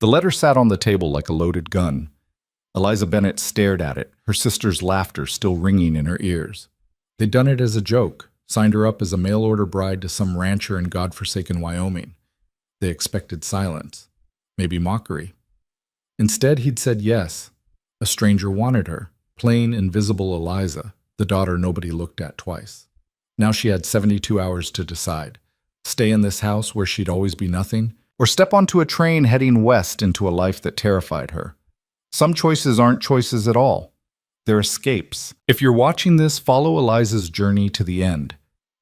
The letter sat on the table like a loaded gun. Eliza Bennett stared at it, her sister's laughter still ringing in her ears. They'd done it as a joke, signed her up as a mail-order bride to some rancher in godforsaken Wyoming. They expected silence, maybe mockery. Instead, he'd said yes. A stranger wanted her, plain, invisible Eliza, the daughter nobody looked at twice. Now she had 72 hours to decide. Stay in this house where she'd always be nothing, or step onto a train heading west into a life that terrified her. Some choices aren't choices at all. They're escapes. If you're watching this, follow Eliza's journey to the end.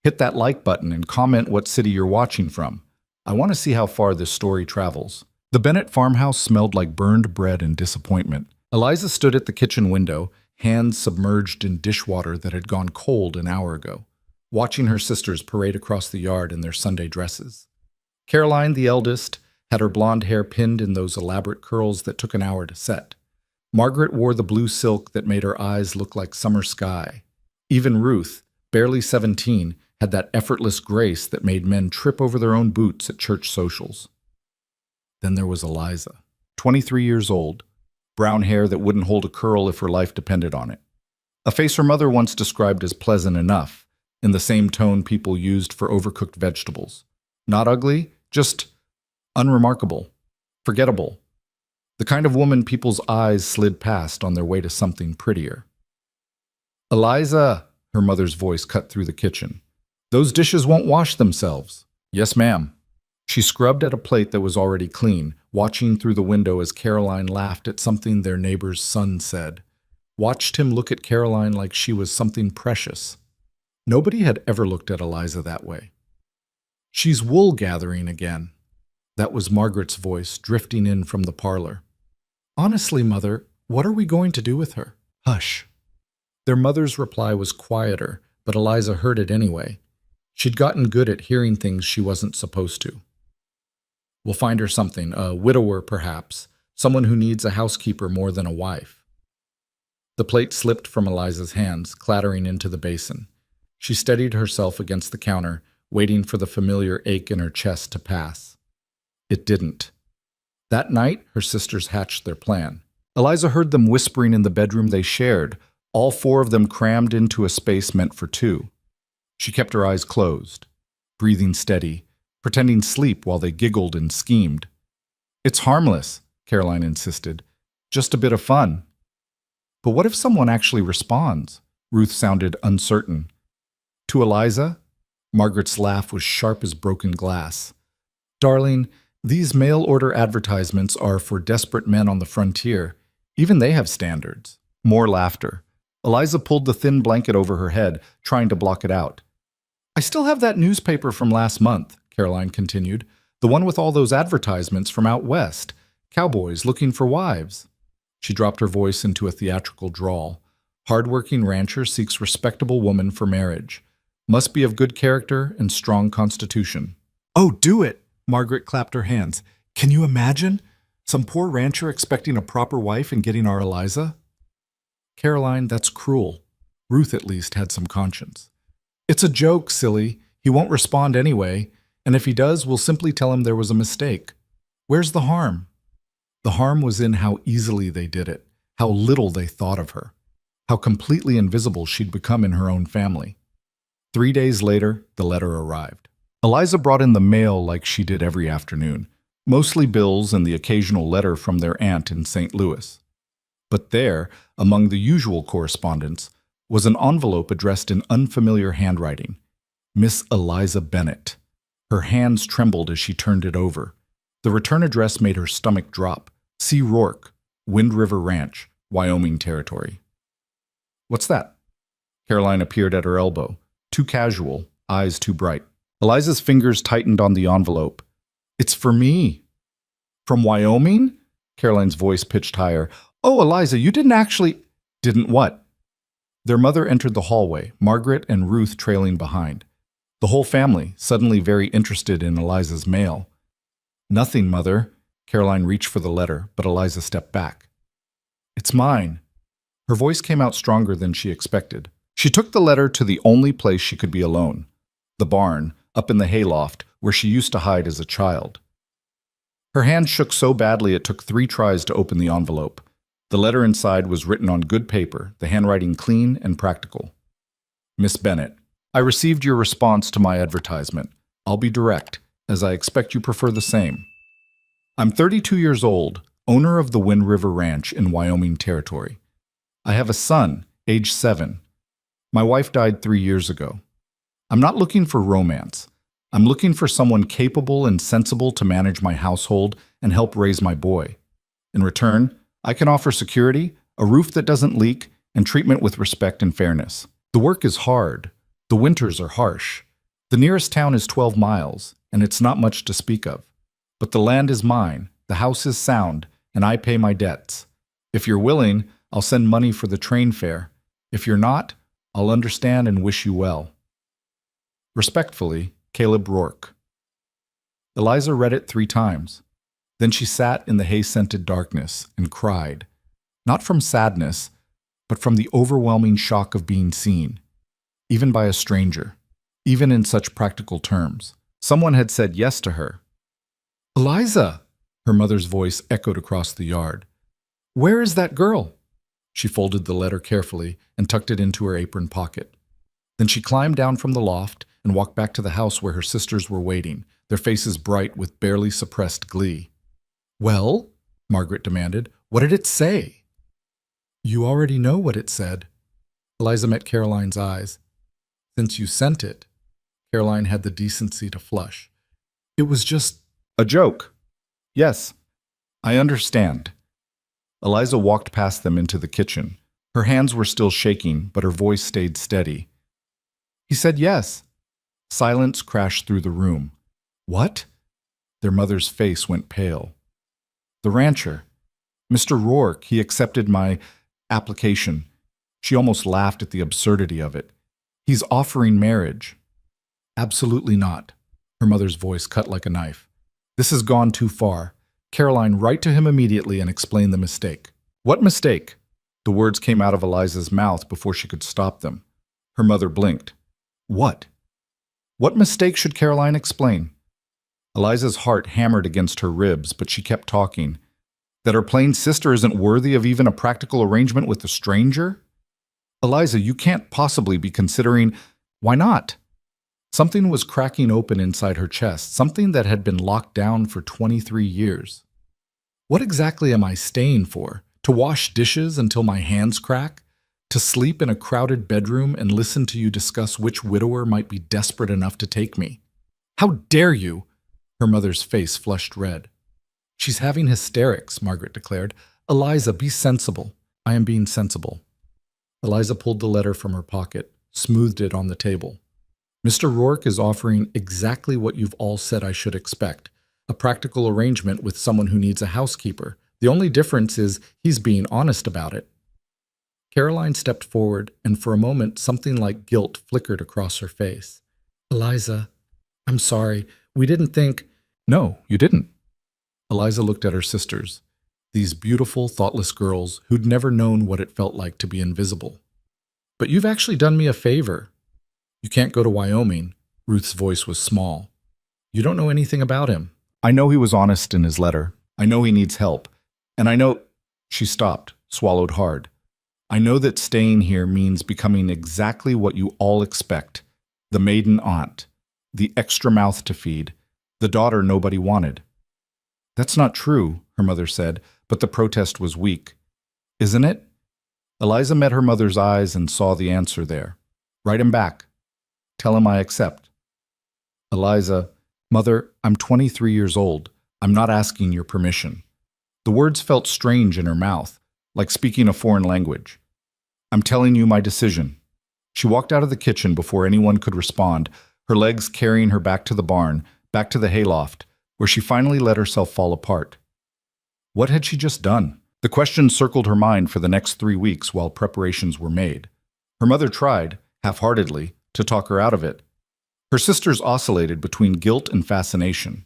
Hit that like button and comment what city you're watching from. I want to see how far this story travels. The Bennett farmhouse smelled like burned bread and disappointment. Eliza stood at the kitchen window, hands submerged in dishwater that had gone cold an hour ago, watching her sisters parade across the yard in their Sunday dresses. Caroline, the eldest, had her blonde hair pinned in those elaborate curls that took an hour to set. Margaret wore the blue silk that made her eyes look like summer sky. Even Ruth, barely 17, had that effortless grace that made men trip over their own boots at church socials. Then there was Eliza, 23 years old, brown hair that wouldn't hold a curl if her life depended on it. A face her mother once described as pleasant enough, in the same tone people used for overcooked vegetables. Not ugly, just unremarkable, forgettable. The kind of woman people's eyes slid past on their way to something prettier. "Eliza," her mother's voice cut through the kitchen. "Those dishes won't wash themselves." "Yes, ma'am." She scrubbed at a plate that was already clean, watching through the window as Caroline laughed at something their neighbor's son said. Watched him look at Caroline like she was something precious. Nobody had ever looked at Eliza that way. "She's wool gathering again." That was Margaret's voice, drifting in from the parlor. "Honestly, Mother, what are we going to do with her?" "Hush." Their mother's reply was quieter, but Eliza heard it anyway. She'd gotten good at hearing things she wasn't supposed to. "We'll find her something, a widower perhaps, someone who needs a housekeeper more than a wife." The plate slipped from Eliza's hands, clattering into the basin. She steadied herself against the counter, waiting for the familiar ache in her chest to pass. It didn't. That night, her sisters hatched their plan. Eliza heard them whispering in the bedroom they shared, all four of them crammed into a space meant for two. She kept her eyes closed, breathing steady, pretending sleep while they giggled and schemed. "It's harmless," Caroline insisted. "Just a bit of fun." "But what if someone actually responds?" Ruth sounded uncertain. To Eliza, Margaret's laugh was sharp as broken glass. "Darling, these mail-order advertisements are for desperate men on the frontier. Even they have standards." More laughter. Eliza pulled the thin blanket over her head, trying to block it out. "I still have that newspaper from last month," Caroline continued. "The one with all those advertisements from out west. Cowboys looking for wives." She dropped her voice into a theatrical drawl. "Hard-working rancher seeks respectable woman for marriage. Must be of good character and strong constitution." "Oh, do it!" Margaret clapped her hands. "Can you imagine? Some poor rancher expecting a proper wife and getting our Eliza?" "Caroline, that's cruel." Ruth at least had some conscience. "It's a joke, silly. He won't respond anyway, and if he does, we'll simply tell him there was a mistake. Where's the harm?" The harm was in how easily they did it, how little they thought of her, how completely invisible she'd become in her own family. 3 days later, the letter arrived. Eliza brought in the mail like she did every afternoon, mostly bills and the occasional letter from their aunt in St. Louis. But there, among the usual correspondence, was an envelope addressed in unfamiliar handwriting. Miss Eliza Bennett. Her hands trembled as she turned it over. The return address made her stomach drop. C. Rourke, Wind River Ranch, Wyoming Territory. "What's that?" Caroline appeared at her elbow, too casual, eyes too bright. Eliza's fingers tightened on the envelope. "It's for me." "From Wyoming?" Caroline's voice pitched higher. "Oh, Eliza, you didn't actually—" "Didn't what?" Their mother entered the hallway, Margaret and Ruth trailing behind. The whole family, suddenly very interested in Eliza's mail. "Nothing, Mother." Caroline reached for the letter, but Eliza stepped back. "It's mine." Her voice came out stronger than she expected. She took the letter to the only place she could be alone, the barn, up in the hayloft, where she used to hide as a child. Her hand shook so badly it took 3 tries to open the envelope. The letter inside was written on good paper, the handwriting clean and practical. Miss Bennett, I received your response to my advertisement. I'll be direct, as I expect you prefer the same. I'm 32 years old, owner of the Wind River Ranch in Wyoming Territory. I have a son, age 7. My wife died 3 years ago. I'm not looking for romance. I'm looking for someone capable and sensible to manage my household and help raise my boy. In return, I can offer security, a roof that doesn't leak, and treatment with respect and fairness. The work is hard. The winters are harsh. The nearest town is 12 miles, and it's not much to speak of. But the land is mine, the house is sound, and I pay my debts. If you're willing, I'll send money for the train fare. If you're not, I'll understand and wish you well. Respectfully, Caleb Rourke. Eliza read it 3 times. Then she sat in the hay-scented darkness and cried, not from sadness, but from the overwhelming shock of being seen, even by a stranger, even in such practical terms. Someone had said yes to her. Eliza, her mother's voice echoed across the yard. Where is that girl? She folded the letter carefully and tucked it into her apron pocket. Then she climbed down from the loft and walked back to the house where her sisters were waiting, their faces bright with barely suppressed glee. Well, Margaret demanded, what did it say? You already know what it said. Eliza met Caroline's eyes. Since you sent it, Caroline had the decency to flush. It was just a joke. Yes, I understand. Eliza walked past them into the kitchen. Her hands were still shaking, but her voice stayed steady. He said yes. Silence crashed through the room. What? Their mother's face went pale. The rancher, Mr. Rourke, he accepted my application. She almost laughed at the absurdity of it. He's offering marriage. Absolutely not. Her mother's voice cut like a knife. This has gone too far. Caroline, write to him immediately and explain the mistake. What mistake? The words came out of Eliza's mouth before she could stop them. Her mother blinked. What? What mistake should Caroline explain? Eliza's heart hammered against her ribs, but she kept talking. That her plain sister isn't worthy of even a practical arrangement with a stranger? Eliza, you can't possibly be considering… Why not? Something was cracking open inside her chest, something that had been locked down for 23 years. What exactly am I staying for? To wash dishes until my hands crack? To sleep in a crowded bedroom and listen to you discuss which widower might be desperate enough to take me? How dare you? Her mother's face flushed red. She's having hysterics, Margaret declared. Eliza, be sensible. I am being sensible. Eliza pulled the letter from her pocket, smoothed it on the table. Mr. Rourke is offering exactly what you've all said I should expect, a practical arrangement with someone who needs a housekeeper. The only difference is he's being honest about it. Caroline stepped forward, and for a moment something like guilt flickered across her face. Eliza, I'm sorry. We didn't think… No, you didn't. Eliza looked at her sisters, these beautiful, thoughtless girls who'd never known what it felt like to be invisible. But you've actually done me a favor. You can't go to Wyoming. Ruth's voice was small. You don't know anything about him. I know he was honest in his letter. I know he needs help. And I know… She stopped, swallowed hard. I know that staying here means becoming exactly what you all expect. The maiden aunt. The extra mouth to feed. The daughter nobody wanted. That's not true, her mother said, but the protest was weak. Isn't it? Eliza met her mother's eyes and saw the answer there. Write him back. Tell him I accept. Eliza, Mother, I'm 23 years old. I'm not asking your permission. The words felt strange in her mouth, like speaking a foreign language. I'm telling you my decision. She walked out of the kitchen before anyone could respond, her legs carrying her back to the barn, back to the hayloft, where she finally let herself fall apart. What had she just done? The question circled her mind for the next 3 weeks while preparations were made. Her mother tried, half-heartedly, to talk her out of it. Her sisters oscillated between guilt and fascination.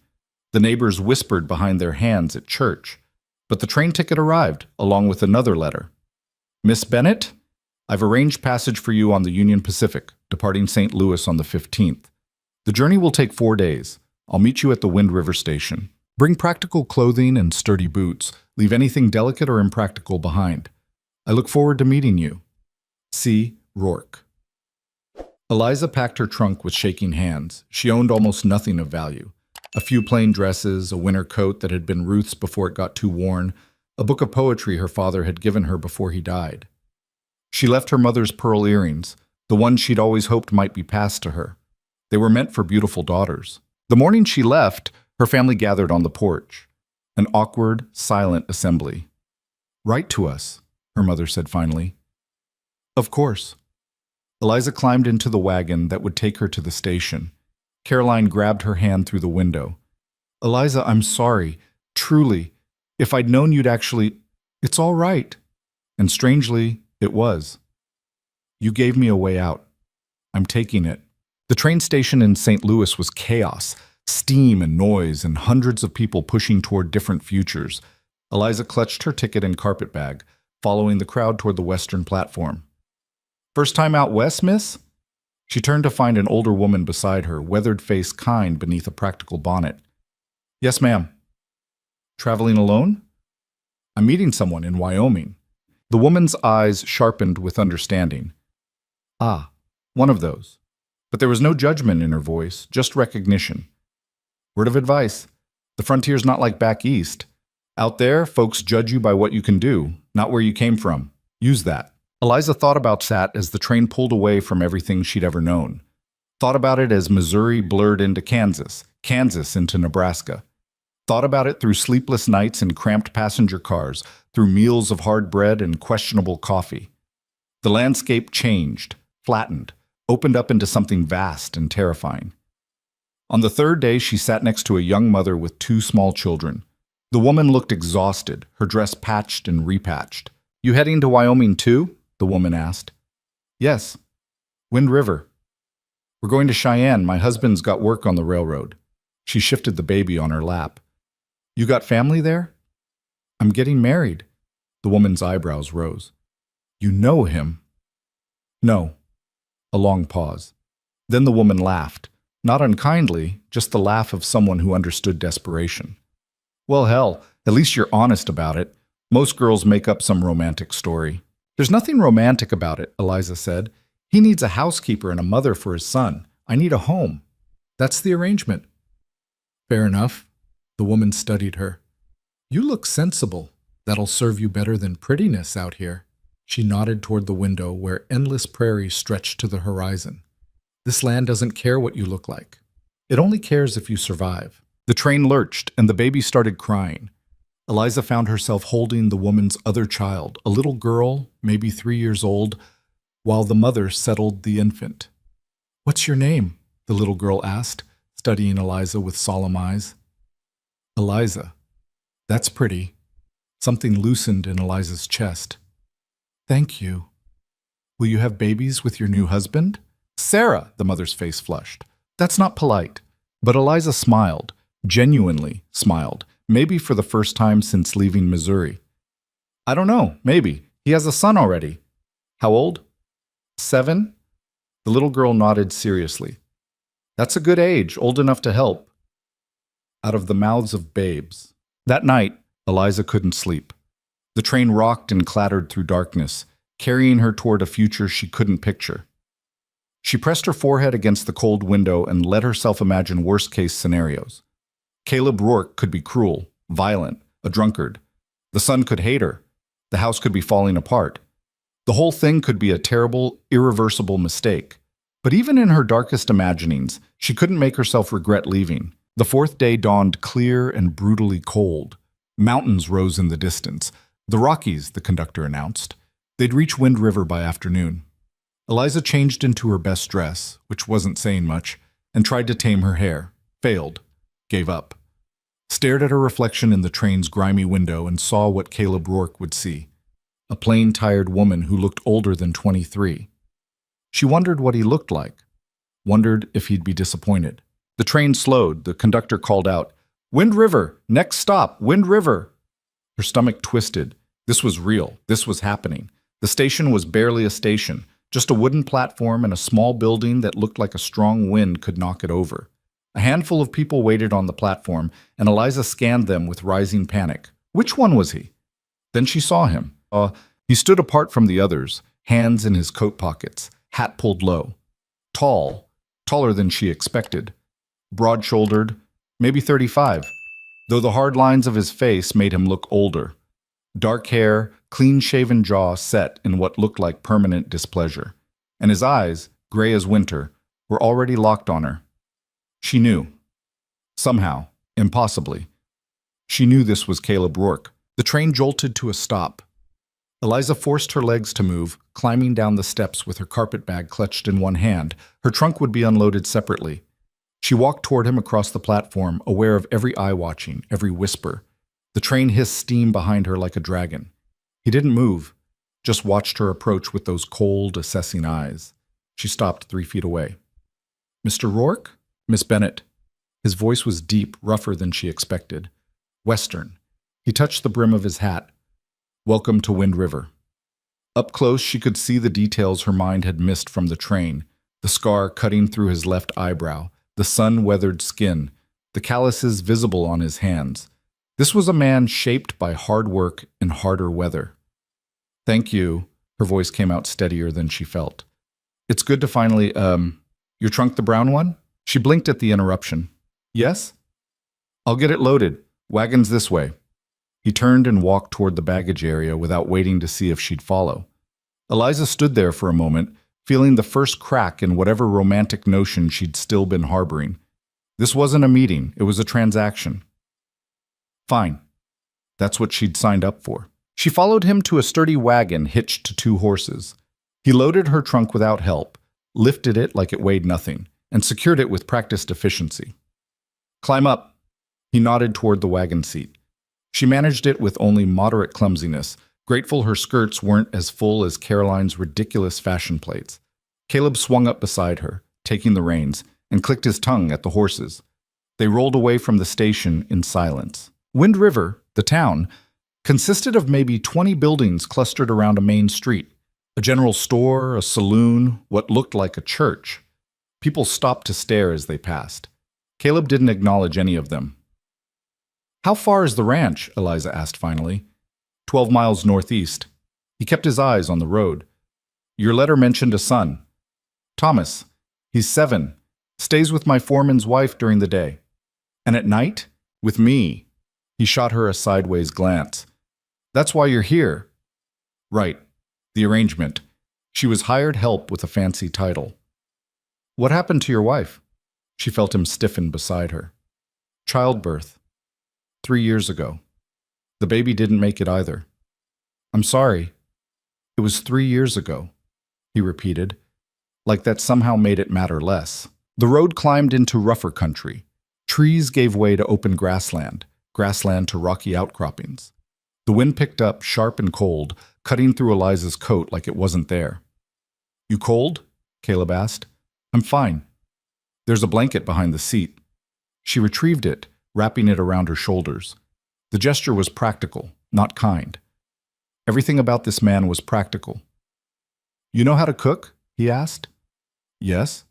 The neighbors whispered behind their hands at church. But the train ticket arrived, along with another letter. Miss Bennett, I've arranged passage for you on the Union Pacific, departing St. Louis on the 15th. The journey will take 4 days. I'll meet you at the Wind River station. Bring practical clothing and sturdy boots. Leave anything delicate or impractical behind. I look forward to meeting you. C. Rourke. Eliza packed her trunk with shaking hands. She owned almost nothing of value. A few plain dresses, a winter coat that had been Ruth's before it got too worn, a book of poetry her father had given her before he died. She left her mother's pearl earrings, the ones she'd always hoped might be passed to her. They were meant for beautiful daughters. The morning she left, her family gathered on the porch. An awkward, silent assembly. "Write to us," her mother said finally. "Of course." Eliza climbed into the wagon that would take her to the station. Caroline grabbed her hand through the window. "Eliza, I'm sorry. Truly. If I'd known you'd actually—" "It's all right." And strangely, it was. "You gave me a way out. I'm taking it." The train station in St. Louis was chaos, steam and noise, and hundreds of people pushing toward different futures. Eliza clutched her ticket and carpet bag, following the crowd toward the western platform. "First time out west, miss?" She turned to find an older woman beside her, weathered face kind beneath a practical bonnet. "Yes, ma'am." "Traveling alone?" "I'm meeting someone in Wyoming." The woman's eyes sharpened with understanding. "Ah, one of those." But there was no judgment in her voice, just recognition. "Word of advice. The frontier's not like back east. Out there, folks judge you by what you can do, not where you came from. Use that." Eliza thought about that as the train pulled away from everything she'd ever known. Thought about it as Missouri blurred into Kansas, Kansas into Nebraska. Thought about it through sleepless nights in cramped passenger cars, through meals of hard bread and questionable coffee. The landscape changed, flattened, opened up into something vast and terrifying. On the third day, she sat next to a young mother with two small children. The woman looked exhausted, her dress patched and repatched. "You heading to Wyoming too?" the woman asked. "Yes. Wind River. We're going to Cheyenne. My husband's got work on the railroad." She shifted the baby on her lap. "You got family there?" "I'm getting married." The woman's eyebrows rose. "You know him?" "No." A long pause. Then the woman laughed. Not unkindly, just the laugh of someone who understood desperation. "Well, hell, at least you're honest about it. Most girls make up some romantic story." "There's nothing romantic about it," Eliza said. "He needs a housekeeper and a mother for his son. I need a home. That's the arrangement." "Fair enough." The woman studied her. "You look sensible. That'll serve you better than prettiness out here." She nodded toward the window where endless prairies stretched to the horizon. "This land doesn't care what you look like. It only cares if you survive." The train lurched, and the baby started crying. Eliza found herself holding the woman's other child, a little girl, maybe 3 years old, while the mother settled the infant. "What's your name?" the little girl asked, studying Eliza with solemn eyes. "Eliza. That's pretty." Something loosened in Eliza's chest. "Thank you. Will you have babies with your new husband?" "Sarah," the mother's face flushed. "That's not polite." But Eliza smiled, genuinely smiled, maybe for the first time since leaving Missouri. "I don't know, maybe. He has a son already." "How old?" 7. The little girl nodded seriously. "That's a good age, old enough to help." Out of the mouths of babes. That night, Eliza couldn't sleep. The train rocked and clattered through darkness, carrying her toward a future she couldn't picture. She pressed her forehead against the cold window and let herself imagine worst-case scenarios. Caleb Rourke could be cruel, violent, a drunkard. The son could hate her. The house could be falling apart. The whole thing could be a terrible, irreversible mistake. But even in her darkest imaginings, she couldn't make herself regret leaving. The fourth day dawned clear and brutally cold. Mountains rose in the distance. "The Rockies," the conductor announced. They'd reach Wind River by afternoon. Eliza changed into her best dress, which wasn't saying much, and tried to tame her hair. Failed. Gave up. Stared at her reflection in the train's grimy window and saw what Caleb Rourke would see. A plain, tired woman who looked older than 23. She wondered what he looked like. Wondered if he'd be disappointed. The train slowed. The conductor called out, "Wind River! Next stop, Wind River!" Her stomach twisted. This was real. This was happening. The station was barely a station, just a wooden platform and a small building that looked like a strong wind could knock it over. A handful of people waited on the platform, and Eliza scanned them with rising panic. Which one was he? Then she saw him. He stood apart from the others, hands in his coat pockets, hat pulled low. Tall, taller than she expected. Broad-shouldered, maybe 35, though the hard lines of his face made him look older. Dark hair, clean-shaven jaw set in what looked like permanent displeasure. And his eyes, gray as winter, were already locked on her. She knew. Somehow, impossibly. She knew this was Caleb Rourke. The train jolted to a stop. Eliza forced her legs to move, climbing down the steps with her carpet bag clutched in one hand. Her trunk would be unloaded separately. She walked toward him across the platform, aware of every eye watching, every whisper. The train hissed steam behind her like a dragon. He didn't move, just watched her approach with those cold, assessing eyes. She stopped 3 feet away. "Mr. Rourke?" "Miss Bennett." His voice was deep, rougher than she expected. Western. He touched the brim of his hat. "Welcome to Wind River." Up close, she could see the details her mind had missed from the train. The scar cutting through his left eyebrow, the sun-weathered skin, the calluses visible on his hands. This was a man shaped by hard work and harder weather. "Thank you." Her voice came out steadier than she felt. "It's good to finally, your trunk the brown one?" She blinked at the interruption. "Yes?" "I'll get it loaded. Wagon's this way." He turned and walked toward the baggage area without waiting to see if she'd follow. Eliza stood there for a moment, feeling the first crack in whatever romantic notion she'd still been harboring. This wasn't a meeting, it was a transaction. Fine. That's what she'd signed up for. She followed him to a sturdy wagon hitched to 2 horses. He loaded her trunk without help, lifted it like it weighed nothing, and secured it with practiced efficiency. "Climb up." He nodded toward the wagon seat. She managed it with only moderate clumsiness, grateful her skirts weren't as full as Caroline's ridiculous fashion plates. Caleb swung up beside her, taking the reins, and clicked his tongue at the horses. They rolled away from the station in silence. Wind River, the town, consisted of maybe 20 buildings clustered around a main street. A general store, a saloon, what looked like a church. People stopped to stare as they passed. Caleb didn't acknowledge any of them. "How far is the ranch?" Eliza asked finally. 12 miles northeast. He kept his eyes on the road. "Your letter mentioned a son. Thomas. He's 7. Stays with my foreman's wife during the day. And at night? With me." He shot her a sideways glance. "That's why you're here." "Right. The arrangement. She was hired help with a fancy title." "What happened to your wife?" She felt him stiffen beside her. "Childbirth. 3 years ago. The baby didn't make it either." "I'm sorry." "It was 3 years ago," he repeated, like that somehow made it matter less. The road climbed into rougher country. Trees gave way to open grassland to rocky outcroppings. The wind picked up, sharp and cold, cutting through Eliza's coat like it wasn't there. "You cold?" Caleb asked. "I'm fine." "There's a blanket behind the seat." She retrieved it, wrapping it around her shoulders. The gesture was practical, not kind. Everything about this man was practical. "You know how to cook?" he asked. "Yes."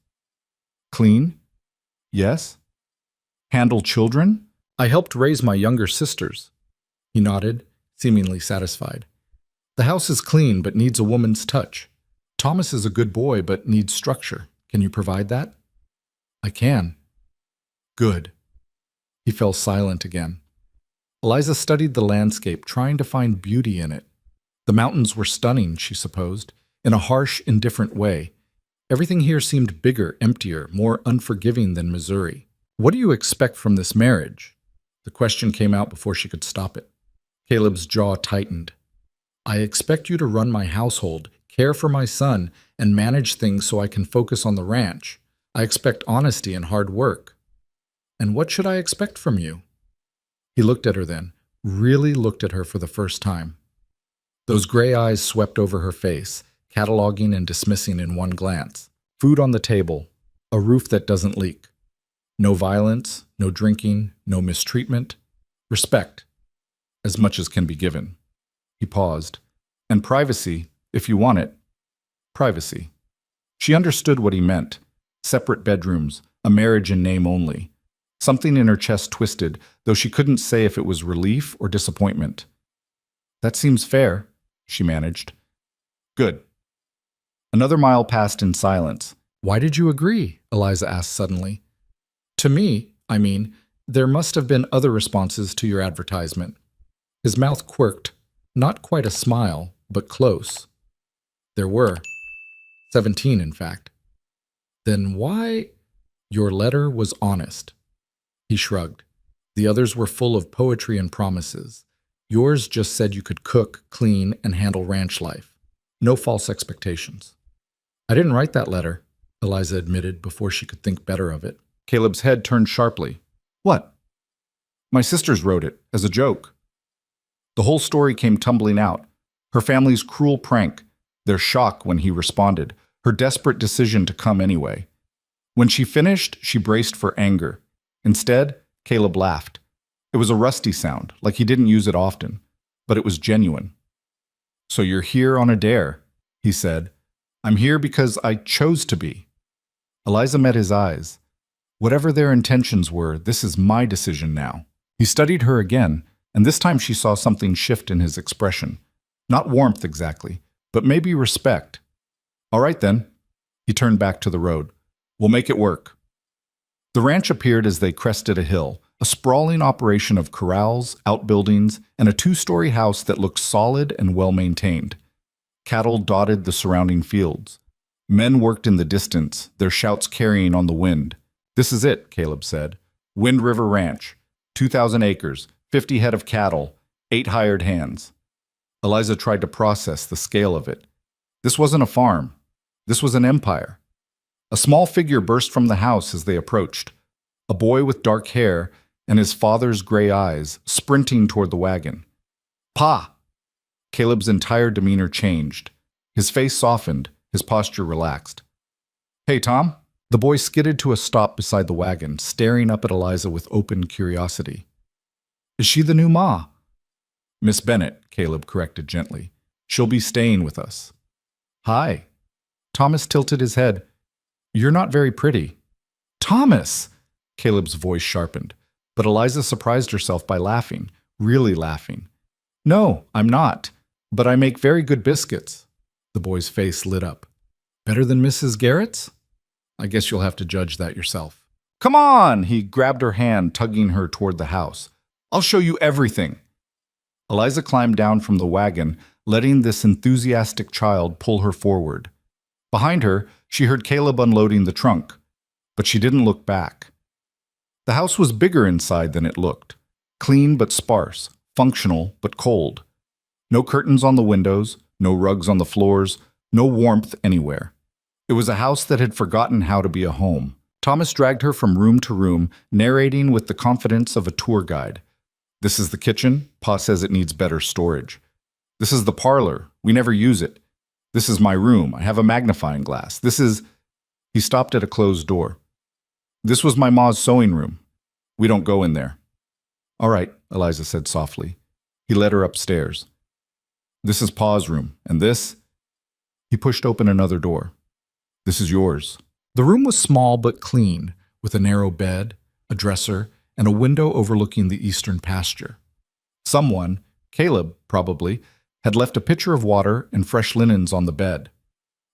"Clean?" "Yes." "Handle children?" "I helped raise my younger sisters." He nodded, seemingly satisfied. "The house is clean but needs a woman's touch. Thomas is a good boy but needs structure. Can you provide that?" "I can." "Good." He fell silent again. Eliza studied the landscape, trying to find beauty in it. The mountains were stunning, she supposed, in a harsh, indifferent way. Everything here seemed bigger, emptier, more unforgiving than Missouri. "What do you expect from this marriage?" The question came out before she could stop it. Caleb's jaw tightened. "I expect you to run my household, care for my son, and manage things so I can focus on the ranch. I expect honesty and hard work." "And what should I expect from you?" He looked at her then, really looked at her for the first time. Those gray eyes swept over her face, cataloging and dismissing in one glance. Food on the table, a roof that doesn't leak. No violence, no drinking, no mistreatment. Respect, as much as can be given. He paused. "And privacy, if you want it." Privacy. She understood what he meant. Separate bedrooms, a marriage in name only. Something in her chest twisted, though she couldn't say if it was relief or disappointment. "That seems fair," she managed. "Good." Another mile passed in silence. "Why did you agree?" Eliza asked suddenly. "To me, I mean, there must have been other responses to your advertisement." His mouth quirked, not quite a smile, but close. "There were. 17, in fact." "Then why—" "Your letter was honest." He shrugged. "The others were full of poetry and promises. Yours just said you could cook, clean, and handle ranch life. No false expectations." "I didn't write that letter," Eliza admitted before she could think better of it. Caleb's head turned sharply. "What?" "My sisters wrote it, as a joke." The whole story came tumbling out. Her family's cruel prank, their shock when he responded, her desperate decision to come anyway. When she finished, she braced for anger. Instead, Caleb laughed. It was a rusty sound, like he didn't use it often, but it was genuine. "So you're here on a dare," he said. "I'm here because I chose to be." Eliza met his eyes. Whatever their intentions were, this is my decision now. He studied her again, and this time she saw something shift in his expression. Not warmth exactly, but maybe respect. "All right then." He turned back to the road. "We'll make it work." The ranch appeared as they crested a hill, a sprawling operation of corrals, outbuildings, and a two-story house that looked solid and well-maintained. Cattle dotted the surrounding fields. Men worked in the distance, their shouts carrying on the wind. "This is it," Caleb said. "Wind River Ranch. 2,000 acres, 50 head of cattle, 8 hired hands." Eliza tried to process the scale of it. This wasn't a farm. This was an empire. A small figure burst from the house as they approached. A boy with dark hair and his father's gray eyes, sprinting toward the wagon. "Pa!" Caleb's entire demeanor changed. His face softened, his posture relaxed. "Hey, Tom." The boy skidded to a stop beside the wagon, staring up at Eliza with open curiosity. "Is she the new Ma?" "Miss Bennett," Caleb corrected gently. "She'll be staying with us." "Hi." Thomas tilted his head. "You're not very pretty." "Thomas!" Caleb's voice sharpened, but Eliza surprised herself by laughing, really laughing. "No, I'm not, but I make very good biscuits." The boy's face lit up. "Better than Mrs. Garrett's?" "I guess you'll have to judge that yourself." "Come on!" He grabbed her hand, tugging her toward the house. "I'll show you everything." Eliza climbed down from the wagon, letting this enthusiastic child pull her forward. Behind her, she heard Caleb unloading the trunk, but she didn't look back. The house was bigger inside than it looked. Clean but sparse, functional but cold. No curtains on the windows, no rugs on the floors, no warmth anywhere. It was a house that had forgotten how to be a home. Thomas dragged her from room to room, narrating with the confidence of a tour guide. "This is the kitchen. Pa says it needs better storage. This is the parlor. We never use it. This is my room. I have a magnifying glass. This is—" He stopped at a closed door. "This was my ma's sewing room. We don't go in there." "All right," Eliza said softly. He led her upstairs. "This is Pa's room, and this—" He pushed open another door. "This is yours." The room was small but clean, with a narrow bed, a dresser, and a window overlooking the eastern pasture. Someone, Caleb probably, had left a pitcher of water and fresh linens on the bed.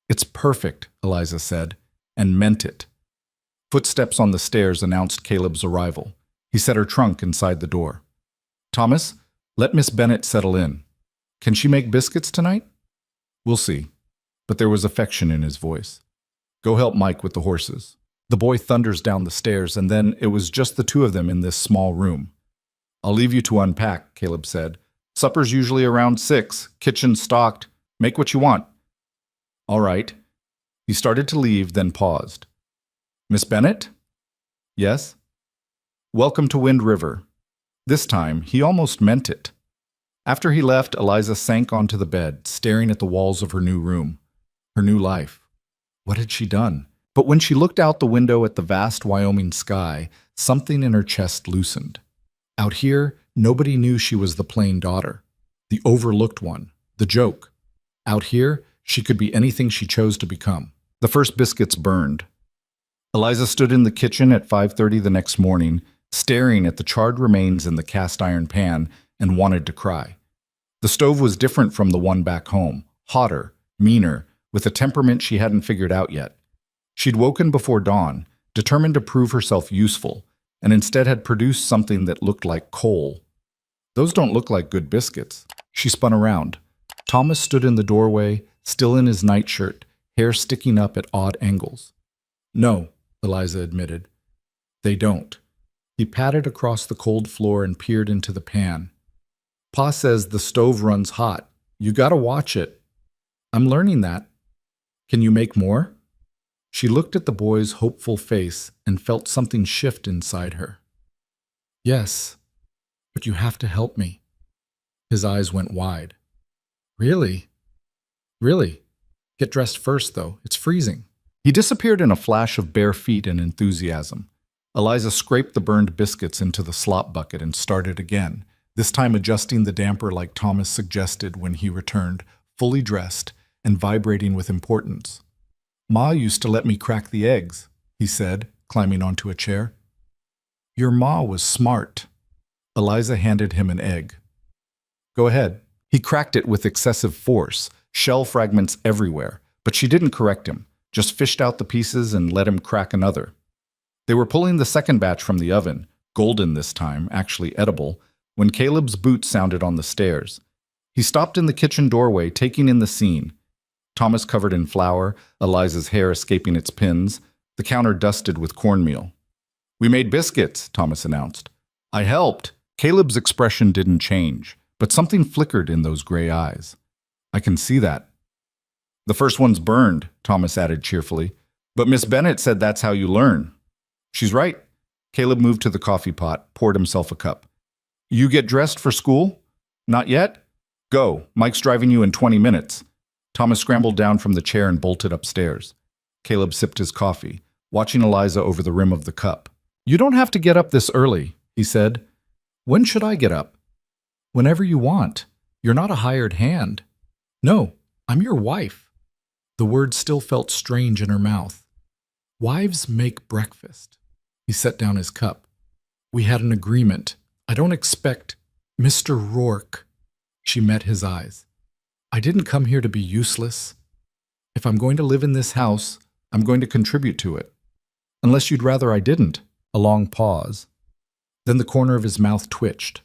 "It's perfect," Eliza said, and meant it. Footsteps on the stairs announced Caleb's arrival. He set her trunk inside the door. "Thomas, let Miss Bennett settle in. Can she make biscuits tonight?" "We'll see." But there was affection in his voice. "Go help Mike with the horses." The boy thunders down the stairs, and then it was just the two of them in this small room. "I'll leave you to unpack," Caleb said. "Supper's usually around 6, kitchen stocked. Make what you want." "All right." He started to leave, then paused. "Miss Bennett?" "Yes?" "Welcome to Wind River." This time, he almost meant it. After he left, Eliza sank onto the bed, staring at the walls of her new room. Her new life. What had she done? But when she looked out the window at the vast Wyoming sky, something in her chest loosened. Out here, nobody knew she was the plain daughter, the overlooked one, the joke. Out here, she could be anything she chose to become. The first biscuits burned. Eliza stood in the kitchen at 5:30 the next morning, staring at the charred remains in the cast iron pan, and wanted to cry. The stove was different from the one back home, hotter, meaner, with a temperament she hadn't figured out yet. She'd woken before dawn, determined to prove herself useful, and instead had produced something that looked like coal. Those don't look like good biscuits. She spun around. Thomas stood in the doorway, still in his nightshirt, hair sticking up at odd angles. No, Eliza admitted. They don't. He patted across the cold floor and peered into the pan. Pa says the stove runs hot. You gotta watch it. I'm learning that. Can you make more? She looked at the boy's hopeful face and felt something shift inside her. Yes, but you have to help me. His eyes went wide. Really? Really? Get dressed first, though. It's freezing. He disappeared in a flash of bare feet and enthusiasm. Eliza scraped the burned biscuits into the slop bucket and started again, this time adjusting the damper like Thomas suggested when he returned, fully dressed and vibrating with importance. Ma used to let me crack the eggs, he said, climbing onto a chair. Your ma was smart. Eliza handed him an egg. Go ahead. He cracked it with excessive force, shell fragments everywhere, but she didn't correct him, just fished out the pieces and let him crack another. They were pulling the second batch from the oven, golden this time, actually edible, when Caleb's boot sounded on the stairs. He stopped in the kitchen doorway, taking in the scene. Thomas covered in flour, Eliza's hair escaping its pins, the counter dusted with cornmeal. We made biscuits, Thomas announced. I helped. Caleb's expression didn't change, but something flickered in those gray eyes. I can see that. The first one's burned, Thomas added cheerfully. But Miss Bennett said that's how you learn. She's right. Caleb moved to the coffee pot, poured himself a cup. You get dressed for school? Not yet? Go. Mike's driving you in 20 minutes. Thomas scrambled down from the chair and bolted upstairs. Caleb sipped his coffee, watching Eliza over the rim of the cup. You don't have to get up this early, he said. When should I get up? Whenever you want. You're not a hired hand. No, I'm your wife. The word still felt strange in her mouth. Wives make breakfast. He set down his cup. We had an agreement. I don't expect Mr. Rourke. She met his eyes. I didn't come here to be useless. If I'm going to live in this house, I'm going to contribute to it. Unless you'd rather I didn't. A long pause. Then the corner of his mouth twitched.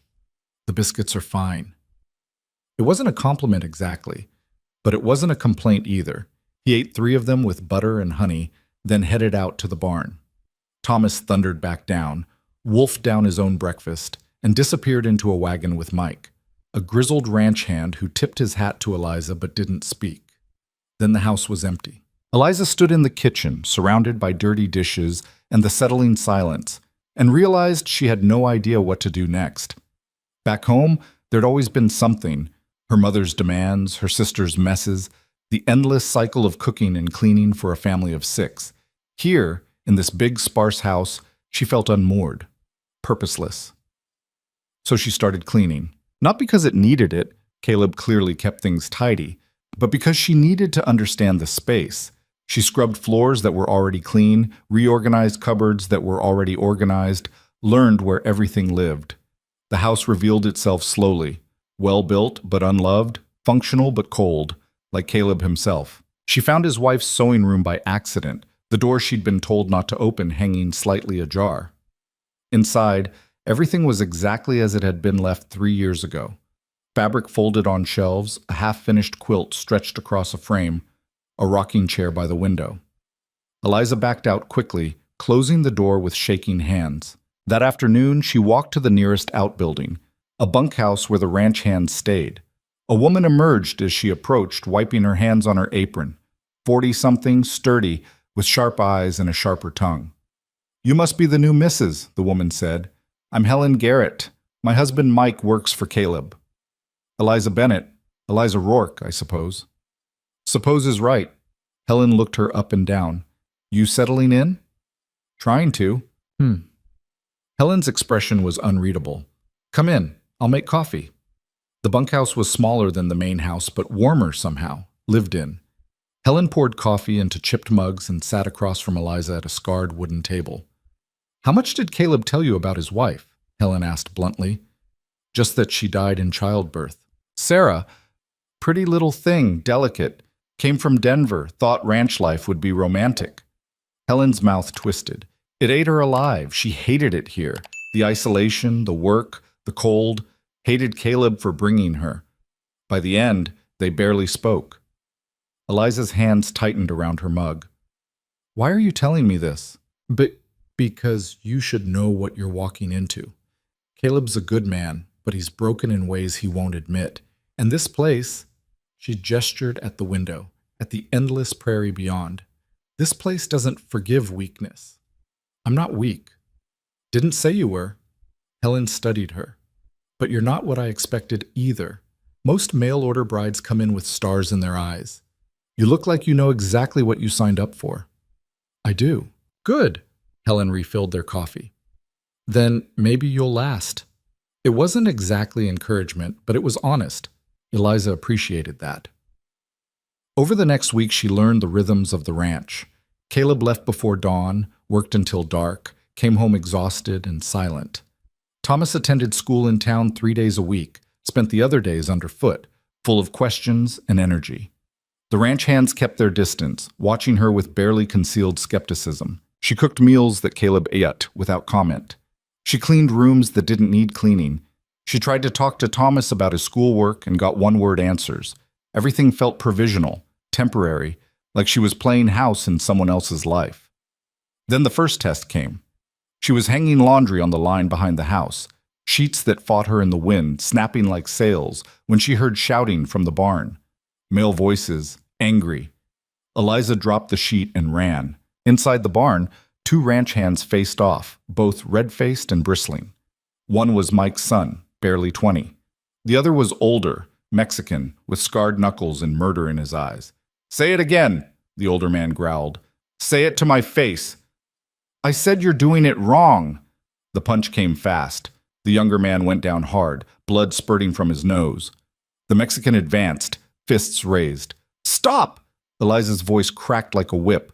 The biscuits are fine. It wasn't a compliment exactly, but it wasn't a complaint either. He ate 3 of them with butter and honey, then headed out to the barn. Thomas thundered back down, wolfed down his own breakfast, and disappeared into a wagon with Mike, a grizzled ranch hand who tipped his hat to Eliza but didn't speak. Then the house was empty. Eliza stood in the kitchen, surrounded by dirty dishes and the settling silence, and realized she had no idea what to do next. Back home, there'd always been something: her mother's demands, her sister's messes, the endless cycle of cooking and cleaning for a family of 6. Here, in this big, sparse house, she felt unmoored, purposeless. So she started cleaning. Not because it needed it, Caleb clearly kept things tidy, but because she needed to understand the space. She scrubbed floors that were already clean, reorganized cupboards that were already organized, learned where everything lived. The house revealed itself slowly, well-built but unloved, functional but cold, like Caleb himself. She found his wife's sewing room by accident, the door she'd been told not to open hanging slightly ajar. Inside, everything was exactly as it had been left 3 years ago. Fabric folded on shelves, a half-finished quilt stretched across a frame, a rocking chair by the window. Eliza backed out quickly, closing the door with shaking hands. That afternoon, she walked to the nearest outbuilding, a bunkhouse where the ranch hands stayed. A woman emerged as she approached, wiping her hands on her apron. 40-something, sturdy, with sharp eyes and a sharper tongue. You must be the new Mrs., the woman said. I'm Helen Garrett. My husband Mike works for Caleb. Eliza Bennett. Eliza Rourke, I suppose. Suppose is right. Helen looked her up and down. You settling in? Trying to. Helen's expression was unreadable. Come in. I'll make coffee. The bunkhouse was smaller than the main house, but warmer somehow, lived in. Helen poured coffee into chipped mugs and sat across from Eliza at a scarred wooden table. How much did Caleb tell you about his wife? Helen asked bluntly. Just that she died in childbirth. Sarah, pretty little thing, delicate, came from Denver, thought ranch life would be romantic. Helen's mouth twisted. It ate her alive. She hated it here. The isolation, the work, the cold, hated Caleb for bringing her. By the end, they barely spoke. Eliza's hands tightened around her mug. Why are you telling me this? Because you should know what you're walking into. Caleb's a good man, but he's broken in ways he won't admit. And this place, she gestured at the window, at the endless prairie beyond. This place doesn't forgive weakness. I'm not weak. Didn't say you were. Helen studied her. But you're not what I expected either. Most mail-order brides come in with stars in their eyes. You look like you know exactly what you signed up for. I do. Good. Helen refilled their coffee. Then maybe you'll last. It wasn't exactly encouragement, but it was honest. Eliza appreciated that. Over the next week, she learned the rhythms of the ranch. Caleb left before dawn, worked until dark, came home exhausted and silent. Thomas attended school in town 3 days a week, spent the other days underfoot, full of questions and energy. The ranch hands kept their distance, watching her with barely concealed skepticism. She cooked meals that Caleb ate without comment. She cleaned rooms that didn't need cleaning. She tried to talk to Thomas about his schoolwork and got one-word answers. Everything felt provisional, temporary, like she was playing house in someone else's life. Then the first test came. She was hanging laundry on the line behind the house, sheets that fought her in the wind, snapping like sails, when she heard shouting from the barn. Male voices, angry. Eliza dropped the sheet and ran. Inside the barn, 2 ranch hands faced off, both red-faced and bristling. One was Mike's son, barely 20. The other was older, Mexican, with scarred knuckles and murder in his eyes. "Say it again," the older man growled. "Say it to my face." "I said you're doing it wrong." The punch came fast. The younger man went down hard, blood spurting from his nose. The Mexican advanced, fists raised. "Stop!" Eliza's voice cracked like a whip.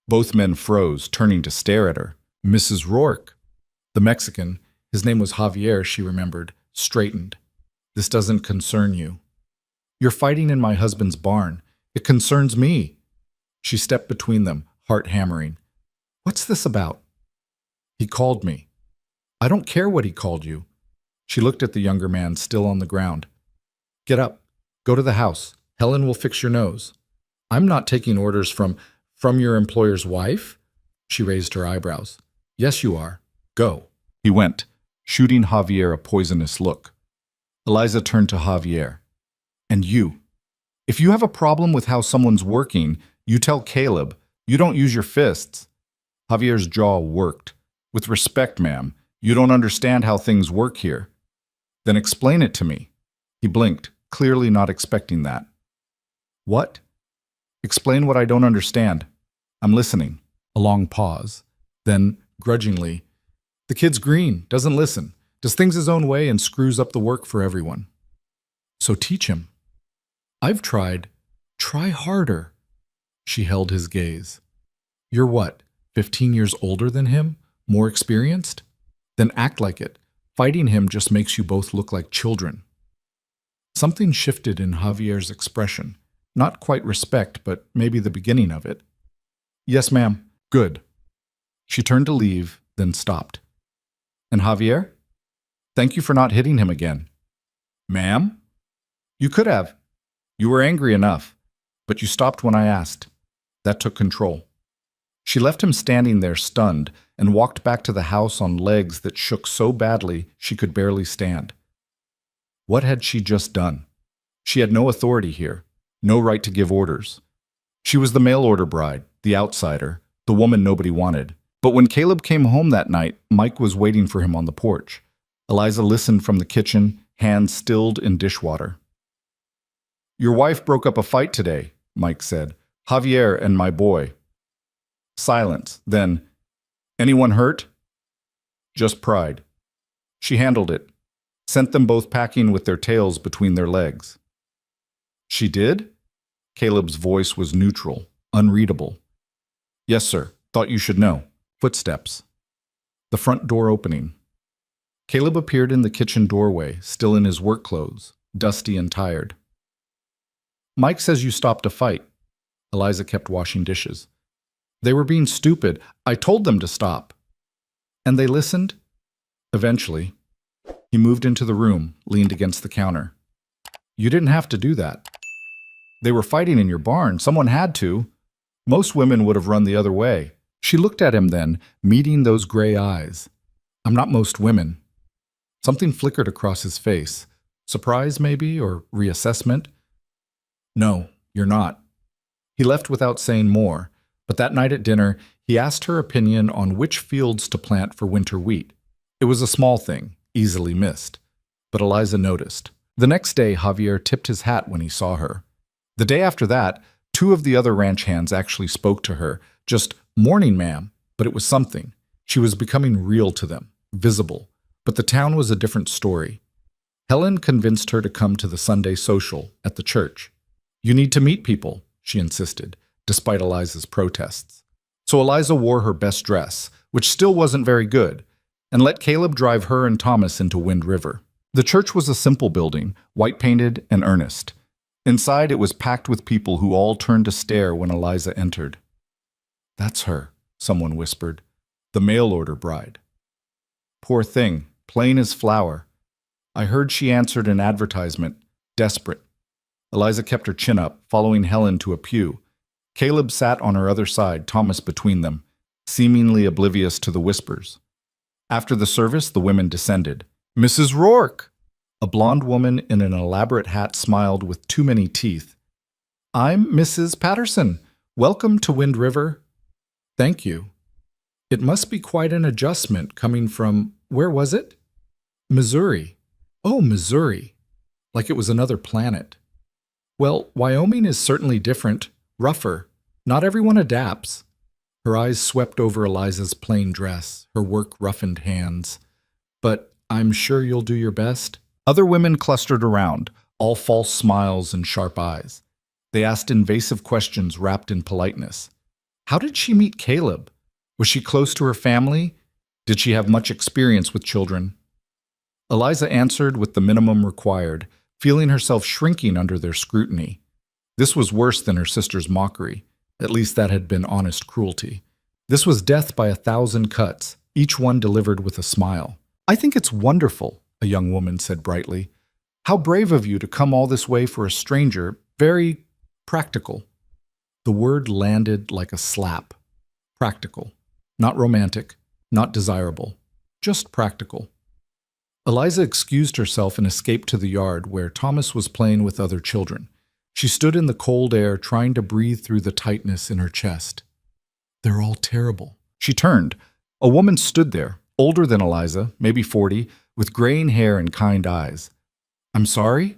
Both men froze, turning to stare at her. Mrs. Rourke. The Mexican, his name was Javier, she remembered, straightened. "This doesn't concern you." "You're fighting in my husband's barn. It concerns me." She stepped between them, heart hammering. "What's this about?" "He called me." "I don't care what he called you." She looked at the younger man still on the ground. "Get up. Go to the house. Helen will fix your nose." "I'm not taking orders from your employer's wife?" She raised her eyebrows. "Yes, you are. Go." He went, shooting Javier a poisonous look. Eliza turned to Javier. "And you. If you have a problem with how someone's working, you tell Caleb. You don't use your fists." Javier's jaw worked. "With respect, ma'am, you don't understand how things work here." "Then explain it to me." He blinked, clearly not expecting that. "What?" "Explain what I don't understand. I'm listening." A long pause. Then, grudgingly, "The kid's green, doesn't listen, does things his own way and screws up the work for everyone. So teach him." "I've tried. Try harder." She held his gaze. "You're what, 15 years older than him? More experienced? Then act like it. Fighting him just makes you both look like children." Something shifted in Javier's expression. Not quite respect, but maybe the beginning of it. "Yes, ma'am. Good." She turned to leave, then stopped. "And Javier? Thank you for not hitting him again." "Ma'am? You could have. You were angry enough, but you stopped when I asked. That took control." She left him standing there stunned and walked back to the house on legs that shook so badly she could barely stand. What had she just done? She had no authority here, no right to give orders. She was the mail-order bride, the outsider, the woman nobody wanted. But when Caleb came home that night, Mike was waiting for him on the porch. Eliza listened from the kitchen, hands stilled in dishwater. "Your wife broke up a fight today," Mike said. "Javier and my boy." Silence. Then, "Anyone hurt?" "Just pride." She handled it. Sent them both packing with their tails between their legs. "She did?" Caleb's voice was neutral, unreadable. "Yes, sir. Thought you should know." Footsteps. The front door opening. Caleb appeared in the kitchen doorway, still in his work clothes, dusty and tired. Mike says you stopped a fight. Eliza kept washing dishes. They were being stupid. I told them to stop. And they listened? Eventually. He moved into the room, leaned against the counter. You didn't have to do that. They were fighting in your barn. Someone had to. Most women would have run the other way. She looked at him then, meeting those gray eyes. I'm not most women. Something flickered across his face. Surprise, maybe, or reassessment? No, you're not. He left without saying more, but that night at dinner, he asked her opinion on which fields to plant for winter wheat. It was a small thing, easily missed, but Eliza noticed. The next day, Javier tipped his hat when he saw her. The day after that, 2 of the other ranch hands actually spoke to her, just, "Morning, ma'am," but it was something. She was becoming real to them, visible, but the town was a different story. Helen convinced her to come to the Sunday social at the church. You need to meet people, she insisted, despite Eliza's protests. So Eliza wore her best dress, which still wasn't very good, and let Caleb drive her and Thomas into Wind River. The church was a simple building, white-painted and earnest. Inside, it was packed with people who all turned to stare when Eliza entered. That's her, someone whispered. The mail-order bride. Poor thing, plain as flour. I heard she answered an advertisement, desperate. Eliza kept her chin up, following Helen to a pew. Caleb sat on her other side, Thomas between them, seemingly oblivious to the whispers. After the service, the women descended. Mrs. Rourke! A blonde woman in an elaborate hat smiled with too many teeth. I'm Mrs. Patterson. Welcome to Wind River. Thank you. It must be quite an adjustment coming from, where was it? Missouri. Oh, Missouri. Like it was another planet. Well, Wyoming is certainly different, rougher. Not everyone adapts. Her eyes swept over Eliza's plain dress, her work-roughened hands. But I'm sure you'll do your best. Other women clustered around, all false smiles and sharp eyes. They asked invasive questions wrapped in politeness. How did she meet Caleb? Was she close to her family? Did she have much experience with children? Eliza answered with the minimum required, feeling herself shrinking under their scrutiny. This was worse than her sister's mockery. At least that had been honest cruelty. This was death by 1,000 cuts, each one delivered with a smile. I think it's wonderful, a young woman said brightly. How brave of you to come all this way for a stranger, very practical. The word landed like a slap. Practical. Not romantic, not desirable, just practical. Eliza excused herself and escaped to the yard where Thomas was playing with other children. She stood in the cold air, trying to breathe through the tightness in her chest. They're all terrible. She turned. A woman stood there, older than Eliza, maybe 40, with graying hair and kind eyes. I'm sorry,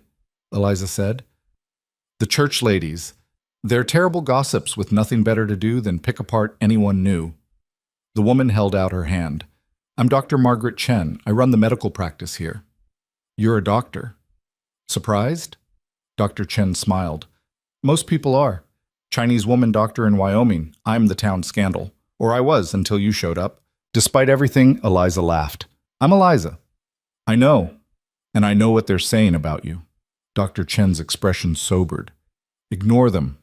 Eliza said. The church ladies. They're terrible gossips with nothing better to do than pick apart anyone new. The woman held out her hand. I'm Dr. Margaret Chen. I run the medical practice here. You're a doctor. Surprised? Dr. Chen smiled. Most people are. Chinese woman doctor in Wyoming. I'm the town scandal. Or I was until you showed up. Despite everything, Eliza laughed. I'm Eliza. I know. And I know what they're saying about you. Dr. Chen's expression sobered. Ignore them.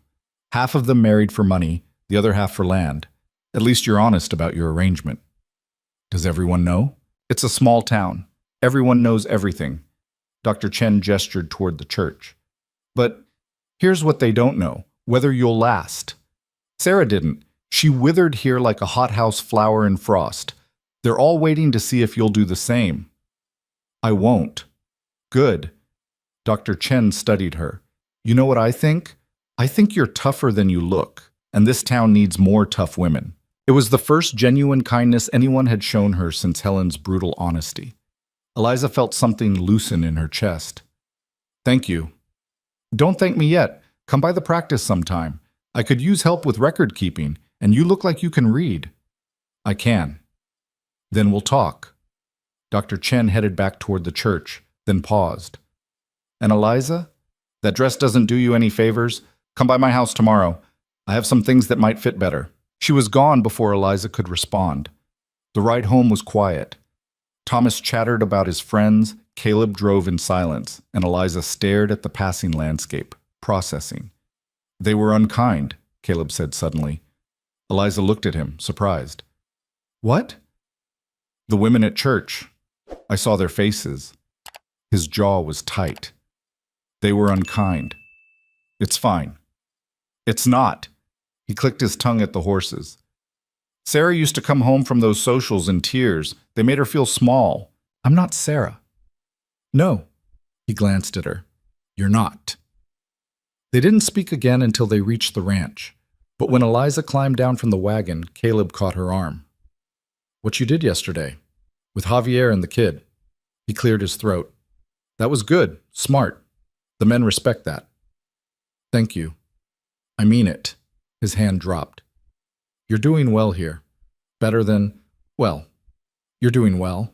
Half of them married for money, the other half for land. At least you're honest about your arrangement. Does everyone know? It's a small town. Everyone knows everything. Dr. Chen gestured toward the church. But here's what they don't know, whether you'll last. Sarah didn't. She withered here like a hothouse flower in frost. They're all waiting to see if you'll do the same. I won't. Good. Dr. Chen studied her. You know what I think? I think you're tougher than you look, and this town needs more tough women. It was the first genuine kindness anyone had shown her since Helen's brutal honesty. Eliza felt something loosen in her chest. Thank you. Don't thank me yet. Come by the practice sometime. I could use help with record keeping, and you look like you can read. I can. Then we'll talk. Dr. Chen headed back toward the church, then paused. And Eliza? That dress doesn't do you any favors. Come by my house tomorrow. I have some things that might fit better. She was gone before Eliza could respond. The ride home was quiet. Thomas chattered about his friends, Caleb drove in silence, and Eliza stared at the passing landscape, processing. They were unkind, Caleb said suddenly. Eliza looked at him, surprised. What? The women at church. I saw their faces. His jaw was tight. They were unkind. It's fine. It's not. He clicked his tongue at the horses. Sarah used to come home from those socials in tears. They made her feel small. I'm not Sarah. No. He glanced at her. You're not. They didn't speak again until they reached the ranch. But when Eliza climbed down from the wagon, Caleb caught her arm. What you did yesterday? With Javier and the kid. He cleared his throat. That was good. Smart. The men respect that. Thank you. I mean it. His hand dropped. You're doing well here. Better than, well, you're doing well.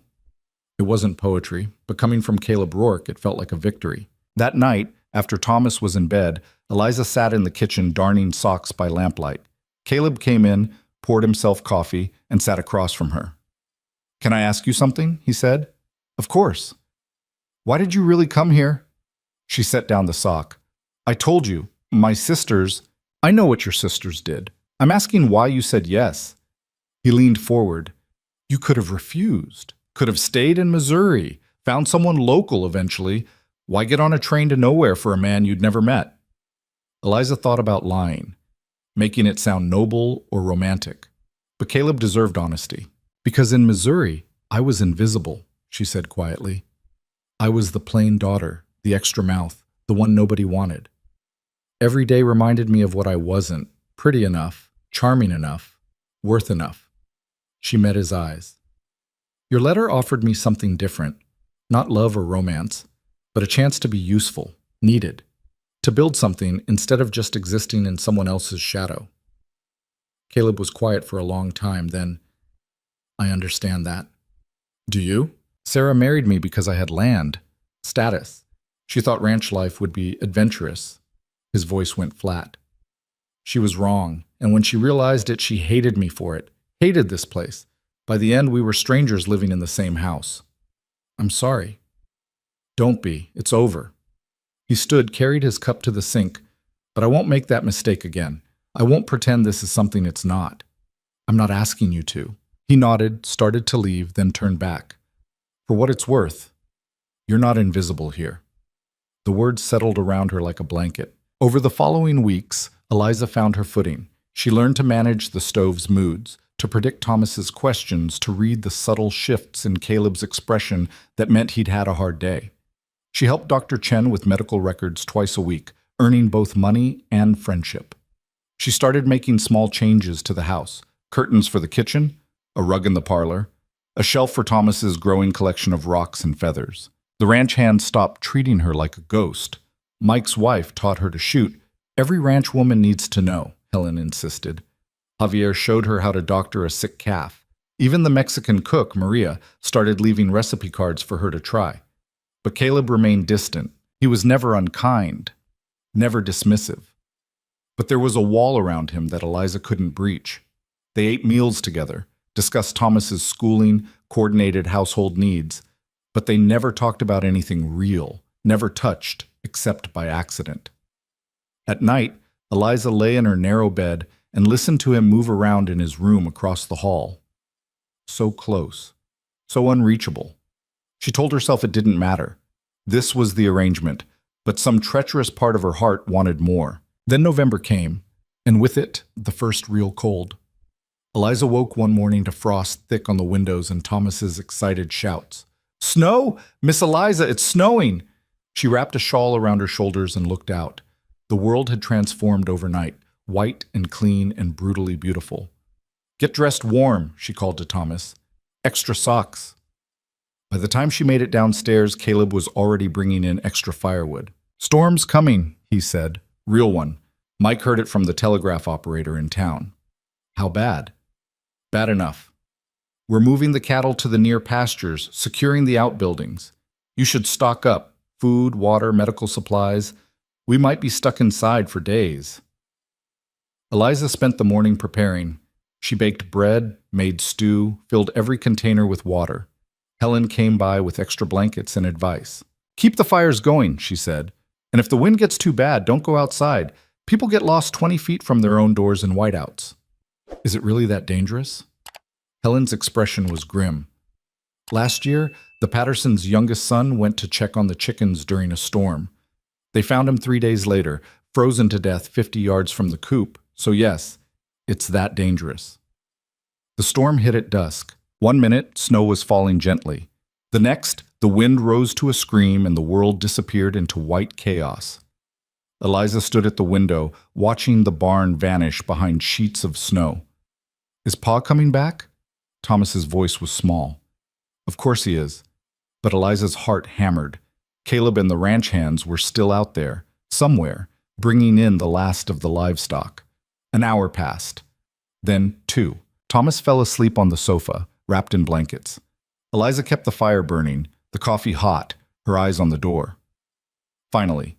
It wasn't poetry, but coming from Caleb Rourke, it felt like a victory. That night, after Thomas was in bed, Eliza sat in the kitchen darning socks by lamplight. Caleb came in, poured himself coffee, and sat across from her. Can I ask you something? He said. Of course. Why did you really come here? She set down the sock. I told you, my sisters. I know what your sisters did. I'm asking why you said yes. He leaned forward. You could have refused. Could have stayed in Missouri. Found someone local eventually. Why get on a train to nowhere for a man you'd never met? Eliza thought about lying, making it sound noble or romantic. But Caleb deserved honesty. Because in Missouri, I was invisible, she said quietly. I was the plain daughter, the extra mouth, the one nobody wanted. Every day reminded me of what I wasn't, pretty enough, charming enough, worth enough. She met his eyes. Your letter offered me something different, not love or romance, but a chance to be useful, needed, to build something instead of just existing in someone else's shadow. Caleb was quiet for a long time, then, I understand that. Do you? Sarah married me because I had land, status. She thought ranch life would be adventurous. His voice went flat. She was wrong, and when she realized it, she hated me for it, hated this place. By the end, we were strangers living in the same house. I'm sorry. Don't be. It's over. He stood, carried his cup to the sink. But I won't make that mistake again. I won't pretend this is something it's not. I'm not asking you to. He nodded, started to leave, then turned back. For what it's worth, you're not invisible here. The words settled around her like a blanket. Over the following weeks, Eliza found her footing. She learned to manage the stove's moods, to predict Thomas's questions, to read the subtle shifts in Caleb's expression that meant he'd had a hard day. She helped Dr. Chen with medical records twice a week, earning both money and friendship. She started making small changes to the house, curtains for the kitchen, a rug in the parlor, a shelf for Thomas's growing collection of rocks and feathers. The ranch hand stopped treating her like a ghost. Mike's wife taught her to shoot. Every ranch woman needs to know, Helen insisted. Javier showed her how to doctor a sick calf. Even the Mexican cook, Maria, started leaving recipe cards for her to try. But Caleb remained distant. He was never unkind, never dismissive. But there was a wall around him that Eliza couldn't breach. They ate meals together, discussed Thomas's schooling, coordinated household needs, but they never talked about anything real, never touched, except by accident. At night, Eliza lay in her narrow bed and listened to him move around in his room across the hall. So close, so unreachable. She told herself it didn't matter. This was the arrangement, but some treacherous part of her heart wanted more. Then November came, and with it, the first real cold. Eliza woke one morning to frost thick on the windows and Thomas's excited shouts. Snow? Miss Eliza, it's snowing! She wrapped a shawl around her shoulders and looked out. The world had transformed overnight, white and clean and brutally beautiful. Get dressed warm, she called to Thomas. Extra socks. By the time she made it downstairs, Caleb was already bringing in extra firewood. Storm's coming, he said. Real one. Mike heard it from the telegraph operator in town. How bad? Bad enough. We're moving the cattle to the near pastures, securing the outbuildings. You should stock up. Food, water, medical supplies. We might be stuck inside for days. Eliza spent the morning preparing. She baked bread, made stew, filled every container with water. Helen came by with extra blankets and advice. "Keep the fires going," she said. "And if the wind gets too bad, don't go outside. People get lost 20 feet from their own doors in whiteouts." "Is it really that dangerous?" Helen's expression was grim. Last year, the Pattersons' youngest son went to check on the chickens during a storm. They found him 3 days later, frozen to death 50 yards from the coop, so yes, it's that dangerous. The storm hit at dusk. 1 minute, snow was falling gently. The next, the wind rose to a scream and the world disappeared into white chaos. Eliza stood at the window, watching the barn vanish behind sheets of snow. "Is Pa coming back?" Thomas's voice was small. "Of course he is." But Eliza's heart hammered. Caleb and the ranch hands were still out there, somewhere, bringing in the last of the livestock. An hour passed. Then 2. Thomas fell asleep on the sofa, wrapped in blankets. Eliza kept the fire burning, the coffee hot, her eyes on the door. Finally,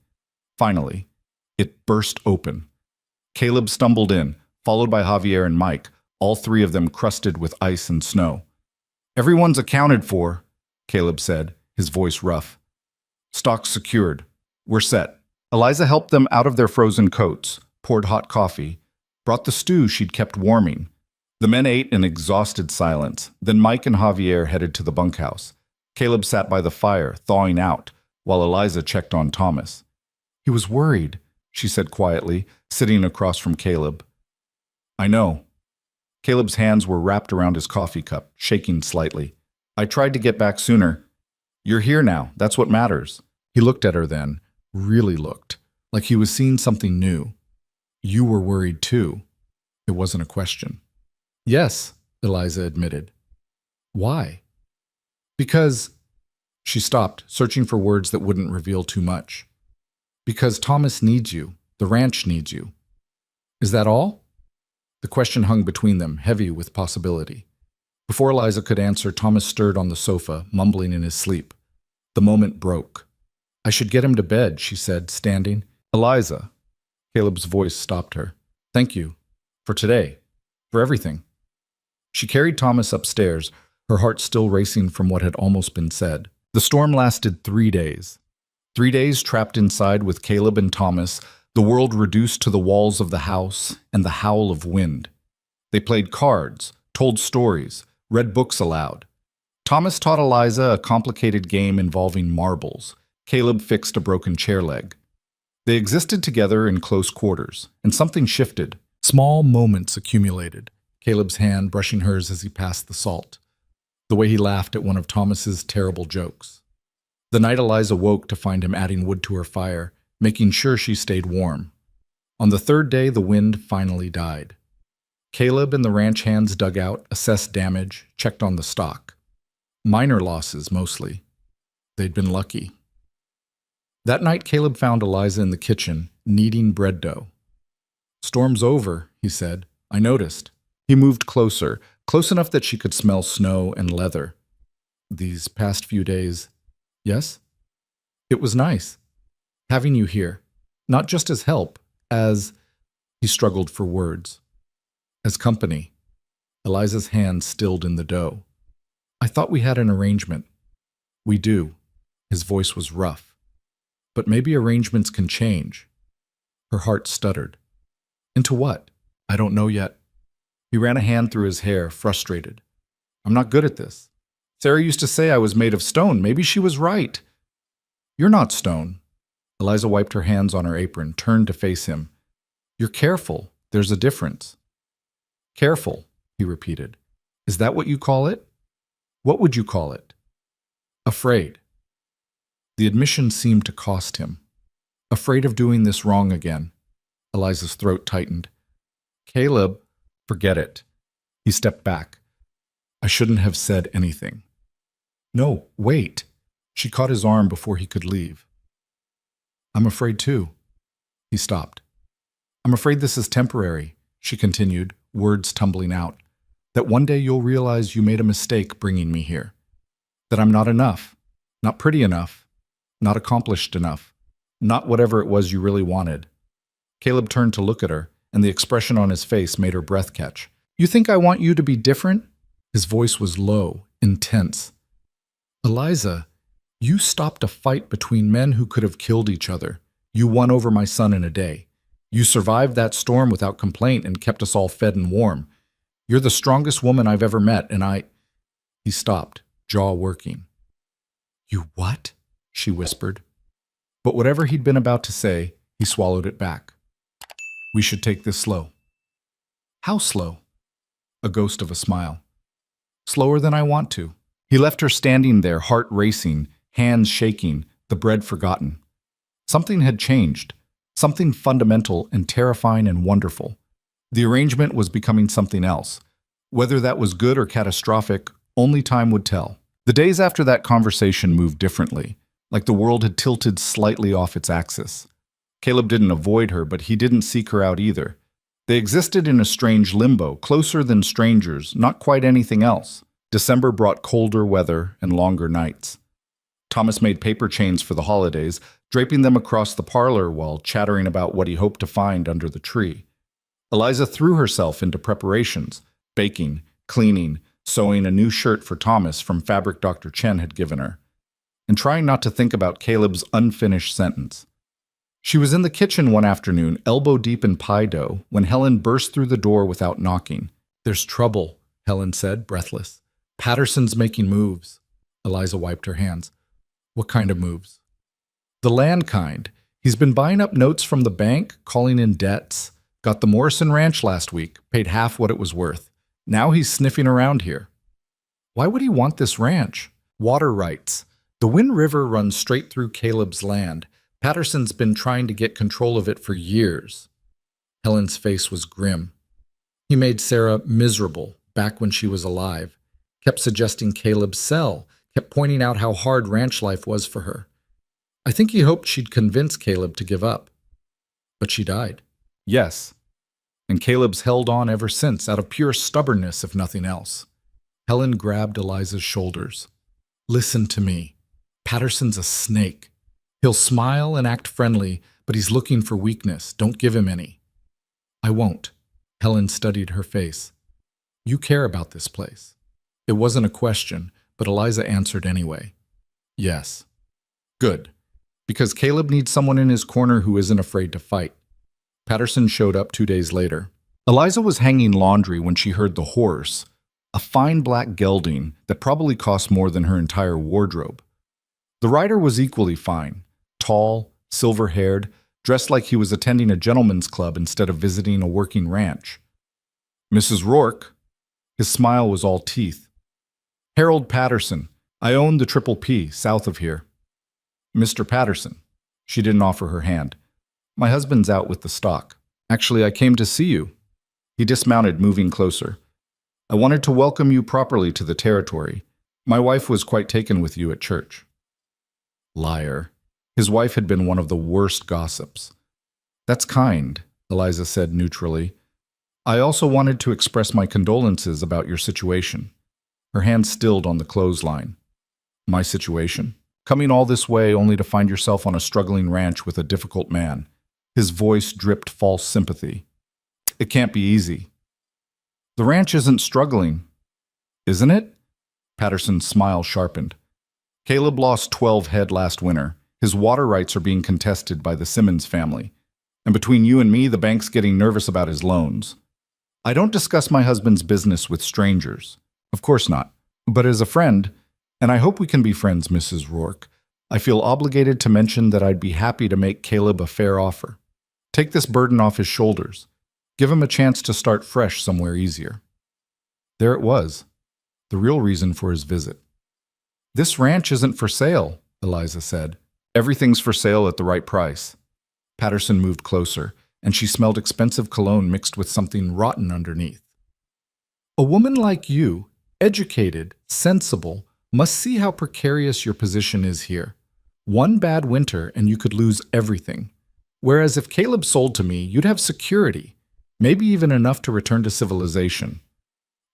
it burst open. Caleb stumbled in, followed by Javier and Mike, all 3 of them crusted with ice and snow. "Everyone's accounted for," Caleb said, his voice rough. "Stock's secured. We're set." Eliza helped them out of their frozen coats, poured hot coffee, brought the stew she'd kept warming. The men ate in exhausted silence. Then Mike and Javier headed to the bunkhouse. Caleb sat by the fire, thawing out, while Eliza checked on Thomas. "He was worried," she said quietly, sitting across from Caleb. "I know." Caleb's hands were wrapped around his coffee cup, shaking slightly. "I tried to get back sooner. You're here now. That's what matters." He looked at her then, really looked, like he was seeing something new. "You were worried too." It wasn't a question. "Yes," Eliza admitted. "Why?" "Because—" She stopped, searching for words that wouldn't reveal too much. "Because Thomas needs you. The ranch needs you." "Is that all?" The question hung between them, heavy with possibility. Before Eliza could answer, Thomas stirred on the sofa, mumbling in his sleep. The moment broke. "I should get him to bed," she said, standing. "Eliza." Caleb's voice stopped her. "Thank you. For today. For everything." She carried Thomas upstairs, her heart still racing from what had almost been said. The storm lasted 3 days. 3 days trapped inside with Caleb and Thomas, the world reduced to the walls of the house and the howl of wind. They played cards, told stories, read books aloud. Thomas taught Eliza a complicated game involving marbles. Caleb fixed a broken chair leg. They existed together in close quarters, and something shifted. Small moments accumulated, Caleb's hand brushing hers as he passed the salt. The way he laughed at one of Thomas's terrible jokes. The night Eliza woke to find him adding wood to her fire, making sure she stayed warm. On the 3rd day, the wind finally died. Caleb and the ranch hands dug out, assessed damage, checked on the stock. Minor losses, mostly. They'd been lucky. That night, Caleb found Eliza in the kitchen, kneading bread dough. "Storm's over," he said. "I noticed." He moved closer, close enough that she could smell snow and leather. "These past few days—" "Yes?" "It was nice. Having you here. Not just as help, as—" He struggled for words. "As company." Eliza's hand stilled in the dough. "I thought we had an arrangement." "We do." His voice was rough. "But maybe arrangements can change." Her heart stuttered. "Into what?" "I don't know yet." He ran a hand through his hair, frustrated. "I'm not good at this. Sarah used to say I was made of stone. Maybe she was right." "You're not stone." Eliza wiped her hands on her apron, turned to face him. "You're careful. There's a difference." "Careful," he repeated. "Is that what you call it?" "What would you call it?" "Afraid." The admission seemed to cost him. "Afraid of doing this wrong again." Eliza's throat tightened. "Caleb—" "Forget it." He stepped back. "I shouldn't have said anything." "No, wait." She caught his arm before he could leave. "I'm afraid too." He stopped. "I'm afraid this is temporary," she continued, words tumbling out. "That one day you'll realize you made a mistake bringing me here. That I'm not enough, not pretty enough, not accomplished enough, not whatever it was you really wanted." Caleb turned to look at her, and the expression on his face made her breath catch. You think I want you to be different? His voice was low, intense. Eliza, you stopped a fight between men who could have killed each other. You won over my son in a day. You survived that storm without complaint and kept us all fed and warm. You're the strongest woman I've ever met, and I... He stopped, jaw working. You what? She whispered. But whatever he'd been about to say, he swallowed it back. We should take this slow. How slow? A ghost of a smile. Slower than I want to. He left her standing there, heart racing, hands shaking, the bread forgotten. Something had changed. Something fundamental and terrifying and wonderful. The arrangement was becoming something else. Whether that was good or catastrophic, only time would tell. The days after that conversation moved differently, like the world had tilted slightly off its axis. Caleb didn't avoid her, but he didn't seek her out either. They existed in a strange limbo, closer than strangers, not quite anything else. December brought colder weather and longer nights. Thomas made paper chains for the holidays, draping them across the parlor while chattering about what he hoped to find under the tree. Eliza threw herself into preparations, baking, cleaning, sewing a new shirt for Thomas from fabric Dr. Chen had given her, and trying not to think about Caleb's unfinished sentence. She was in the kitchen one afternoon, elbow deep in pie dough, when Helen burst through the door without knocking. There's trouble, Helen said, breathless. Patterson's making moves. Eliza wiped her hands. What kind of moves? The land kind. He's been buying up notes from the bank, calling in debts. Got the Morrison Ranch last week, paid half what it was worth. Now he's sniffing around here. Why would he want this ranch? Water rights. The Wind River runs straight through Caleb's land. Patterson's been trying to get control of it for years. Helen's face was grim. He made Sarah miserable back when she was alive. Kept suggesting Caleb sell, kept pointing out how hard ranch life was for her. I think he hoped she'd convince Caleb to give up. But she died. Yes. And Caleb's held on ever since, out of pure stubbornness, if nothing else. Helen grabbed Eliza's shoulders. Listen to me. Patterson's a snake. He'll smile and act friendly, but he's looking for weakness. Don't give him any. I won't. Helen studied her face. You care about this place. It wasn't a question, but Eliza answered anyway. Yes. Good. Because Caleb needs someone in his corner who isn't afraid to fight. Patterson showed up 2 days later. Eliza was hanging laundry when she heard the horse, a fine black gelding that probably cost more than her entire wardrobe. The rider was equally fine, tall, silver-haired, dressed like he was attending a gentleman's club instead of visiting a working ranch. Mrs. Rourke. His smile was all teeth. Harold Patterson. I own the Triple P, south of here. Mr. Patterson. She didn't offer her hand. My husband's out with the stock. Actually, I came to see you. He dismounted, moving closer. I wanted to welcome you properly to the territory. My wife was quite taken with you at church. Liar. His wife had been one of the worst gossips. That's kind, Eliza said neutrally. I also wanted to express my condolences about your situation. Her hand stilled on the clothesline. My situation? Coming all this way only to find yourself on a struggling ranch with a difficult man. His voice dripped false sympathy. It can't be easy. The ranch isn't struggling, isn't it? Patterson's smile sharpened. Caleb lost 12 head last winter. His water rights are being contested by the Simmons family. And between you and me, the bank's getting nervous about his loans. I don't discuss my husband's business with strangers. Of course not. But as a friend, and I hope we can be friends, Mrs. Rourke, I feel obligated to mention that I'd be happy to make Caleb a fair offer. Take this burden off his shoulders. Give him a chance to start fresh somewhere easier. There it was, the real reason for his visit. This ranch isn't for sale, Eliza said. Everything's for sale at the right price. Patterson moved closer, and she smelled expensive cologne mixed with something rotten underneath. A woman like you, educated, sensible, must see how precarious your position is here. One bad winter and you could lose everything. Whereas if Caleb sold to me, you'd have security, maybe even enough to return to civilization.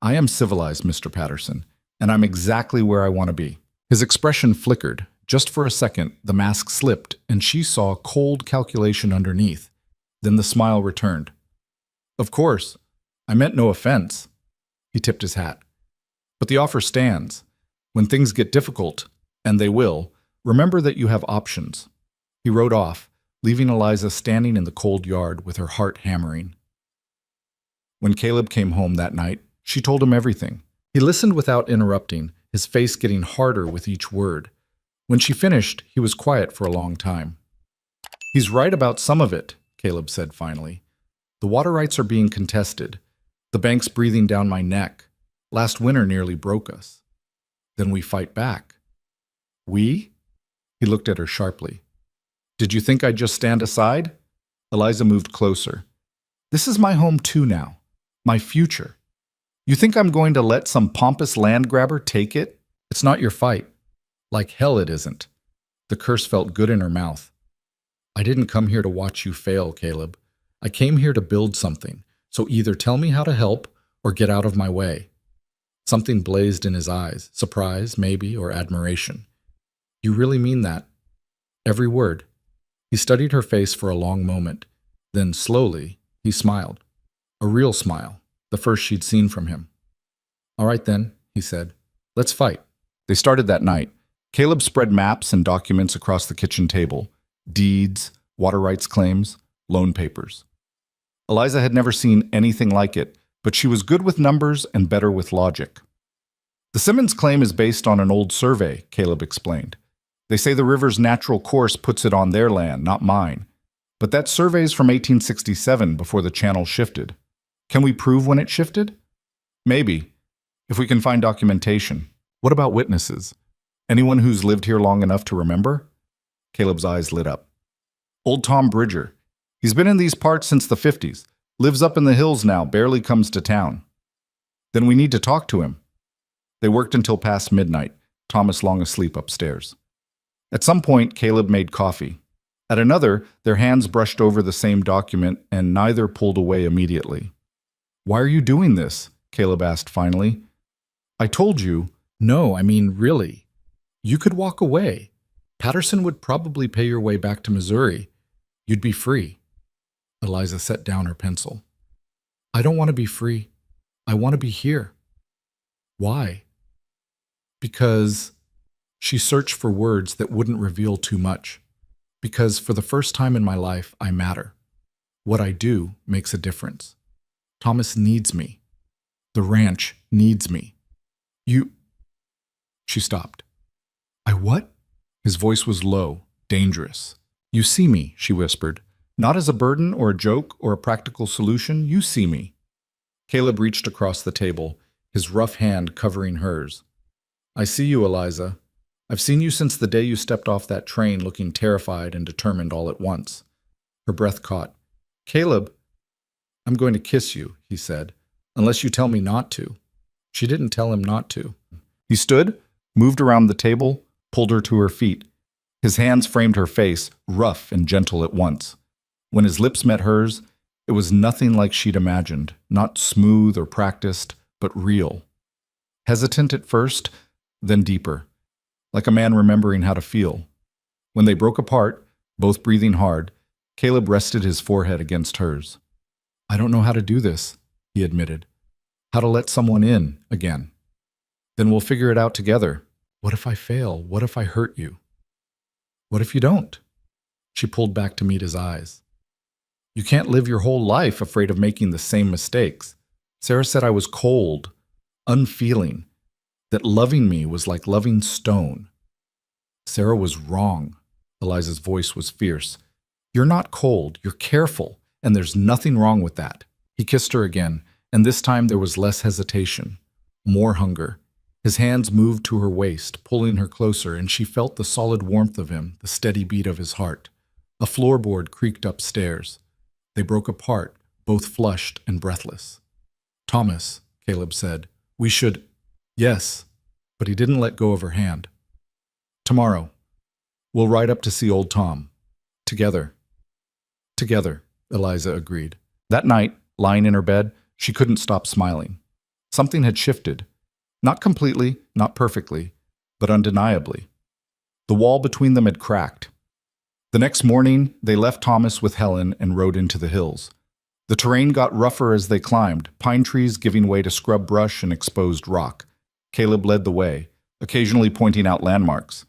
I am civilized, Mr. Patterson, and I'm exactly where I want to be. His expression flickered. Just for a second, the mask slipped, and she saw cold calculation underneath. Then the smile returned. Of course, I meant no offense. He tipped his hat. But the offer stands. When things get difficult, and they will, remember that you have options. He rode off, leaving Eliza standing in the cold yard with her heart hammering. When Caleb came home that night, she told him everything. He listened without interrupting, his face getting harder with each word. When she finished, he was quiet for a long time. "He's right about some of it," Caleb said finally. "The water rights are being contested. The bank's breathing down my neck. Last winter nearly broke us. Then we fight back." "We?" He looked at her sharply. "Did you think I'd just stand aside?" Eliza moved closer. "This is my home too now. My future. You think I'm going to let some pompous land grabber take it? It's not your fight. Like hell it isn't." The curse felt good in her mouth. "I didn't come here to watch you fail, Caleb. I came here to build something, so either tell me how to help or get out of my way." Something blazed in his eyes, surprise, maybe, or admiration. "You really mean that?" "Every word." He studied her face for a long moment. Then, slowly, he smiled. A real smile, the first she'd seen from him. "All right then," he said. "Let's fight." They started that night. Caleb spread maps and documents across the kitchen table. Deeds, water rights claims, loan papers. Eliza had never seen anything like it, but she was good with numbers and better with logic. "The Simmons claim is based on an old survey," Caleb explained. "They say the river's natural course puts it on their land, not mine. But that survey's from 1867, before the channel shifted. Can we prove when it shifted? Maybe, if we can find documentation. What about witnesses? Anyone who's lived here long enough to remember?" Caleb's eyes lit up. "Old Tom Bridger. He's been in these parts since the 50s. Lives up in the hills now, barely comes to town." "Then we need to talk to him." They worked until past midnight, Thomas long asleep upstairs. At some point, Caleb made coffee. At another, their hands brushed over the same document, and neither pulled away immediately. "Why are you doing this?" Caleb asked finally. "I told you." "No, I mean really. You could walk away. Patterson would probably pay your way back to Missouri. You'd be free." Eliza set down her pencil. "I don't want to be free. I want to be here." "Why?" "Because—" She searched for words that wouldn't reveal too much. "Because for the first time in my life, I matter. What I do makes a difference. Thomas needs me. The ranch needs me. You—" She stopped. "I what?" His voice was low, dangerous. "You see me," she whispered. "Not as a burden or a joke or a practical solution. You see me." Caleb reached across the table, his rough hand covering hers. "I see you, Eliza. I've seen you since the day you stepped off that train looking terrified and determined all at once." Her breath caught. "Caleb—" "I'm going to kiss you," he said, "unless you tell me not to." She didn't tell him not to. He stood, moved around the table, pulled her to her feet. His hands framed her face, rough and gentle at once. When his lips met hers, it was nothing like she'd imagined, not smooth or practiced, but real. Hesitant at first, then deeper, like a man remembering how to feel. When they broke apart, both breathing hard, Caleb rested his forehead against hers. "I don't know how to do this," he admitted. "How to let someone in again. Then we'll figure it out together. What if I fail? What if I hurt you? What if you don't?" She pulled back to meet his eyes. "You can't live your whole life afraid of making the same mistakes. Sarah said I was cold, unfeeling, that loving me was like loving stone." Sarah was wrong. Eliza's voice was fierce. "You're not cold, you're careful, and there's nothing wrong with that." He kissed her again, and this time there was less hesitation, more hunger. His hands moved to her waist, pulling her closer, and she felt the solid warmth of him, the steady beat of his heart. A floorboard creaked upstairs. They broke apart, both flushed and breathless. "Thomas," Caleb said, "we should—" "Yes," but he didn't let go of her hand. "Tomorrow. We'll ride up to see old Tom. Together." "Together," Eliza agreed. That night, lying in her bed, she couldn't stop smiling. Something had shifted. Not completely, not perfectly, but undeniably. The wall between them had cracked. The next morning, they left Thomas with Helen and rode into the hills. The terrain got rougher as they climbed, pine trees giving way to scrub brush and exposed rock. Caleb led the way, occasionally pointing out landmarks.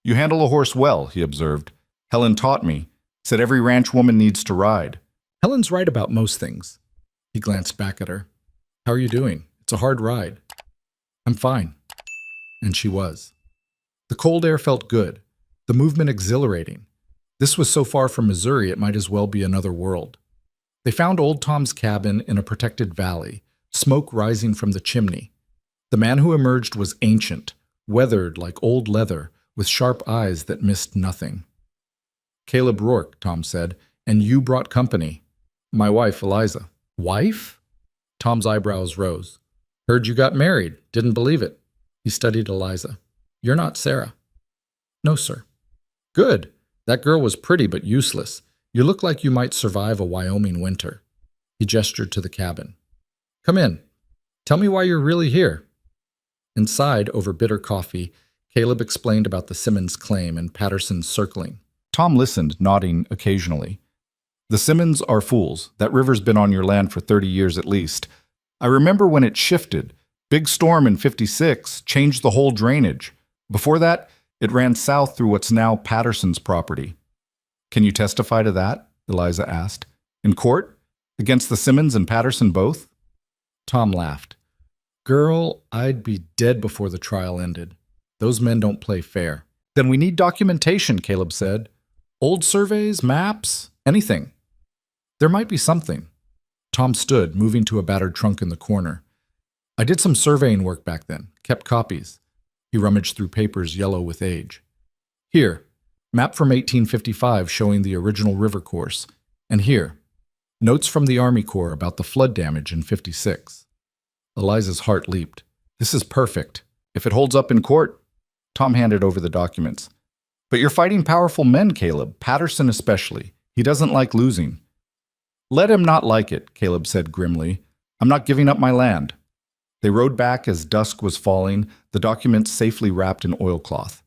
"You handle a horse well," he observed. "Helen taught me. Said every ranch woman needs to ride." "Helen's right about most things." He glanced back at her. "How are you doing? It's a hard ride." "I'm fine." And she was. The cold air felt good, the movement exhilarating. This was so far from Missouri it might as well be another world. They found Old Tom's cabin in a protected valley, smoke rising from the chimney. The man who emerged was ancient, weathered like old leather, with sharp eyes that missed nothing. "Caleb Rourke," Tom said, "and you brought company." "My wife, Eliza." "Wife?" Tom's eyebrows rose. "Heard you got married. Didn't believe it." He studied Eliza. "You're not Sarah." "No, sir." "Good. That girl was pretty but useless. You look like you might survive a Wyoming winter." He gestured to the cabin. "Come in. Tell me why you're really here." Inside, over bitter coffee, Caleb explained about the Simmons claim and Patterson's circling. Tom listened, nodding occasionally. "The Simmons are fools. That river's been on your land for 30 years at least. I remember when it shifted. Big storm in '56 changed the whole drainage. Before that, it ran south through what's now Patterson's property." "Can you testify to that?" Eliza asked. "In court? Against the Simmons and Patterson both?" Tom laughed. "Girl, I'd be dead before the trial ended. Those men don't play fair." "Then we need documentation," Caleb said. "Old surveys, maps, anything." "There might be something." Tom stood, moving to a battered trunk in the corner. "I did some surveying work back then, kept copies." He rummaged through papers yellow with age. "Here, map from 1855 showing the original river course. And here, notes from the Army Corps about the flood damage in '56. Eliza's heart leaped. "This is perfect. If it holds up in court." Tom handed over the documents. "But you're fighting powerful men, Caleb, Patterson especially. He doesn't like losing." "Let him not like it," Caleb said grimly. "I'm not giving up my land." They rode back as dusk was falling, the documents safely wrapped in oilcloth.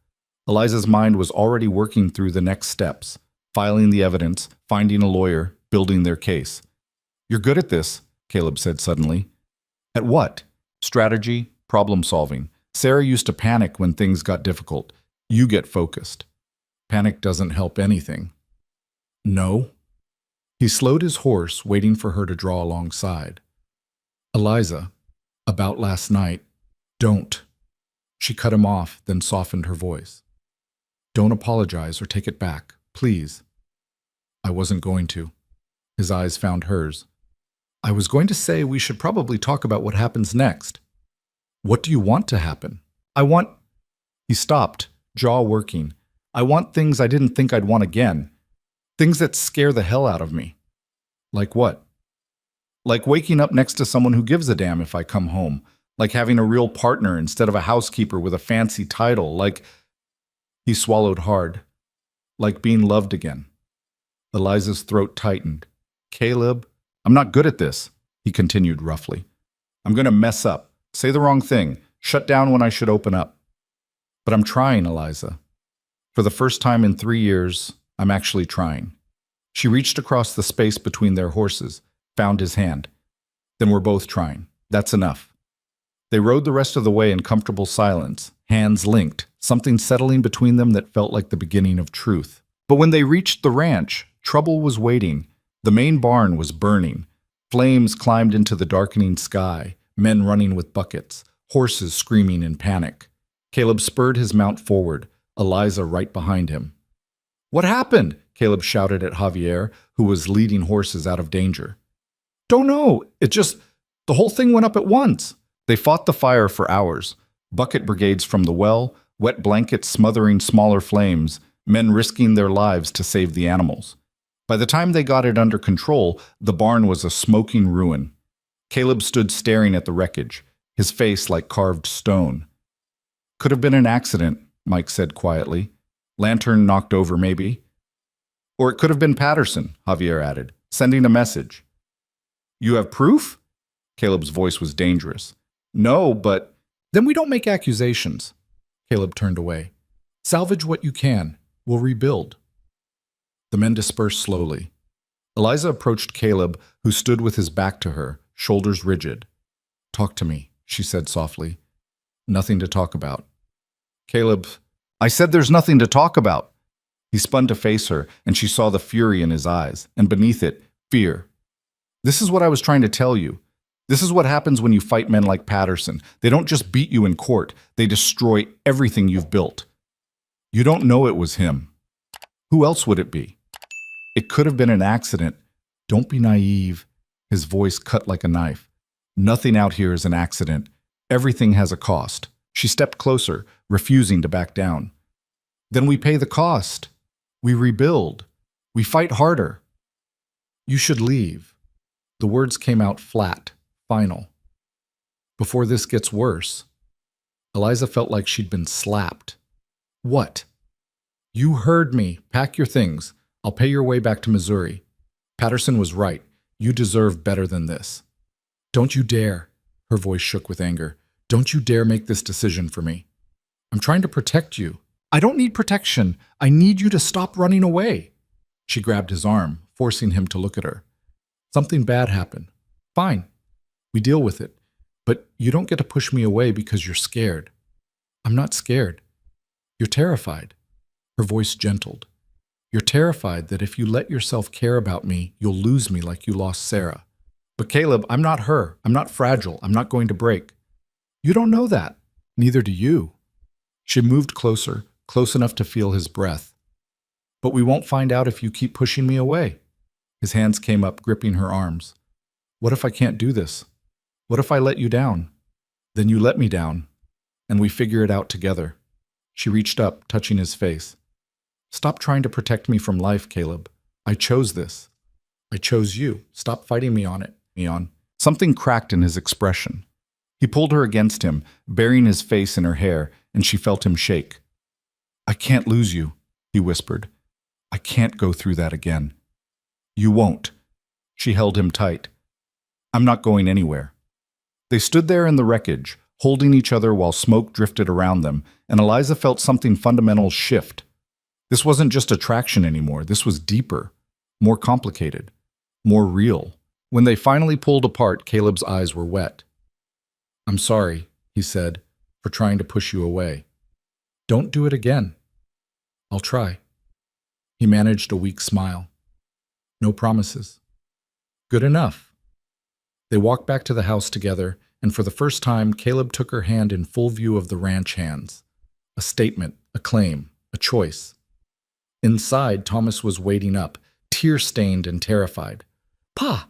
Eliza's mind was already working through the next steps, filing the evidence, finding a lawyer, building their case. "You're good at this," Caleb said suddenly. "At what?" "Strategy, problem solving. Sarah used to panic when things got difficult. You get focused." "Panic doesn't help anything." "No." He slowed his horse, waiting for her to draw alongside. "Eliza, about last night, don't." She cut him off, then softened her voice. "Don't apologize or take it back, please." "I wasn't going to." His eyes found hers. "I was going to say we should probably talk about what happens next." "What do you want to happen?" "I want—" He stopped, jaw working. "I want things I didn't think I'd want again. Things that scare the hell out of me." "Like what?" "Like waking up next to someone who gives a damn if I come home. Like having a real partner instead of a housekeeper with a fancy title. Like—" He swallowed hard. "Like being loved again." Eliza's throat tightened. "Caleb, I'm not good at this," he continued roughly. "I'm going to mess up, say the wrong thing, shut down when I should open up. But I'm trying, Eliza. For the first time in 3 years, I'm actually trying." She reached across the space between their horses, found his hand. "Then we're both trying. That's enough." They rode the rest of the way in comfortable silence, hands linked, something settling between them that felt like the beginning of truth. But when they reached the ranch, trouble was waiting. The main barn was burning. Flames climbed into the darkening sky, men running with buckets, horses screaming in panic. Caleb spurred his mount forward, Eliza right behind him. "What happened?" Caleb shouted at Javier, who was leading horses out of danger. "Don't know. The whole thing went up at once." They fought the fire for hours. Bucket brigades from the well, wet blankets smothering smaller flames, men risking their lives to save the animals. By the time they got it under control, the barn was a smoking ruin. Caleb stood staring at the wreckage, his face like carved stone. "Could have been an accident," Mike said quietly. "Lantern knocked over, maybe." "Or it could have been Patterson," Javier added, "sending a message." "You have proof?" Caleb's voice was dangerous. "No, but—" "Then we don't make accusations." Caleb turned away. "Salvage what you can. We'll rebuild." The men dispersed slowly. Eliza approached Caleb, who stood with his back to her, shoulders rigid. "Talk to me," she said softly. "Nothing to talk about." Caleb, "I said there's nothing to talk about." He spun to face her, and she saw the fury in his eyes, and beneath it, fear. "This is what I was trying to tell you. This is what happens when you fight men like Patterson. They don't just beat you in court, they destroy everything you've built. You don't know it was him. Who else would it be? It could have been an accident. Don't be naive." His voice cut like a knife. "Nothing out here is an accident. Everything has a cost." She stepped closer, refusing to back down. "Then we pay the cost. We rebuild. We fight harder. You should leave." The words came out flat, final. "Before this gets worse." Eliza felt like she'd been slapped. "What?" "You heard me. Pack your things. I'll pay your way back to Missouri. Patterson was right. You deserve better than this." "Don't you dare." Her voice shook with anger. "Don't you dare make this decision for me. I'm trying to protect you." "I don't need protection. I need you to stop running away." She grabbed his arm, forcing him to look at her. "Something bad happened. Fine. We deal with it. But you don't get to push me away because you're scared." "I'm not scared. You're terrified." Her voice gentled. "You're terrified that if you let yourself care about me, you'll lose me like you lost Sarah." "But Caleb, I'm not her. I'm not fragile. I'm not going to break." "You don't know that. Neither do you." She moved closer, close enough to feel his breath. "But we won't find out if you keep pushing me away." His hands came up, gripping her arms. "What if I can't do this? What if I let you down?" "Then you let me down, and we figure it out together." She reached up, touching his face. "Stop trying to protect me from life, Caleb. I chose this. I chose you. Stop fighting me on it. Something cracked in his expression. He pulled her against him, burying his face in her hair, and she felt him shake. "I can't lose you," he whispered. "I can't go through that again." "You won't." She held him tight. "I'm not going anywhere." They stood there in the wreckage, holding each other while smoke drifted around them, and Eliza felt something fundamental shift. This wasn't just attraction anymore. This was deeper, more complicated, more real. When they finally pulled apart, Caleb's eyes were wet. "I'm sorry," he said, "for trying to push you away. Don't do it again." "I'll try." He managed a weak smile. "No promises." "Good enough." They walked back to the house together, and for the first time, Caleb took her hand in full view of the ranch hands. A statement, a claim, a choice. Inside, Thomas was waiting up, tear-stained and terrified. "Pa,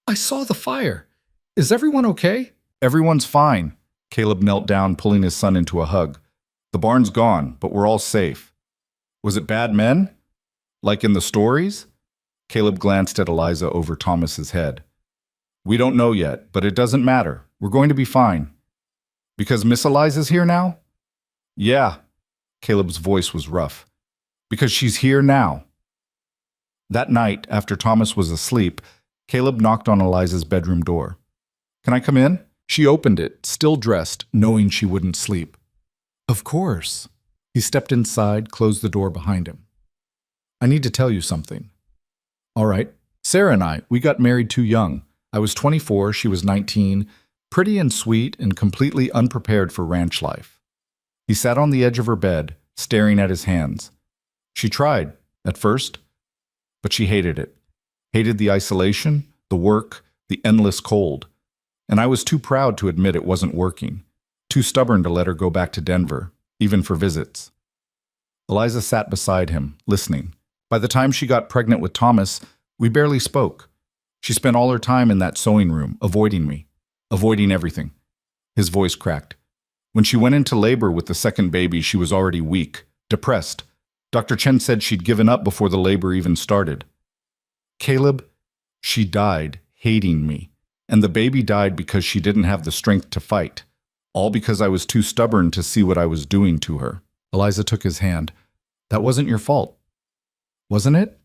I saw the fire. Is everyone okay?" "Everyone's fine." Caleb knelt down, pulling his son into a hug. "The barn's gone, but we're all safe." "Was it bad men? Like in the stories?" Caleb glanced at Eliza over Thomas's head. "We don't know yet, but it doesn't matter. We're going to be fine." "Because Miss Eliza's here now?" "Yeah." Caleb's voice was rough. "Because she's here now." That night, after Thomas was asleep, Caleb knocked on Eliza's bedroom door. "Can I come in?" She opened it, still dressed, knowing she wouldn't sleep. "Of course." He stepped inside, closed the door behind him. "I need to tell you something." "All right. Sarah and we got married too young. I was 24, she was 19, pretty and sweet and completely unprepared for ranch life." He sat on the edge of her bed, staring at his hands. She tried, at first, but she hated it. Hated the isolation, the work, the endless cold. And I was too proud to admit it wasn't working. Too stubborn to let her go back to Denver, even for visits. Eliza sat beside him, listening. By the time she got pregnant with Thomas, we barely spoke. She spent all her time in that sewing room, avoiding me, avoiding everything. His voice cracked. When she went into labor with the second baby, she was already weak, depressed. Dr. Chen said she'd given up before the labor even started. "Caleb, she died, hating me. And the baby died because she didn't have the strength to fight. All because I was too stubborn to see what I was doing to her." Eliza took his hand. "That wasn't your fault. Wasn't it?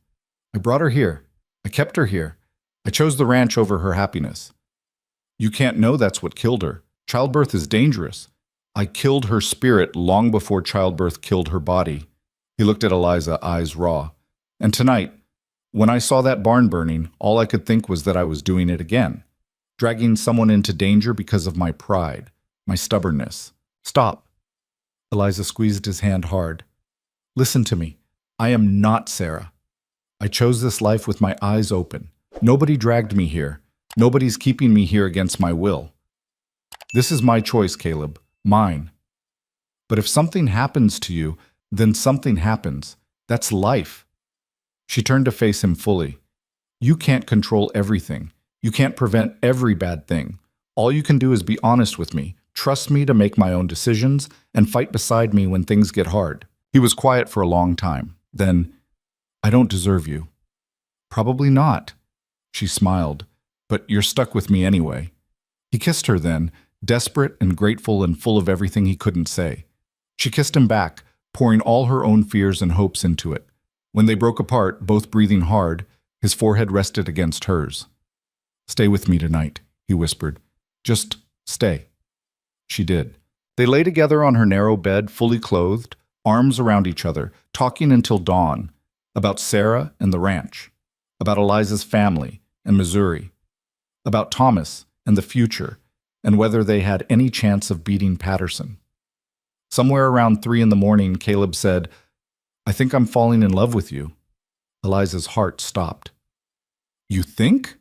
I brought her here. I kept her here. I chose the ranch over her happiness. You can't know that's what killed her. Childbirth is dangerous. I killed her spirit long before childbirth killed her body." He looked at Eliza, eyes raw. "And tonight, When I saw that barn burning, all I could think was that I was doing it again, dragging someone into danger because of my pride, my stubbornness. Stop. Eliza squeezed his hand hard. Listen to me. I am not Sarah. I chose this life with my eyes open. Nobody dragged me here. Nobody's keeping me here against my will. This is my choice, Caleb. Mine. But if something happens to you, then something happens. That's life. She turned to face him fully. You can't control everything. You can't prevent every bad thing. All you can do is be honest with me, trust me to make my own decisions, and fight beside me when things get hard. He was quiet for a long time. Then, I don't deserve you. Probably not. She smiled. But you're stuck with me anyway. He kissed her then, desperate and grateful and full of everything he couldn't say. She kissed him back, pouring all her own fears and hopes into it. When they broke apart, both breathing hard, his forehead rested against hers. Stay with me tonight, he whispered. Just stay. She did. They lay together on her narrow bed, fully clothed, arms around each other, talking until dawn, about Sarah and the ranch, about Eliza's family and Missouri, about Thomas and the future, and whether they had any chance of beating Patterson. Somewhere around 3 a.m, Caleb said, I think I'm falling in love with you. Eliza's heart stopped. You think?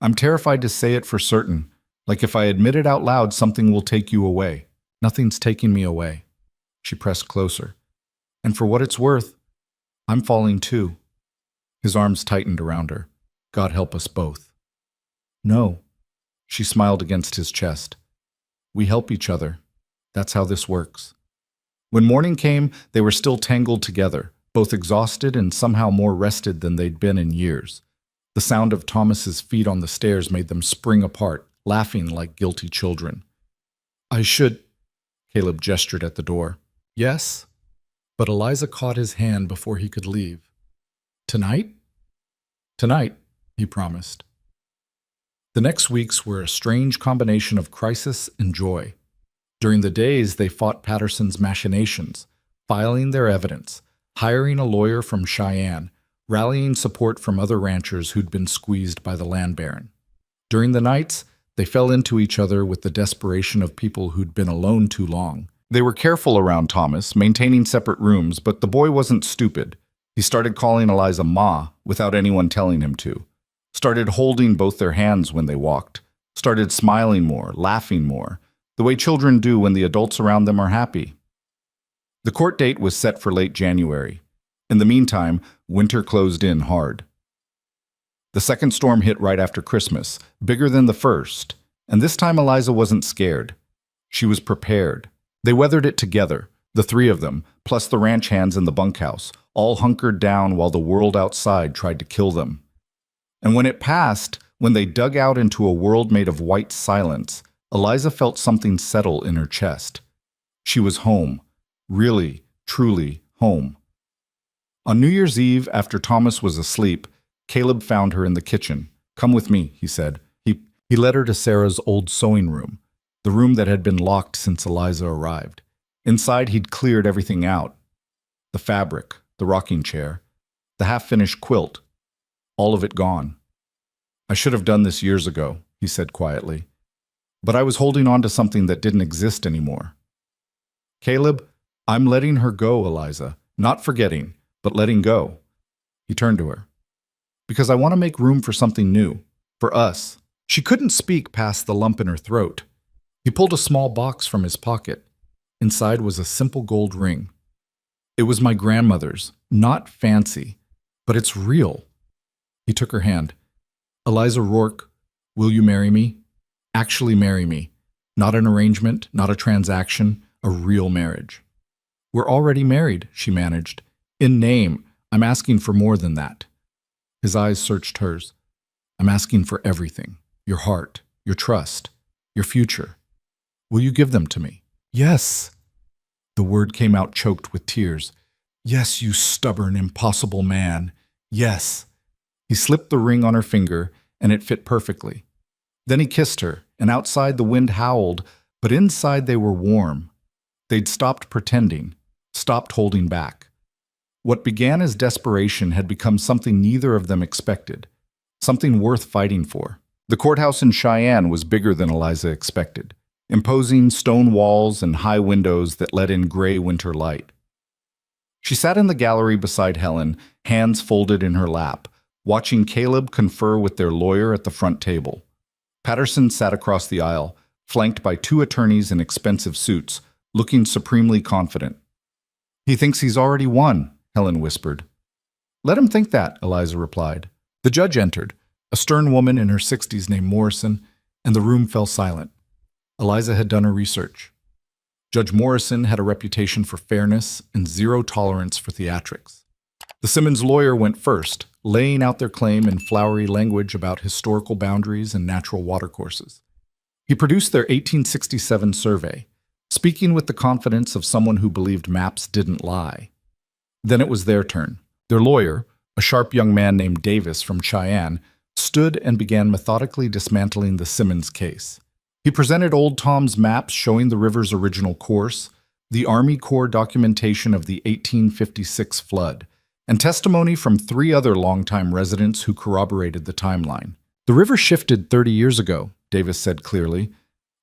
I'm terrified to say it for certain. Like if I admit it out loud, something will take you away. Nothing's taking me away. She pressed closer. And for what it's worth, I'm falling too. His arms tightened around her. God help us both. No. She smiled against his chest. We help each other. That's how this works. When morning came, they were still tangled together, both exhausted and somehow more rested than they'd been in years. The sound of Thomas's feet on the stairs made them spring apart, laughing like guilty children. I should... Caleb gestured at the door. Yes? But Eliza caught his hand before he could leave. Tonight? Tonight, he promised. The next weeks were a strange combination of crisis and joy. During the days, they fought Patterson's machinations, filing their evidence, hiring a lawyer from Cheyenne, rallying support from other ranchers who'd been squeezed by the land baron. During the nights, they fell into each other with the desperation of people who'd been alone too long. They were careful around Thomas, maintaining separate rooms, but the boy wasn't stupid. He started calling Eliza Ma without anyone telling him to. Started holding both their hands when they walked. Started smiling more, laughing more, the way children do when the adults around them are happy. The court date was set for late January. In the meantime, winter closed in hard. The second storm hit right after Christmas, bigger than the first, and this time Eliza wasn't scared. She was prepared. They weathered it together, the three of them, plus the ranch hands in the bunkhouse, all hunkered down while the world outside tried to kill them. And when it passed, when they dug out into a world made of white silence, Eliza felt something settle in her chest. She was home. Really, truly home. On New Year's Eve, after Thomas was asleep, Caleb found her in the kitchen. Come with me, he said. He led her to Sarah's old sewing room, the room that had been locked since Eliza arrived. Inside, he'd cleared everything out. The fabric, the rocking chair, the half-finished quilt, all of it gone. I should have done this years ago, he said quietly. But I was holding on to something that didn't exist anymore. Caleb, I'm letting her go, Eliza. Not forgetting, but letting go. He turned to her. Because I want to make room for something new. For us. She couldn't speak past the lump in her throat. He pulled a small box from his pocket. Inside was a simple gold ring. It was my grandmother's, not fancy, but it's real. He took her hand. Eliza Rourke, will you marry me? Actually marry me. Not an arrangement, not a transaction, a real marriage. We're already married, she managed. In name, I'm asking for more than that. His eyes searched hers. I'm asking for everything. Your heart, your trust, your future. Will you give them to me? Yes. The word came out choked with tears. Yes, you stubborn, impossible man. Yes. He slipped the ring on her finger, and it fit perfectly. Then he kissed her, and outside the wind howled, but inside they were warm. They'd stopped pretending, stopped holding back. What began as desperation had become something neither of them expected, something worth fighting for. The courthouse in Cheyenne was bigger than Eliza expected, imposing stone walls and high windows that let in gray winter light. She sat in the gallery beside Helen, hands folded in her lap, watching Caleb confer with their lawyer at the front table. Patterson sat across the aisle, flanked by two attorneys in expensive suits, looking supremely confident. "He thinks he's already won," Helen whispered. "Let him think that," Eliza replied. The judge entered, a stern woman in her 60s named Morrison, and the room fell silent. Eliza had done her research. Judge Morrison had a reputation for fairness and zero tolerance for theatrics. The Simmons lawyer went first, laying out their claim in flowery language about historical boundaries and natural watercourses. He produced their 1867 survey, speaking with the confidence of someone who believed maps didn't lie. Then it was their turn. Their lawyer, a sharp young man named Davis from Cheyenne, stood and began methodically dismantling the Simmons case. He presented Old Tom's maps showing the river's original course, the Army Corps documentation of the 1856 flood, and testimony from 3 other longtime residents who corroborated the timeline. "The river shifted 30 years ago," Davis said clearly.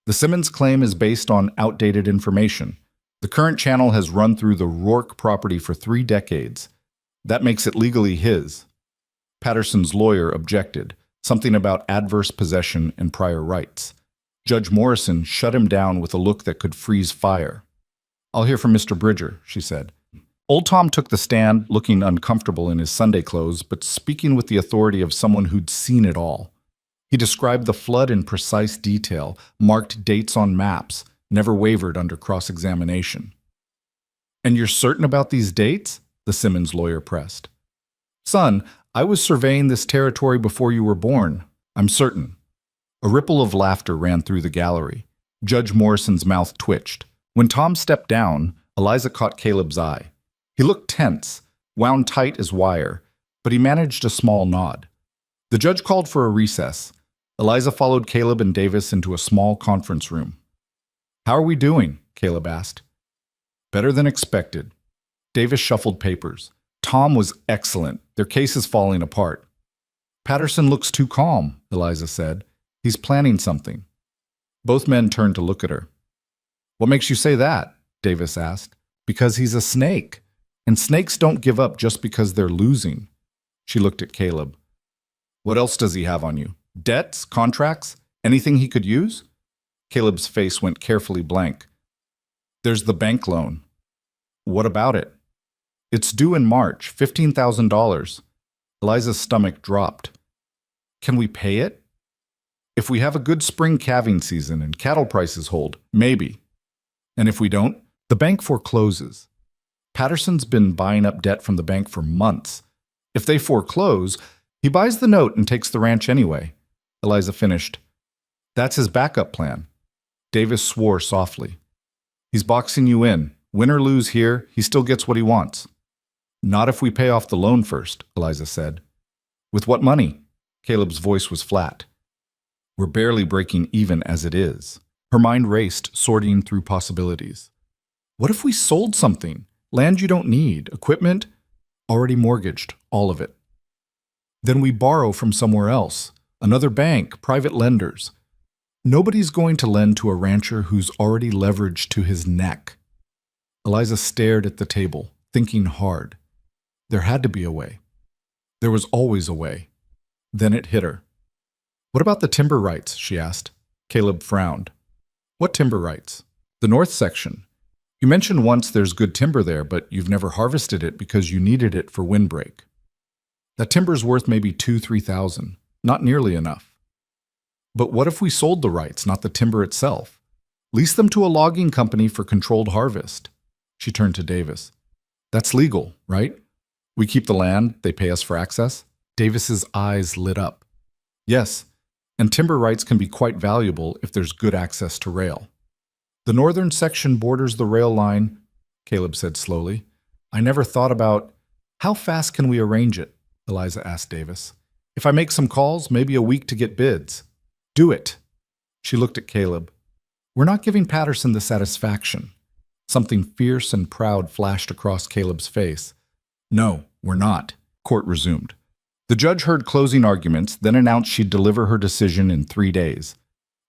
"The Simmons claim is based on outdated information. The current channel has run through the Rourke property for 3 decades. That makes it legally his." Patterson's lawyer objected, something about adverse possession and prior rights. Judge Morrison shut him down with a look that could freeze fire. "I'll hear from Mr. Bridger," she said. Old Tom took the stand, looking uncomfortable in his Sunday clothes, but speaking with the authority of someone who'd seen it all. He described the flood in precise detail, marked dates on maps, never wavered under cross-examination. "And you're certain about these dates?" the Simmons lawyer pressed. "Son, I was surveying this territory before you were born. I'm certain." A ripple of laughter ran through the gallery. Judge Morrison's mouth twitched. When Tom stepped down, Eliza caught Caleb's eye. He looked tense, wound tight as wire, but he managed a small nod. The judge called for a recess. Eliza followed Caleb and Davis into a small conference room. "How are we doing?" Caleb asked. "Better than expected." Davis shuffled papers. Tom was excellent. Their case is falling apart. "Patterson looks too calm," Eliza said. "He's planning something." Both men turned to look at her. "What makes you say that?" Davis asked. "Because he's a snake. And snakes don't give up just because they're losing." She looked at Caleb. "What else does he have on you? Debts? Contracts? Anything he could use?" Caleb's face went carefully blank. "There's the bank loan." "What about it?" "It's due in March, $15,000. Eliza's stomach dropped. "Can we pay it?" "If we have a good spring calving season and cattle prices hold, maybe. And if we don't, the bank forecloses. Patterson's been buying up debt from the bank for months. If they foreclose, he buys the note and takes the ranch anyway." Eliza finished. "That's his backup plan." Davis swore softly. "He's boxing you in. Win or lose here, he still gets what he wants." "Not if we pay off the loan first," Eliza said. "With what money?" Caleb's voice was flat. "We're barely breaking even as it is." Her mind raced, sorting through possibilities. "What if we sold something? Land you don't need, equipment? Already mortgaged, all of it. Then we borrow from somewhere else, another bank, private lenders. Nobody's going to lend to a rancher who's already leveraged to his neck." Eliza stared at the table, thinking hard. There had to be a way. There was always a way. Then it hit her. "What about the timber rights?" she asked. Caleb frowned. "What timber rights?" "The north section. You mentioned once there's good timber there, but you've never harvested it because you needed it for windbreak. That timber's worth maybe $2,000-3,000. Not nearly enough." "But what if we sold the rights, not the timber itself? Lease them to a logging company for controlled harvest?" She turned to Davis. "That's legal, right? We keep the land, they pay us for access?" Davis's eyes lit up. "Yes, and timber rights can be quite valuable if there's good access to rail." "The northern section borders the rail line," Caleb said slowly. "I never thought about—" "How fast can we arrange it?" Eliza asked Davis. "If I make some calls, maybe a week to get bids." "Do it." She looked at Caleb. "We're not giving Patterson the satisfaction." Something fierce and proud flashed across Caleb's face. No, we're not, court resumed. The judge heard closing arguments, then announced she'd deliver her decision in 3 days.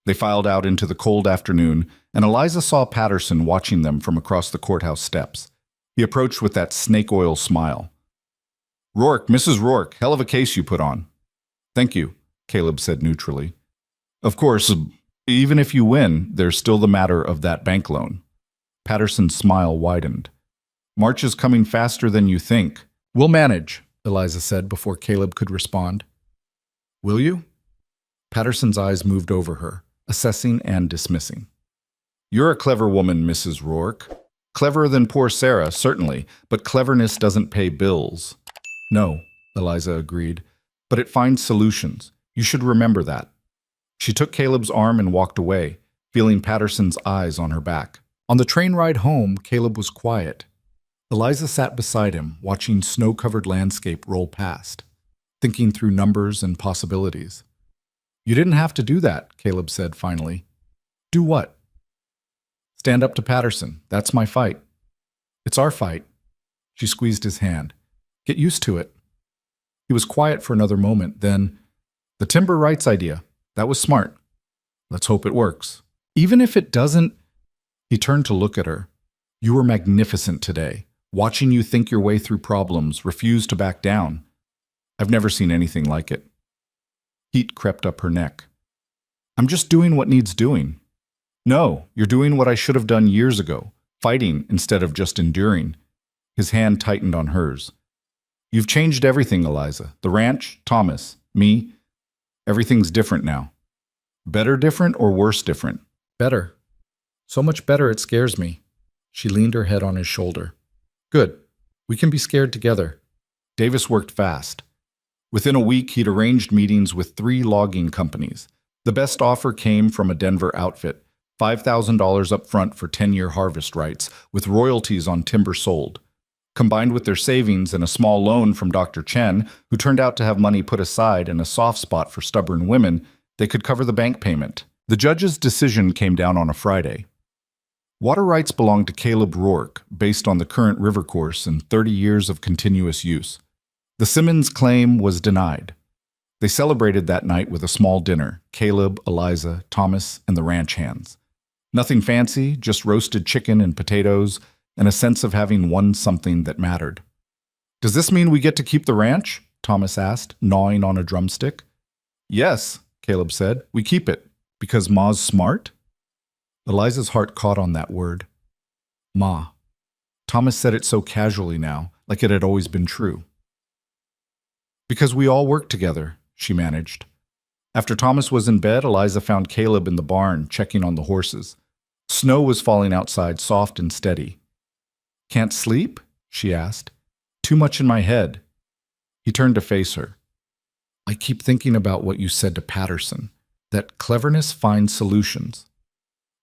They filed out into the cold afternoon, and Eliza saw Patterson watching them from across the courthouse steps. He approached with that snake oil smile. "Rourke, Mrs. Rourke, hell of a case you put on." "Thank you," Caleb said neutrally. "Of course, even if you win, there's still the matter of that bank loan." Patterson's smile widened. "March is coming faster than you think." "We'll manage," Eliza said before Caleb could respond. "Will you?" Patterson's eyes moved over her, assessing and dismissing. "You're a clever woman, Mrs. Rourke. Cleverer than poor Sarah, certainly, but cleverness doesn't pay bills." "No," Eliza agreed, "but it finds solutions. You should remember that." She took Caleb's arm and walked away, feeling Patterson's eyes on her back. On the train ride home, Caleb was quiet. Eliza sat beside him, watching snow-covered landscape roll past, thinking through numbers and possibilities. "You didn't have to do that," Caleb said finally. "Do what?" "Stand up to Patterson. That's my fight." "It's our fight." She squeezed his hand. "Get used to it." He was quiet for another moment, then, "The timber rights idea. That was smart. Let's hope it works. Even if it doesn't—" He turned to look at her. "You were magnificent today. Watching you think your way through problems, refuse to back down. I've never seen anything like it." Heat crept up her neck. "I'm just doing what needs doing." "No, you're doing what I should have done years ago, fighting instead of just enduring." His hand tightened on hers. "You've changed everything, Eliza. The ranch, Thomas, me. Everything's different now." "Better different or worse different?" "Better. So much better it scares me." She leaned her head on his shoulder. "Good. We can be scared together." Davis worked fast. Within a week, he'd arranged meetings with 3 logging companies. The best offer came from a Denver outfit, $5,000 up front for 10-year harvest rights, with royalties on timber sold. Combined with their savings and a small loan from Dr. Chen, who turned out to have money put aside and a soft spot for stubborn women, they could cover the bank payment. The judge's decision came down on a Friday. Water rights belonged to Caleb Rourke, based on the current river course and 30 years of continuous use. The Simmons claim was denied. They celebrated that night with a small dinner, Caleb, Eliza, Thomas, and the ranch hands. Nothing fancy, just roasted chicken and potatoes, and a sense of having won something that mattered. "Does this mean we get to keep the ranch?" Thomas asked, gnawing on a drumstick. "Yes," Caleb said, "we keep it. Because Ma's smart?" Eliza's heart caught on that word. Ma. Thomas said it so casually now, like it had always been true. "Because we all work together," she managed. After Thomas was in bed, Eliza found Caleb in the barn, checking on the horses. Snow was falling outside, soft and steady. "Can't sleep?" she asked. "Too much in my head." He turned to face her. "I keep thinking about what you said to Patterson, that cleverness finds solutions."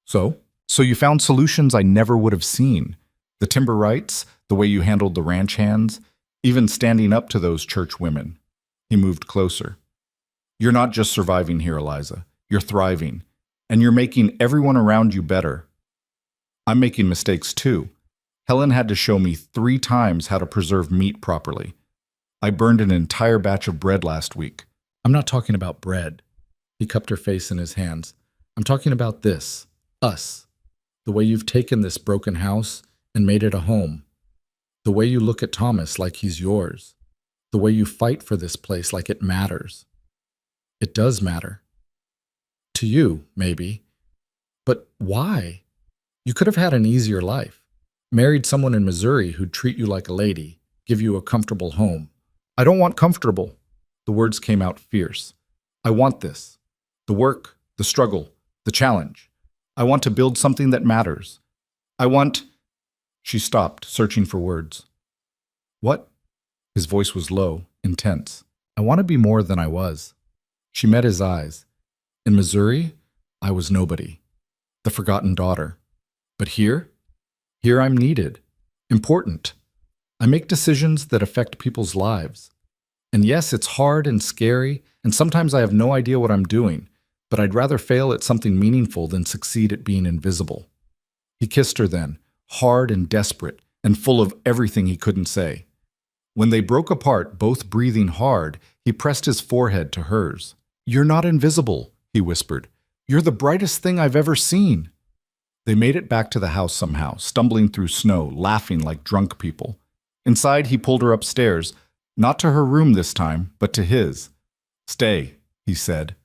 So you found solutions I never would have seen. The timber rights, the way you handled the ranch hands, even standing up to those church women." He moved closer. "You're not just surviving here, Eliza. You're thriving. And you're making everyone around you better. I'm making mistakes too. Helen had to show me 3 times how to preserve meat properly. I burned an entire batch of bread last week." "I'm not talking about bread." He cupped her face in his hands. "I'm talking about this. Us. The way you've taken this broken house and made it a home. The way you look at Thomas like he's yours. The way you fight for this place like it matters. It does matter. To you, maybe. But why? You could have had an easier life. Married someone in Missouri who'd treat you like a lady, give you a comfortable home." "I don't want comfortable." The words came out fierce. "I want this. The work, the struggle, the challenge. I want to build something that matters. I want—" She stopped, searching for words. "What?" His voice was low, intense. "I want to be more than I was." She met his eyes. "In Missouri, I was nobody. The forgotten daughter. But here I'm needed. Important. I make decisions that affect people's lives. And yes, it's hard and scary, and sometimes I have no idea what I'm doing, but I'd rather fail at something meaningful than succeed at being invisible." He kissed her then, hard and desperate, and full of everything he couldn't say. When they broke apart, both breathing hard, he pressed his forehead to hers. "You're not invisible," he whispered. "You're the brightest thing I've ever seen." They made it back to the house somehow, stumbling through snow, laughing like drunk people. Inside, he pulled her upstairs, not to her room this time, but to his. "Stay," he said.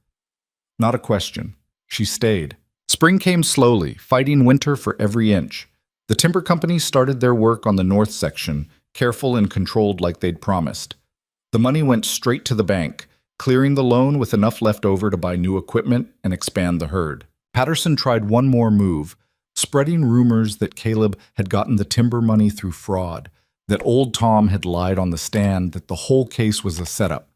Not a question. She stayed. Spring came slowly, fighting winter for every inch. The timber companies started their work on the north section, careful and controlled like they'd promised. The money went straight to the bank, clearing the loan with enough left over to buy new equipment and expand the herd. Patterson tried one more move, spreading rumors that Caleb had gotten the timber money through fraud, that old Tom had lied on the stand, that the whole case was a setup.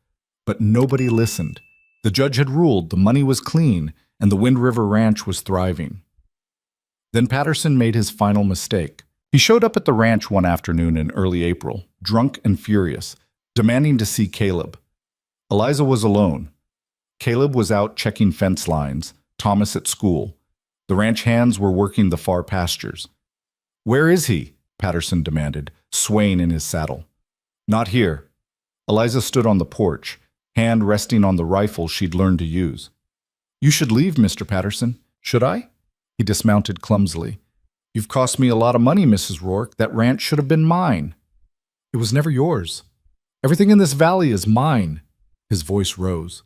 But nobody listened. The judge had ruled the money was clean and the Wind River Ranch was thriving. Then Patterson made his final mistake. He showed up at the ranch one afternoon in early April, drunk and furious, demanding to see Caleb. Eliza was alone. Caleb was out checking fence lines, Thomas at school. The ranch hands were working the far pastures. "Where is he?" Patterson demanded, swaying in his saddle. "Not here." Eliza stood on the porch, hand resting on the rifle she'd learned to use. "You should leave, Mr. Patterson." "Should I?" He dismounted clumsily. "You've cost me a lot of money, Mrs. Rourke. That ranch should have been mine." "It was never yours. Everything in this valley is mine." His voice rose.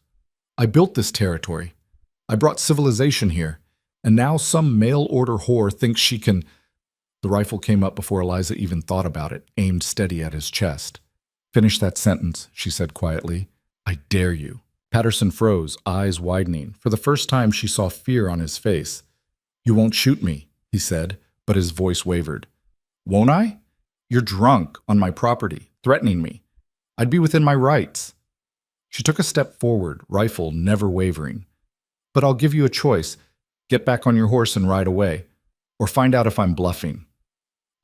"I built this territory. I brought civilization here. And now some mail-order whore thinks she can—" The rifle came up before Eliza even thought about it, aimed steady at his chest. "Finish that sentence," she said quietly. "I dare you." Patterson froze, eyes widening. For the first time she saw fear on his face. "You won't shoot me," he said, but his voice wavered. "Won't I? You're drunk, on my property, threatening me. I'd be within my rights." She took a step forward, rifle never wavering. "But I'll give you a choice. Get back on your horse and ride away. Or find out if I'm bluffing."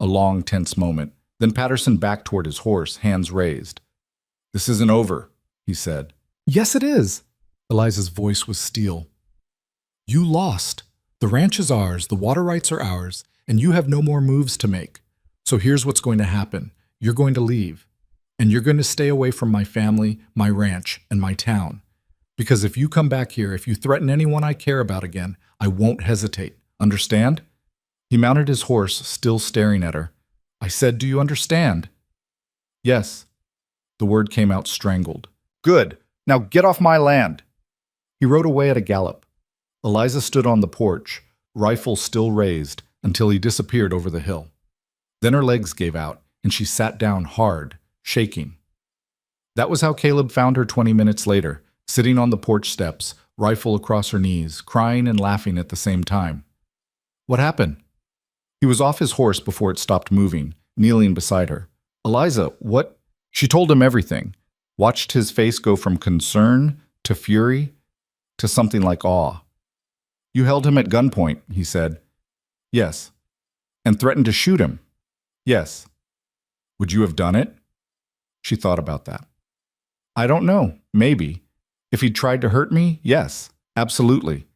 A long, tense moment. Then Patterson backed toward his horse, hands raised. "This isn't over," he said. "Yes, it is." Eliza's voice was steel. "You lost. The ranch is ours, the water rights are ours, and you have no more moves to make. So here's what's going to happen. You're going to leave. And you're going to stay away from my family, my ranch, and my town. Because if you come back here, if you threaten anyone I care about again, I won't hesitate. Understand?" He mounted his horse, still staring at her. "I said, do you understand?" "Yes." The word came out strangled. "Good. Now get off my land." He rode away at a gallop. Eliza stood on the porch, rifle still raised, until he disappeared over the hill. Then her legs gave out, and she sat down hard, shaking. That was how Caleb found her 20 minutes later, sitting on the porch steps, rifle across her knees, crying and laughing at the same time. "What happened?" He was off his horse before it stopped moving, kneeling beside her. "Eliza, what?" She told him everything, watched his face go from concern to fury to something like awe. "You held him at gunpoint," he said. "Yes." "And threatened to shoot him?" "Yes." "Would you have done it?" She thought about that. "I don't know. Maybe. If he'd tried to hurt me, yes, absolutely."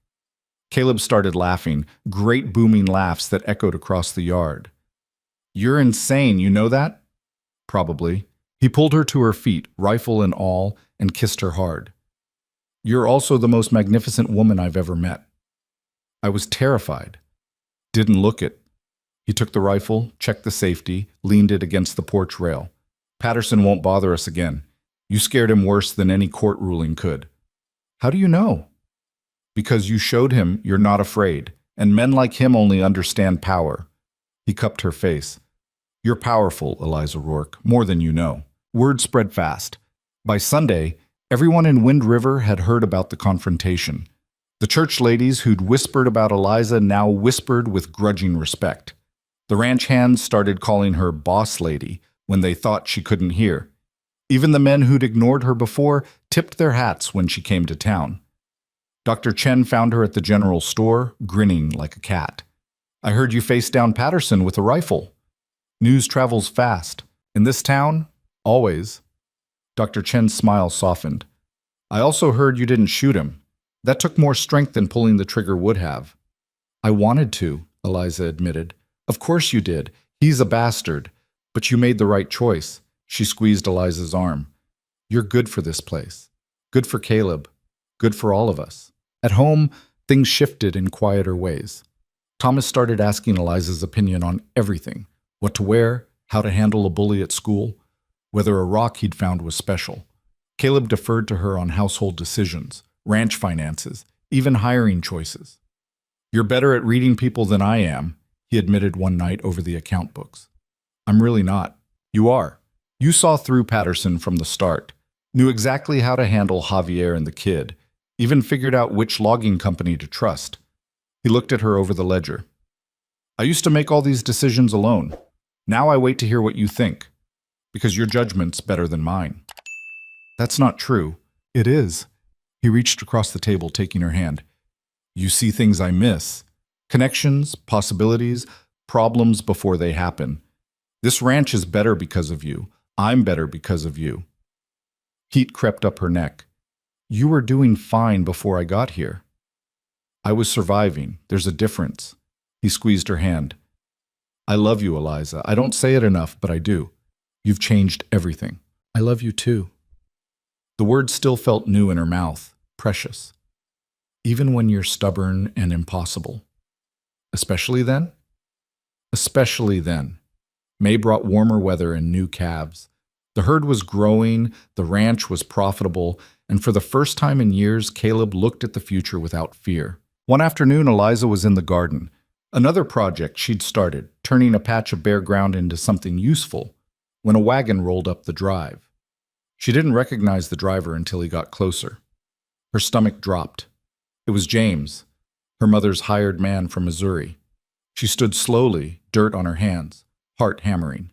Caleb started laughing, great booming laughs that echoed across the yard. "You're insane, you know that?" "Probably." He pulled her to her feet, rifle and all, and kissed her hard. "You're also the most magnificent woman I've ever met." I was terrified. Didn't look it. He took the rifle, checked the safety, leaned it against the porch rail. "Patterson won't bother us again. You scared him worse than any court ruling could." "How do you know?" "Because you showed him you're not afraid, and men like him only understand power." He cupped her face. "You're powerful, Eliza Rourke, more than you know." Word spread fast. By Sunday, everyone in Wind River had heard about the confrontation. The church ladies who'd whispered about Eliza now whispered with grudging respect. The ranch hands started calling her boss lady when they thought she couldn't hear. Even the men who'd ignored her before tipped their hats when she came to town. Dr. Chen found her at the general store, grinning like a cat. "I heard you faced down Patterson with a rifle." "News travels fast. In this town, always." Dr. Chen's smile softened. "I also heard you didn't shoot him. That took more strength than pulling the trigger would have." "I wanted to," Eliza admitted. "Of course you did. He's a bastard. But you made the right choice." She squeezed Eliza's arm. You're good for this place. Good for Caleb. Good for all of us. At home, things shifted in quieter ways. Thomas started asking Eliza's opinion on everything: what to wear, how to handle a bully at school, whether a rock he'd found was special. Caleb deferred to her on household decisions, ranch finances, even hiring choices. You're better at reading people than I am, he admitted one night over the account books. I'm really not. You are. You saw through Patterson from the start, knew exactly how to handle Javier and the kid, even figured out which logging company to trust. He looked at her over the ledger. I used to make all these decisions alone. Now I wait to hear what you think, because your judgment's better than mine. That's not true. It is. He reached across the table, taking her hand. You see things I miss. Connections, possibilities, problems before they happen. This ranch is better because of you. I'm better because of you. Heat crept up her neck. You were doing fine before I got here. I was surviving. There's a difference. He squeezed her hand. I love you, Eliza. I don't say it enough, but I do. You've changed everything. I love you too. The words still felt new in her mouth, precious. Even when you're stubborn and impossible. Especially then? Especially then. May brought warmer weather and new calves. The herd was growing, the ranch was profitable, and for the first time in years, Caleb looked at the future without fear. One afternoon, Eliza was in the garden. Another project she'd started, turning a patch of bare ground into something useful, when a wagon rolled up the drive. She didn't recognize the driver until he got closer. Her stomach dropped. It was James, her mother's hired man from Missouri. She stood slowly, dirt on her hands, heart hammering.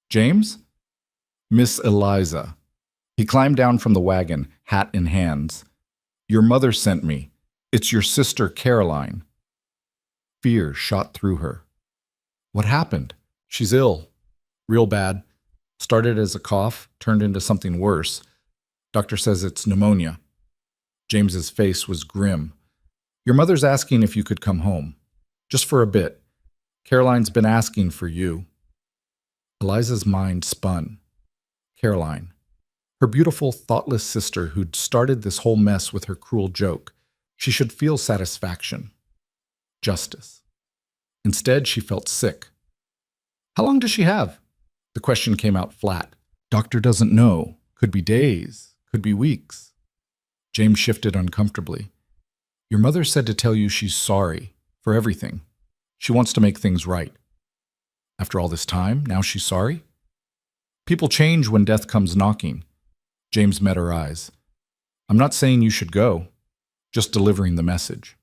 James? Miss Eliza. He climbed down from the wagon, hat in hands. Your mother sent me. It's your sister, Caroline. Fear shot through her. What happened? She's ill. Real bad. Started as a cough, turned into something worse. Doctor says it's pneumonia. James's face was grim. Your mother's asking if you could come home. Just for a bit. Caroline's been asking for you. Eliza's mind spun. Caroline. Her beautiful, thoughtless sister who'd started this whole mess with her cruel joke. She should feel satisfaction. Justice. Instead, she felt sick. How long does she have? The question came out flat. Doctor doesn't know. Could be days. Could be weeks. James shifted uncomfortably. Your mother said to tell you she's sorry for everything. She wants to make things right. After all this time, now she's sorry? People change when death comes knocking. James met her eyes. I'm not saying you should go, just delivering the message.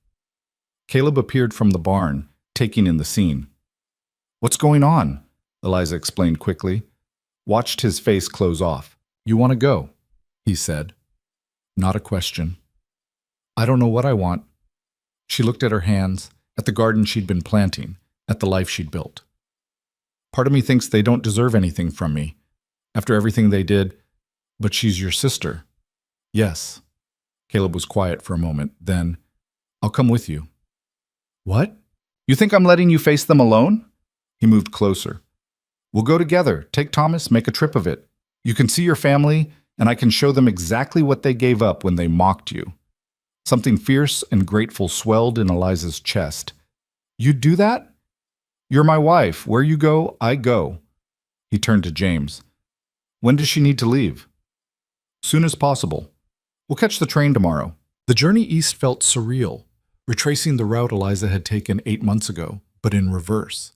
Caleb appeared from the barn, taking in the scene. What's going on? Eliza explained quickly. Watched his face close off. You want to go, he said. Not a question. I don't know what I want. She looked at her hands, at the garden she'd been planting, at the life she'd built. Part of me thinks they don't deserve anything from me, after everything they did, but she's your sister. Yes. Caleb was quiet for a moment, then, I'll come with you. What? You think I'm letting you face them alone? He moved closer. We'll go together, take Thomas, make a trip of it. You can see your family, and I can show them exactly what they gave up when they mocked you. Something fierce and grateful swelled in Eliza's chest. You'd do that? You're my wife. Where you go, I go. He turned to James. When does she need to leave? Soon as possible. We'll catch the train tomorrow. The journey east felt surreal, retracing the route Eliza had taken 8 months ago, but in reverse.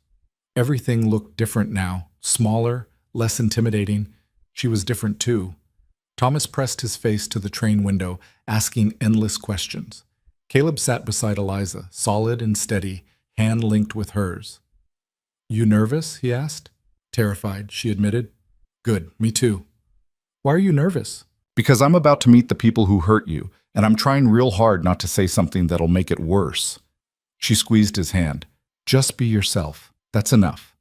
Everything looked different now, smaller, less intimidating. She was different too. Thomas pressed his face to the train window, asking endless questions. Caleb sat beside Eliza, solid and steady, hand linked with hers. You nervous? He asked. Terrified, she admitted. Good, me too. Why are you nervous? Because I'm about to meet the people who hurt you, and I'm trying real hard not to say something that'll make it worse. She squeezed his hand. Just be yourself. That's enough.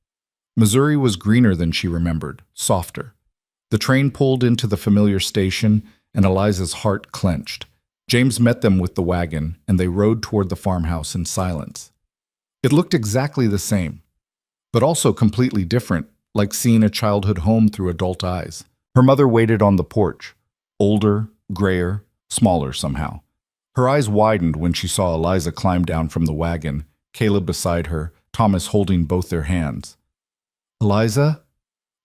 Missouri was greener than she remembered, softer. The train pulled into the familiar station, and Eliza's heart clenched. James met them with the wagon, and they rode toward the farmhouse in silence. It looked exactly the same, but also completely different, like seeing a childhood home through adult eyes. Her mother waited on the porch, older, grayer, smaller somehow. Her eyes widened when she saw Eliza climb down from the wagon, Caleb beside her, Thomas holding both their hands. "Eliza?"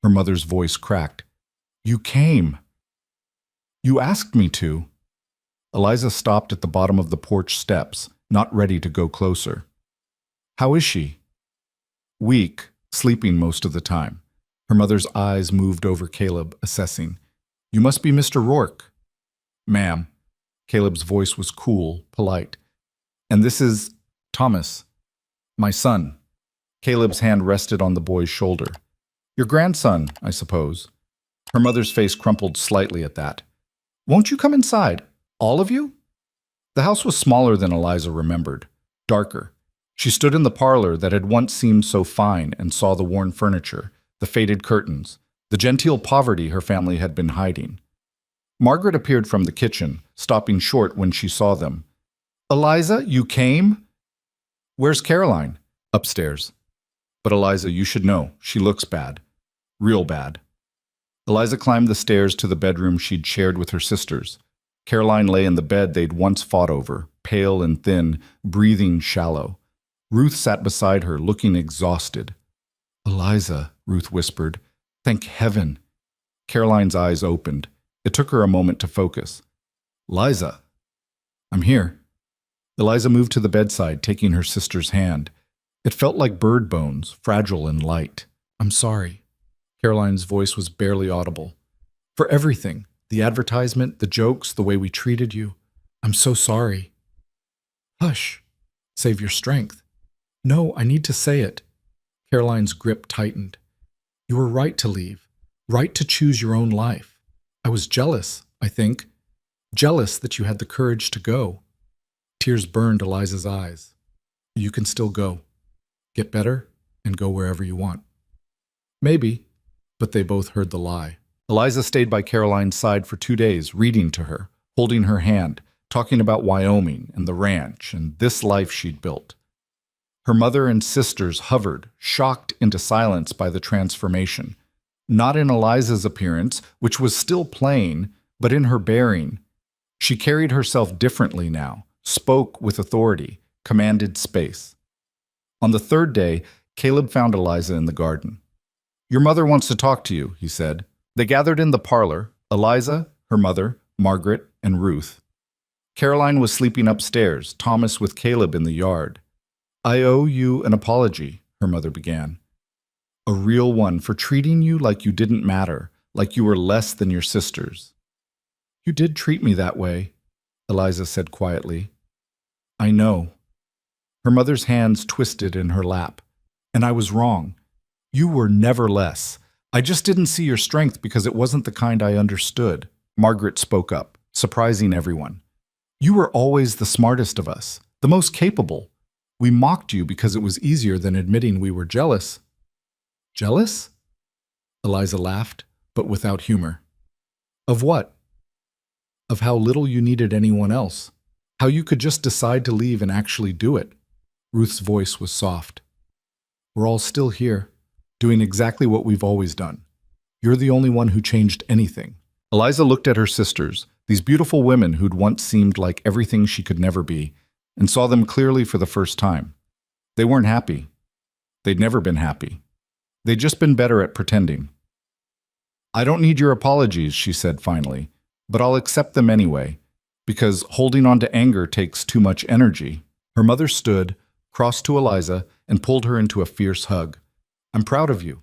Her mother's voice cracked. "You came. You asked me to." Eliza stopped at the bottom of the porch steps, not ready to go closer. "How is she?" "Weak, sleeping most of the time." Her mother's eyes moved over Caleb, assessing. "You must be Mr. Rourke." "Ma'am." Caleb's voice was cool, polite. "And this is Thomas, my son." Caleb's hand rested on the boy's shoulder. "Your grandson, I suppose." Her mother's face crumpled slightly at that. "Won't you come inside? All of you?" The house was smaller than Eliza remembered, darker. She stood in the parlor that had once seemed so fine and saw the worn furniture, the faded curtains, the genteel poverty her family had been hiding. Margaret appeared from the kitchen, stopping short when she saw them. "Eliza, you came?" "Where's Caroline?" "Upstairs." "But Eliza, you should know, she looks bad. Real bad." Eliza climbed the stairs to the bedroom she'd shared with her sisters. Caroline lay in the bed they'd once fought over, pale and thin, breathing shallow. Ruth sat beside her, looking exhausted. "Eliza," Ruth whispered. "Thank heaven." Caroline's eyes opened. It took her a moment to focus. "Liza." "I'm here." Eliza moved to the bedside, taking her sister's hand. It felt like bird bones, fragile and light. "I'm sorry." Caroline's voice was barely audible. "For everything. The advertisement, the jokes, the way we treated you. I'm so sorry." "Hush. Save your strength." "No, I need to say it." Caroline's grip tightened. "You were right to leave. Right to choose your own life. I was jealous, I think. Jealous that you had the courage to go." Tears burned Eliza's eyes. "You can still go. Get better and go wherever you want." "Maybe," but they both heard the lie. Eliza stayed by Caroline's side for 2 days, reading to her, holding her hand, talking about Wyoming and the ranch and this life she'd built. Her mother and sisters hovered, shocked into silence by the transformation. Not in Eliza's appearance, which was still plain, but in her bearing. She carried herself differently now, spoke with authority, commanded space. On the 3rd day, Caleb found Eliza in the garden. "Your mother wants to talk to you," he said. They gathered in the parlor, Eliza, her mother, Margaret, and Ruth. Caroline was sleeping upstairs, Thomas with Caleb in the yard. "I owe you an apology," her mother began. "A real one, for treating you like you didn't matter, like you were less than your sisters." "You did treat me that way," Eliza said quietly. "I know." Her mother's hands twisted in her lap. "And I was wrong. You were never less. I just didn't see your strength because it wasn't the kind I understood." Margaret spoke up, surprising everyone. "You were always the smartest of us, the most capable. We mocked you because it was easier than admitting we were jealous." "Jealous?" Eliza laughed, but without humor. "Of what?" "Of how little you needed anyone else. How you could just decide to leave and actually do it." Ruth's voice was soft. "We're all still here, doing exactly what we've always done. You're the only one who changed anything." Eliza looked at her sisters, these beautiful women who'd once seemed like everything she could never be, and saw them clearly for the first time. They weren't happy. They'd never been happy. They'd just been better at pretending. "I don't need your apologies," she said finally, "but I'll accept them anyway, because holding on to anger takes too much energy." Her mother stood, crossed to Eliza, and pulled her into a fierce hug. "I'm proud of you.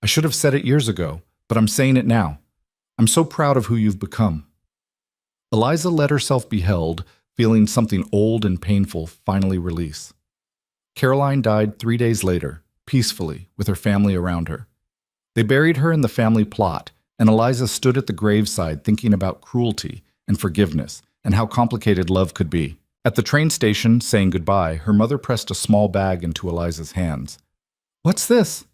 I should have said it years ago, but I'm saying it now. I'm so proud of who you've become." Eliza let herself be held, feeling something old and painful finally release. Caroline died 3 days later, peacefully, with her family around her. They buried her in the family plot, and Eliza stood at the graveside thinking about cruelty and forgiveness and how complicated love could be. At the train station, saying goodbye, her mother pressed a small bag into Eliza's hands. "What's this?"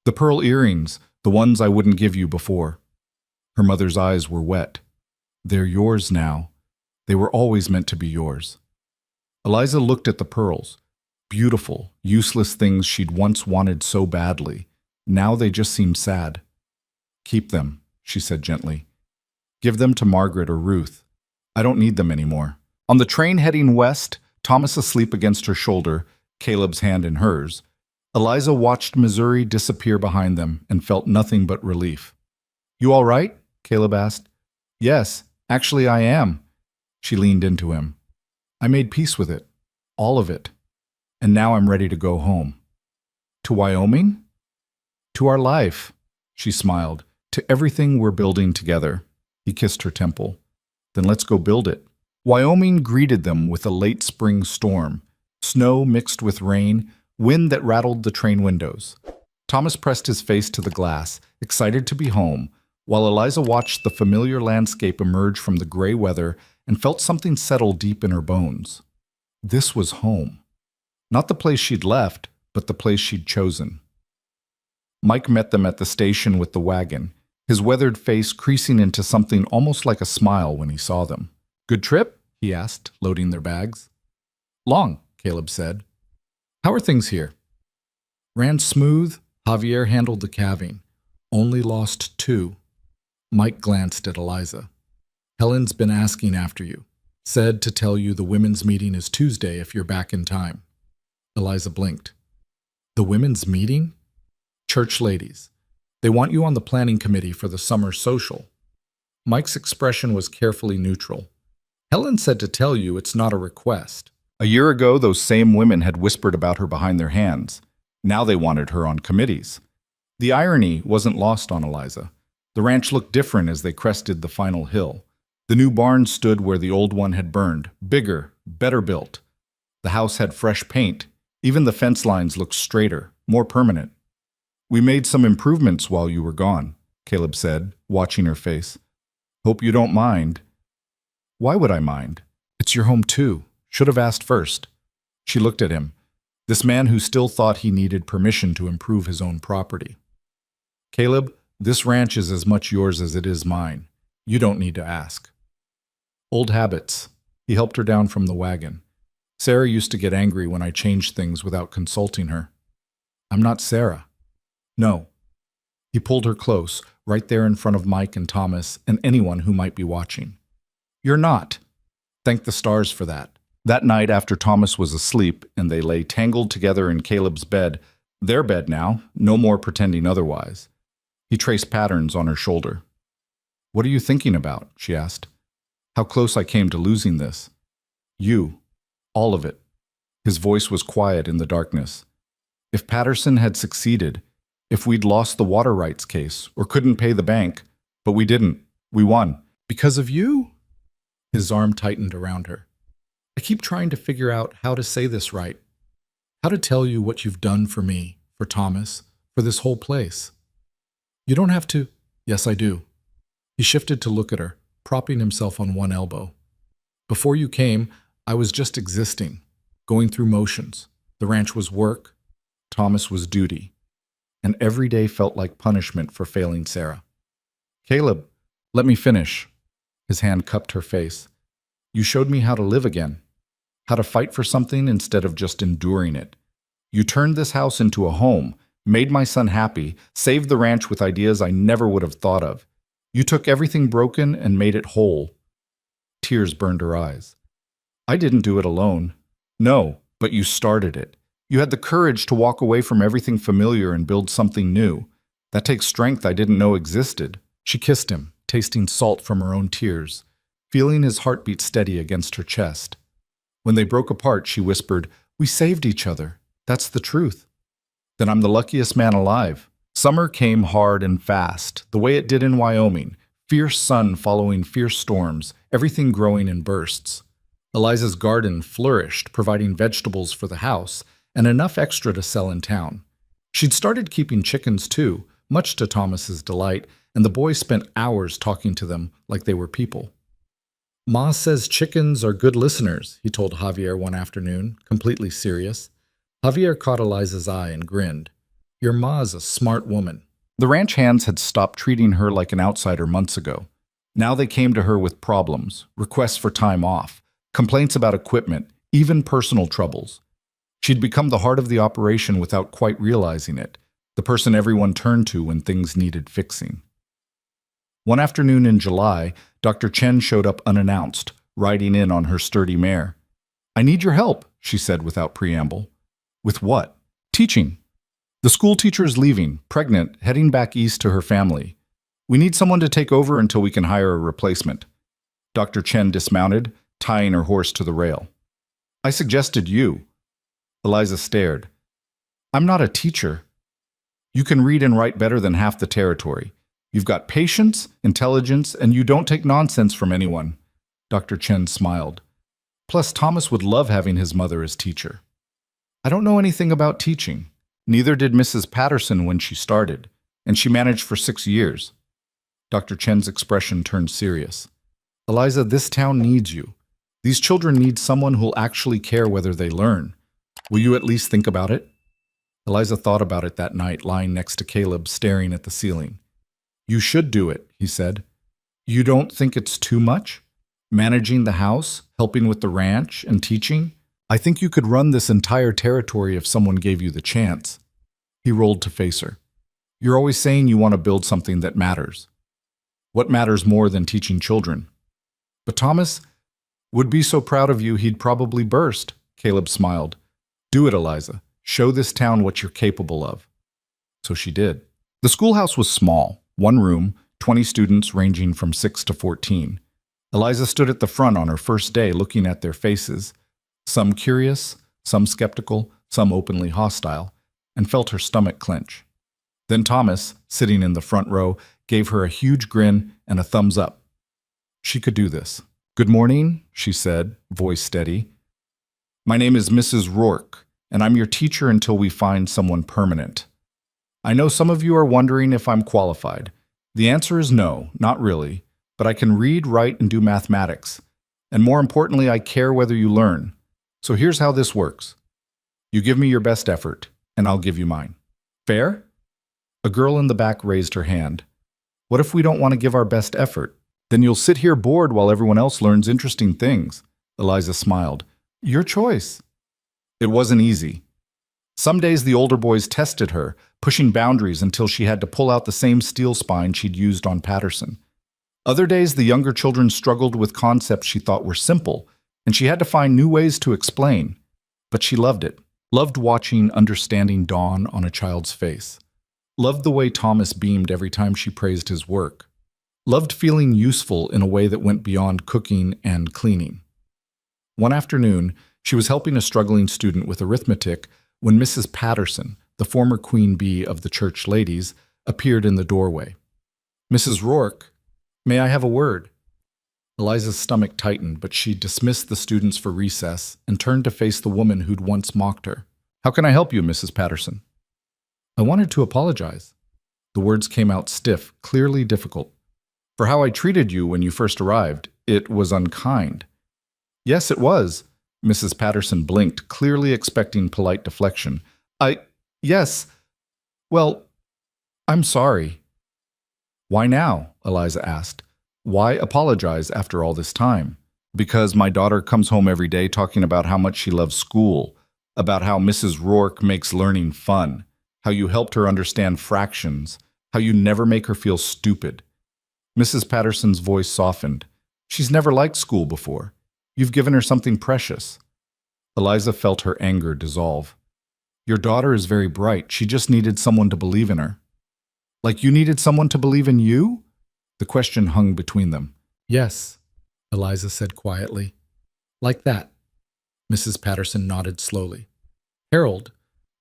"The pearl earrings, the ones I wouldn't give you before." Her mother's eyes were wet. "They're yours now. They were always meant to be yours." Eliza looked at the pearls. Beautiful, useless things she'd once wanted so badly. Now they just seem sad. Keep them, she said gently. Give them to Margaret or Ruth. I don't need them anymore. On the train heading west, Thomas asleep against her shoulder, Caleb's hand in hers, Eliza watched Missouri disappear behind them and felt nothing but relief. You all right? Caleb asked. Yes, actually I am. She leaned into him. I made peace with it. All of it. And now I'm ready to go home. To Wyoming? To our life, she smiled. To everything we're building together. He kissed her temple. Then let's go build it. Wyoming greeted them with a late spring storm. Snow mixed with rain, wind that rattled the train windows. Thomas pressed his face to the glass, excited to be home, while Eliza watched the familiar landscape emerge from the gray weather and felt something settle deep in her bones. This was home. Not the place she'd left, but the place she'd chosen. Mike met them at the station with the wagon, his weathered face creasing into something almost like a smile when he saw them. Good trip? He asked, loading their bags. Long, Caleb said. How are things here? Ran smooth. Javier handled the calving. Only lost 2. Mike glanced at Eliza. Helen's been asking after you. Said to tell you the women's meeting is Tuesday if you're back in time. Eliza blinked. The women's meeting? Church ladies. They want you on the planning committee for the summer social. Mike's expression was carefully neutral. Helen said to tell you it's not a request. A year ago, those same women had whispered about her behind their hands. Now they wanted her on committees. The irony wasn't lost on Eliza. The ranch looked different as they crested the final hill. The new barn stood where the old one had burned, bigger, better built. The house had fresh paint. Even the fence lines looked straighter, more permanent. We made some improvements while you were gone, Caleb said, watching her face. Hope you don't mind. Why would I mind? It's your home too. Should have asked first. She looked at him, this man who still thought he needed permission to improve his own property. Caleb, this ranch is as much yours as it is mine. You don't need to ask. Old habits. He helped her down from the wagon. Sarah used to get angry when I changed things without consulting her. I'm not Sarah. No. He pulled her close, right there in front of Mike and Thomas and anyone who might be watching. You're not. Thank the stars for that. That night after Thomas was asleep and they lay tangled together in Caleb's bed, their bed now, no more pretending otherwise. He traced patterns on her shoulder. What are you thinking about? She asked. How close I came to losing this. You. All of it. His voice was quiet in the darkness. If Patterson had succeeded, if we'd lost the water rights case or couldn't pay the bank, but we didn't. We won. Because of you? His arm tightened around her. I keep trying to figure out how to say this right. How to tell you what you've done for me, for Thomas, for this whole place. You don't have to. Yes, I do. He shifted to look at her, propping himself on one elbow. Before you came, I was just existing, going through motions. The ranch was work. Thomas was duty. And every day felt like punishment for failing Sarah. Caleb, let me finish. His hand cupped her face. You showed me how to live again. How to fight for something instead of just enduring it. You turned this house into a home, made my son happy, saved the ranch with ideas I never would have thought of. You took everything broken and made it whole. Tears burned her eyes. I didn't do it alone. No, but you started it. You had the courage to walk away from everything familiar and build something new. That takes strength I didn't know existed. She kissed him, tasting salt from her own tears, feeling his heartbeat steady against her chest. When they broke apart, she whispered, We saved each other. That's the truth. Then I'm the luckiest man alive. Summer came hard and fast, the way it did in Wyoming. Fierce sun following fierce storms, everything growing in bursts. Eliza's garden flourished, providing vegetables for the house and enough extra to sell in town. She'd started keeping chickens too, much to Thomas's delight, and the boys spent hours talking to them like they were people. Ma says chickens are good listeners, he told Javier one afternoon, completely serious. Javier caught Eliza's eye and grinned. Your ma's a smart woman. The ranch hands had stopped treating her like an outsider months ago. Now they came to her with problems, requests for time off, complaints about equipment, even personal troubles. She'd become the heart of the operation without quite realizing it, the person everyone turned to when things needed fixing. One afternoon in July, Dr. Chen showed up unannounced, riding in on her sturdy mare. "I need your help," she said without preamble. "With what?" "Teaching. The school teacher is leaving, pregnant, heading back east to her family. We need someone to take over until we can hire a replacement." Dr. Chen dismounted, tying her horse to the rail. "I suggested you." Eliza stared. "I'm not a teacher." "You can read and write better than half the territory. You've got patience, intelligence, and you don't take nonsense from anyone." Dr. Chen smiled. "Plus, Thomas would love having his mother as teacher." "I don't know anything about teaching. Neither did Mrs. Patterson when she started, and she managed for 6 years. Dr. Chen's expression turned serious. "Eliza, this town needs you. These children need someone who'll actually care whether they learn. Will you at least think about it?" Eliza thought about it that night, lying next to Caleb, staring at the ceiling. "You should do it," he said. "You don't think it's too much? Managing the house, helping with the ranch, and teaching? I think you could run this entire territory if someone gave you the chance." He rolled to face her. "You're always saying you want to build something that matters. What matters more than teaching children?" "But Thomas would be so proud of you he'd probably burst." Caleb smiled. "Do it, Eliza. Show this town what you're capable of." So she did. The schoolhouse was small, 1 room, 20 students ranging from 6 to 14. Eliza stood at the front on her first day looking at their faces, some curious, some skeptical, some openly hostile, and felt her stomach clench. Then Thomas, sitting in the front row, gave her a huge grin and a thumbs up. She could do this. "Good morning," she said, voice steady. "My name is Mrs. Rourke, and I'm your teacher until we find someone permanent. I know some of you are wondering if I'm qualified. The answer is no, not really, but I can read, write, and do mathematics. And more importantly, I care whether you learn. So here's how this works. You give me your best effort, and I'll give you mine. Fair?" A girl in the back raised her hand. "What if we don't want to give our best effort? Then you'll sit here bored while everyone else learns interesting things." Eliza smiled. "Your choice." It wasn't easy. Some days the older boys tested her, pushing boundaries until she had to pull out the same steel spine she'd used on Patterson. Other days the younger children struggled with concepts she thought were simple, and she had to find new ways to explain. But she loved it. Loved watching understanding dawn on a child's face. Loved the way Thomas beamed every time she praised his work. Loved feeling useful in a way that went beyond cooking and cleaning. One afternoon, she was helping a struggling student with arithmetic when Mrs. Patterson, the former queen bee of the church ladies, appeared in the doorway. "Mrs. Rourke, may I have a word?" Eliza's stomach tightened, but she dismissed the students for recess and turned to face the woman who'd once mocked her. "How can I help you, Mrs. Patterson?" "I wanted to apologize." The words came out stiff, clearly difficult. "For how I treated you when you first arrived. It was unkind." "Yes, it was." Mrs. Patterson blinked, clearly expecting polite deflection. Yes. Well, I'm sorry." "Why now?" Eliza asked. "Why apologize after all this time?" "Because my daughter comes home every day talking about how much she loves school, about how Mrs. Rourke makes learning fun, how you helped her understand fractions, how you never make her feel stupid." Mrs. Patterson's voice softened. "She's never liked school before. You've given her something precious." Eliza felt her anger dissolve. "Your daughter is very bright. She just needed someone to believe in her." "Like you needed someone to believe in you?" The question hung between them. "Yes," Eliza said quietly. "Like that." Mrs. Patterson nodded slowly. "Harold,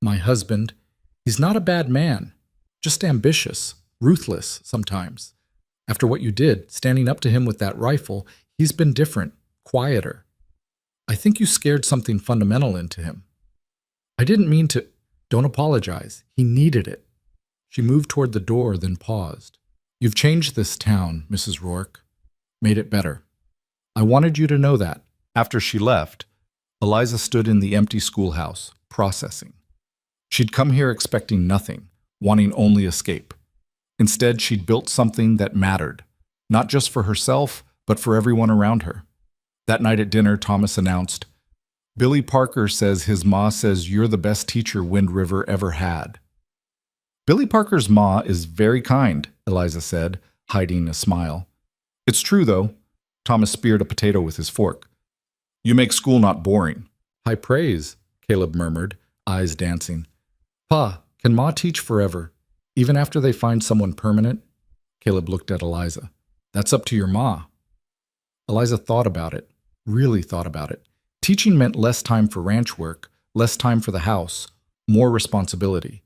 my husband, he's not a bad man, just ambitious, ruthless sometimes. After what you did, standing up to him with that rifle, he's been different, quieter. I think you scared something fundamental into him." "I didn't mean to." "Don't apologize. He needed it." She moved toward the door, then paused. "You've changed this town, Mrs. Rourke. Made it better. I wanted you to know that." After she left, Eliza stood in the empty schoolhouse, processing. She'd come here expecting nothing, wanting only escape. Instead, she'd built something that mattered, not just for herself, but for everyone around her. That night at dinner, Thomas announced, "Billy Parker says his ma says you're the best teacher Wind River ever had." Billy Parker's ma is very kind, Eliza said, hiding a smile. It's true, though. Thomas speared a potato with his fork. You make school not boring. High praise, Caleb murmured, eyes dancing. Pa, can Ma teach forever, even after they find someone permanent? Caleb looked at Eliza. That's up to your ma. Eliza thought about it, really thought about it. Teaching meant less time for ranch work, less time for the house, more responsibility.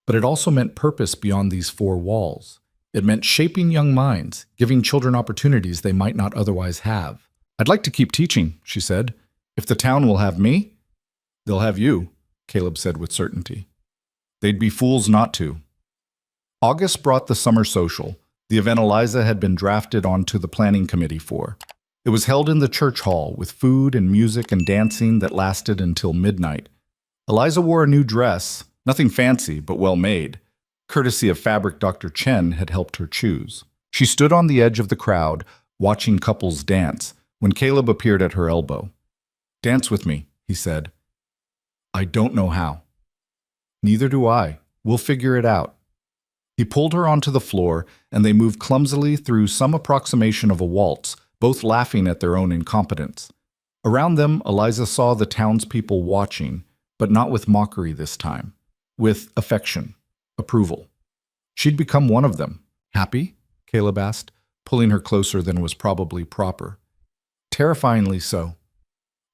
But it also meant purpose beyond these four walls. It meant shaping young minds, giving children opportunities they might not otherwise have. I'd like to keep teaching, she said. If the town will have me, they'll have you, Caleb said with certainty. They'd be fools not to. August brought the summer social, the event Eliza had been drafted onto the planning committee for. It was held in the church hall with food and music and dancing that lasted until midnight. Eliza wore a new dress, nothing fancy but well made, courtesy of fabric Dr. Chen had helped her choose. She stood on the edge of the crowd, watching couples dance, when Caleb appeared at her elbow. Dance with me, he said. I don't know how. Neither do I. We'll figure it out. He pulled her onto the floor, and they moved clumsily through some approximation of a waltz, both laughing at their own incompetence. Around them, Eliza saw the townspeople watching, but not with mockery this time, with affection, approval. She'd become one of them. Happy? Caleb asked, pulling her closer than was probably proper. Terrifyingly so.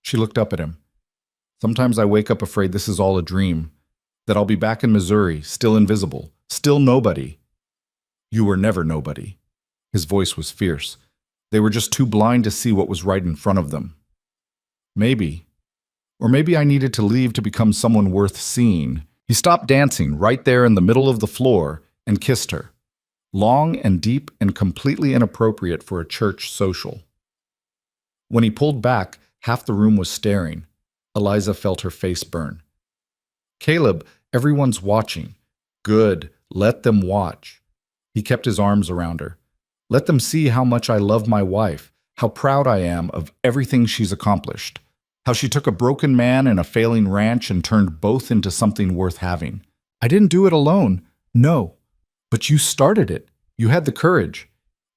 She looked up at him. Sometimes I wake up afraid this is all a dream, that I'll be back in Missouri, still invisible, still nobody. You were never nobody. His voice was fierce. They were just too blind to see what was right in front of them. Maybe. Or maybe I needed to leave to become someone worth seeing. He stopped dancing right there in the middle of the floor and kissed her. Long and deep and completely inappropriate for a church social. When he pulled back, half the room was staring. Eliza felt her face burn. Caleb, everyone's watching. Good, let them watch. He kept his arms around her. Let them see how much I love my wife, how proud I am of everything she's accomplished, how she took a broken man and a failing ranch and turned both into something worth having. I didn't do it alone, no. But you started it. You had the courage.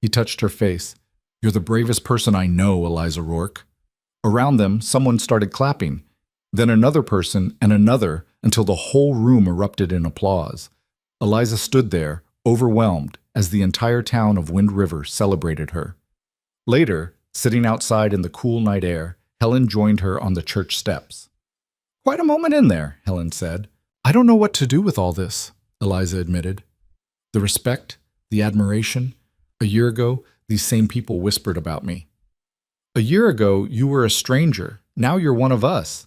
He touched her face. You're the bravest person I know, Eliza Rourke. Around them, someone started clapping, then another person and another until the whole room erupted in applause. Eliza stood there, overwhelmed, as the entire town of Wind River celebrated her. Later, sitting outside in the cool night air, Helen joined her on the church steps. Quite a moment in there, Helen said. I don't know what to do with all this, Eliza admitted. The respect, the admiration. A year ago, these same people whispered about me. A year ago, you were a stranger. Now you're one of us.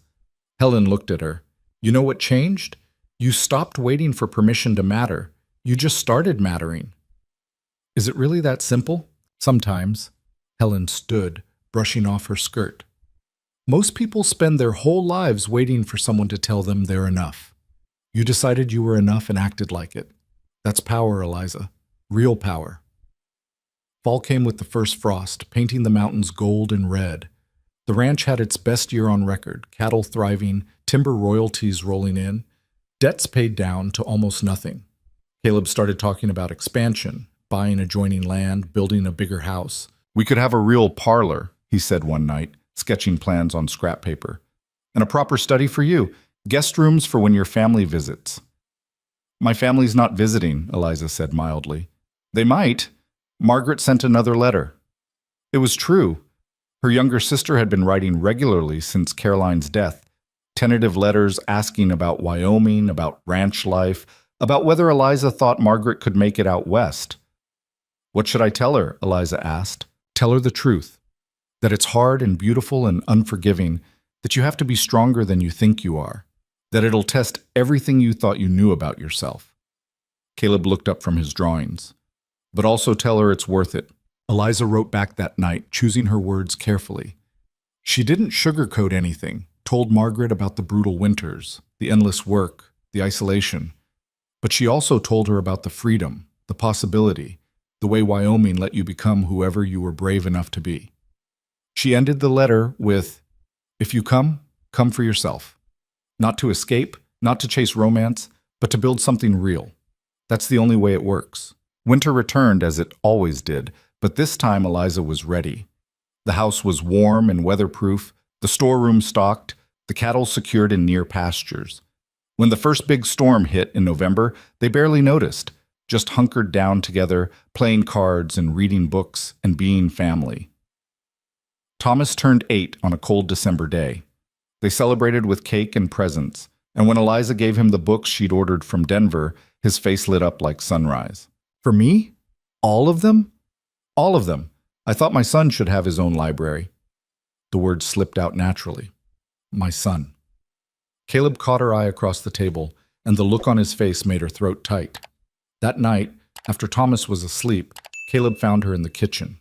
Helen looked at her. You know what changed? You stopped waiting for permission to matter. You just started mattering. Is it really that simple? Sometimes. Helen stood, brushing off her skirt. Most people spend their whole lives waiting for someone to tell them they're enough. You decided you were enough and acted like it. That's power, Eliza. Real power. Fall came with the first frost, painting the mountains gold and red. The ranch had its best year on record, cattle thriving, timber royalties rolling in, debts paid down to almost nothing. Caleb started talking about expansion, buying adjoining land, building a bigger house. We could have a real parlor, he said one night, sketching plans on scrap paper. And a proper study for you, guest rooms for when your family visits. My family's not visiting, Eliza said mildly. They might. Margaret sent another letter. It was true. Her younger sister had been writing regularly since Caroline's death, tentative letters asking about Wyoming, about ranch life, about whether Eliza thought Margaret could make it out west. What should I tell her? Eliza asked. Tell her the truth, that it's hard and beautiful and unforgiving, that you have to be stronger than you think you are, that it'll test everything you thought you knew about yourself. Caleb looked up from his drawings. But also tell her it's worth it. Eliza wrote back that night, choosing her words carefully. She didn't sugarcoat anything, told Margaret about the brutal winters, the endless work, the isolation. But she also told her about the freedom, the possibility, the way Wyoming let you become whoever you were brave enough to be. She ended the letter with, if you come, come for yourself. Not to escape, not to chase romance, but to build something real. That's the only way it works. Winter returned as it always did, but this time Eliza was ready. The house was warm and weatherproof, the storeroom stocked, the cattle secured in near pastures. When the first big storm hit in November, they barely noticed, just hunkered down together, playing cards and reading books and being family. Thomas turned 8 on a cold December day. They celebrated with cake and presents, and when Eliza gave him the books she'd ordered from Denver, his face lit up like sunrise. For me? All of them? All of them. I thought my son should have his own library. The words slipped out naturally. My son. Caleb caught her eye across the table, and the look on his face made her throat tight. That night, after Thomas was asleep, Caleb found her in the kitchen.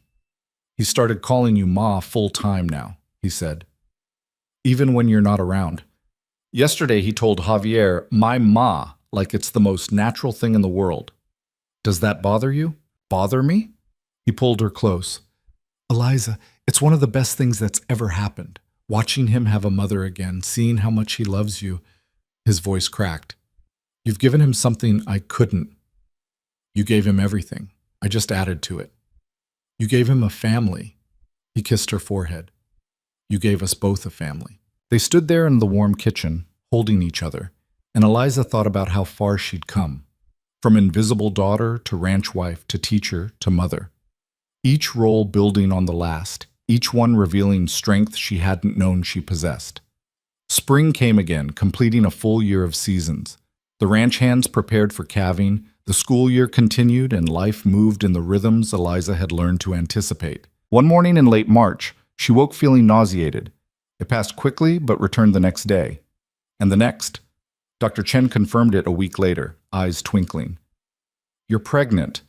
He started calling you Ma full time now, he said. Even when you're not around. Yesterday he told Javier, my Ma, like it's the most natural thing in the world. Does that bother you? Bother me? He pulled her close. Eliza, it's one of the best things that's ever happened. Watching him have a mother again, seeing how much he loves you. His voice cracked. You've given him something I couldn't. You gave him everything. I just added to it. You gave him a family. He kissed her forehead. You gave us both a family. They stood there in the warm kitchen, holding each other, and Eliza thought about how far she'd come. From invisible daughter to ranch wife to teacher to mother. Each role building on the last, each one revealing strength she hadn't known she possessed. Spring came again, completing a full year of seasons. The ranch hands prepared for calving, the school year continued, and life moved in the rhythms Eliza had learned to anticipate. One morning in late March, she woke feeling nauseated. It passed quickly, but returned the next day. And the next. Dr. Chen confirmed it a week later, eyes twinkling. You're pregnant.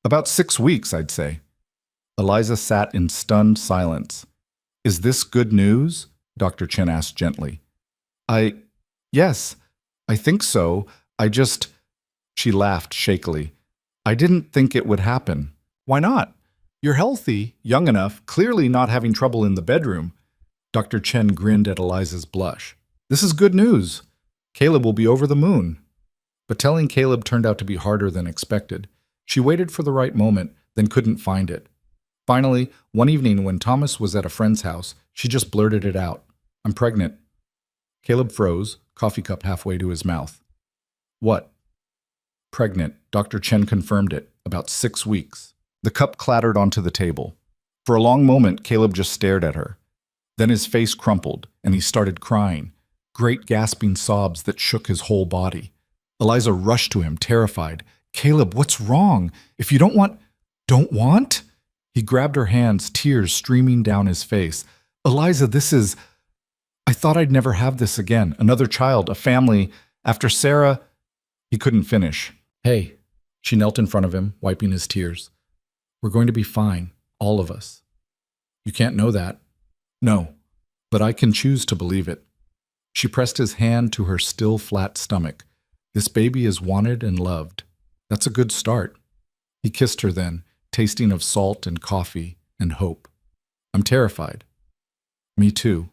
About 6 weeks, I'd say. Eliza sat in stunned silence. Is this good news? Dr. Chen asked gently. Yes, I think so. She laughed shakily. I didn't think it would happen. Why not? You're healthy, young enough, clearly not having trouble in the bedroom. Dr. Chen grinned at Eliza's blush. This is good news. Caleb will be over the moon. But telling Caleb turned out to be harder than expected. She waited for the right moment, then couldn't find it. Finally, one evening when Thomas was at a friend's house, she just blurted it out. I'm pregnant. Caleb froze, coffee cup halfway to his mouth. What? Pregnant. Dr. Chen confirmed it. About 6 weeks. The cup clattered onto the table. For a long moment, Caleb just stared at her. Then his face crumpled, and he started crying. Great gasping sobs that shook his whole body. Eliza rushed to him, terrified. Caleb, what's wrong? If you don't want? He grabbed her hands, tears streaming down his face. Eliza, I thought I'd never have this again. Another child, a family. After Sarah, he couldn't finish. Hey, she knelt in front of him, wiping his tears. We're going to be fine, all of us. You can't know that. No, but I can choose to believe it. She pressed his hand to her still flat stomach. This baby is wanted and loved. That's a good start. He kissed her then, tasting of salt and coffee and hope. I'm terrified. Me too.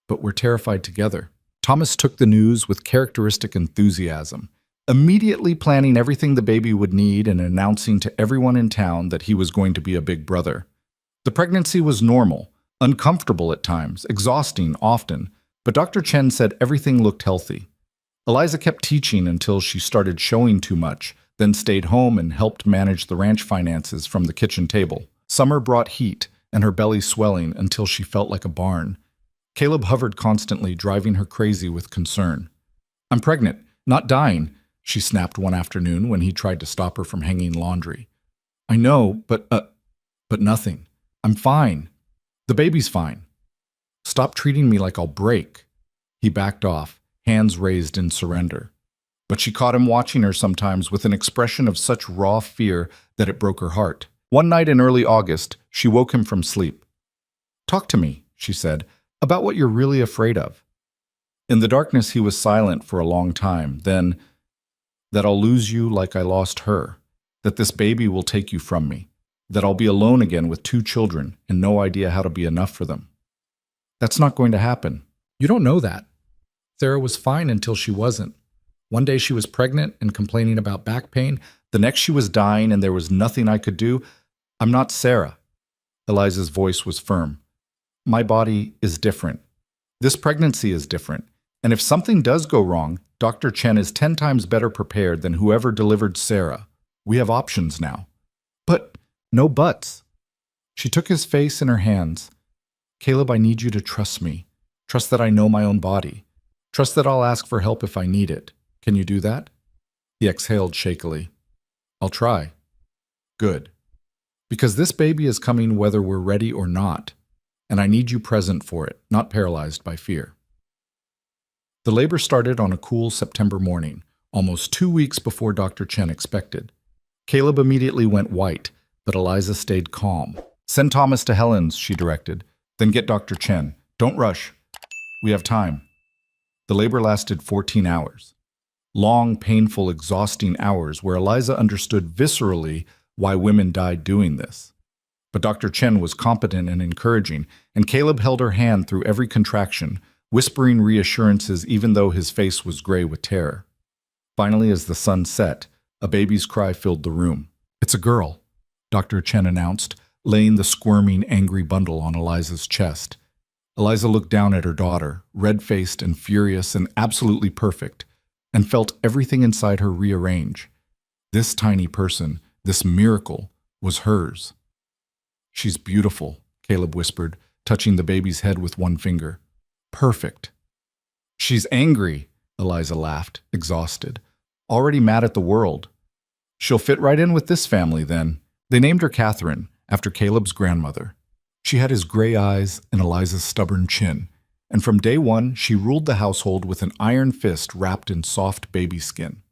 But we're terrified together. Thomas took the news with characteristic enthusiasm, immediately planning everything the baby would need and announcing to everyone in town that he was going to be a big brother. The pregnancy was normal, uncomfortable at times, exhausting often, but Dr. Chen said everything looked healthy. Eliza kept teaching until she started showing too much, then stayed home and helped manage the ranch finances from the kitchen table. Summer brought heat, and her belly swelling until she felt like a barn. Caleb hovered constantly, driving her crazy with concern. I'm pregnant, not dying, she snapped one afternoon when he tried to stop her from hanging laundry. I know, but nothing. I'm fine. The baby's fine. Stop treating me like I'll break. He backed off, hands raised in surrender. But she caught him watching her sometimes with an expression of such raw fear that it broke her heart. One night in early August, she woke him from sleep. Talk to me, she said, about what you're really afraid of. In the darkness, he was silent for a long time. Then, that I'll lose you like I lost her, that this baby will take you from me, that I'll be alone again with 2 children and no idea how to be enough for them. That's not going to happen. You don't know that. Sarah was fine until she wasn't. One day she was pregnant and complaining about back pain. The next she was dying and there was nothing I could do. I'm not Sarah. Eliza's voice was firm. My body is different. This pregnancy is different. And if something does go wrong, Dr. Chen is 10 times better prepared than whoever delivered Sarah. We have options now. But no buts. She took his face in her hands. Caleb, I need you to trust me. Trust that I know my own body. Trust that I'll ask for help if I need it. Can you do that? He exhaled shakily. I'll try. Good. Because this baby is coming whether we're ready or not, and I need you present for it, not paralyzed by fear. The labor started on a cool September morning, almost 2 weeks before Dr. Chen expected. Caleb immediately went white, but Eliza stayed calm. Send Thomas to Helen's, she directed. Then get Dr. Chen. Don't rush. We have time. The labor lasted 14 hours. Long, painful, exhausting hours where Eliza understood viscerally why women died doing this. But Dr. Chen was competent and encouraging, and Caleb held her hand through every contraction, whispering reassurances even though his face was gray with terror. Finally, as the sun set, a baby's cry filled the room. It's a girl, Dr. Chen announced, laying the squirming, angry bundle on Eliza's chest. Eliza looked down at her daughter, red-faced and furious and absolutely perfect, and felt everything inside her rearrange. This tiny person, this miracle, was hers. She's beautiful, Caleb whispered, touching the baby's head with one finger. Perfect. She's angry, Eliza laughed, exhausted. Already mad at the world. She'll fit right in with this family, then. They named her Catherine, after Caleb's grandmother. She had his gray eyes and Eliza's stubborn chin, and from day one she ruled the household with an iron fist wrapped in soft baby skin.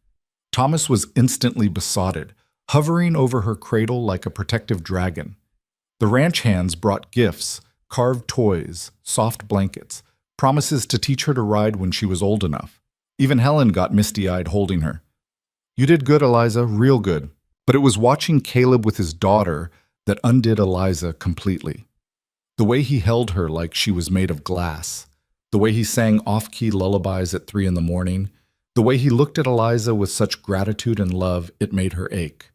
Thomas was instantly besotted, hovering over her cradle like a protective dragon. The ranch hands brought gifts, carved toys, soft blankets, promises to teach her to ride when she was old enough. Even Helen got misty-eyed holding her. You did good, Eliza, real good. But it was watching Caleb with his daughter that undid Eliza completely. The way he held her like she was made of glass, the way he sang off-key lullabies at 3 a.m, the way he looked at Eliza with such gratitude and love it made her ache.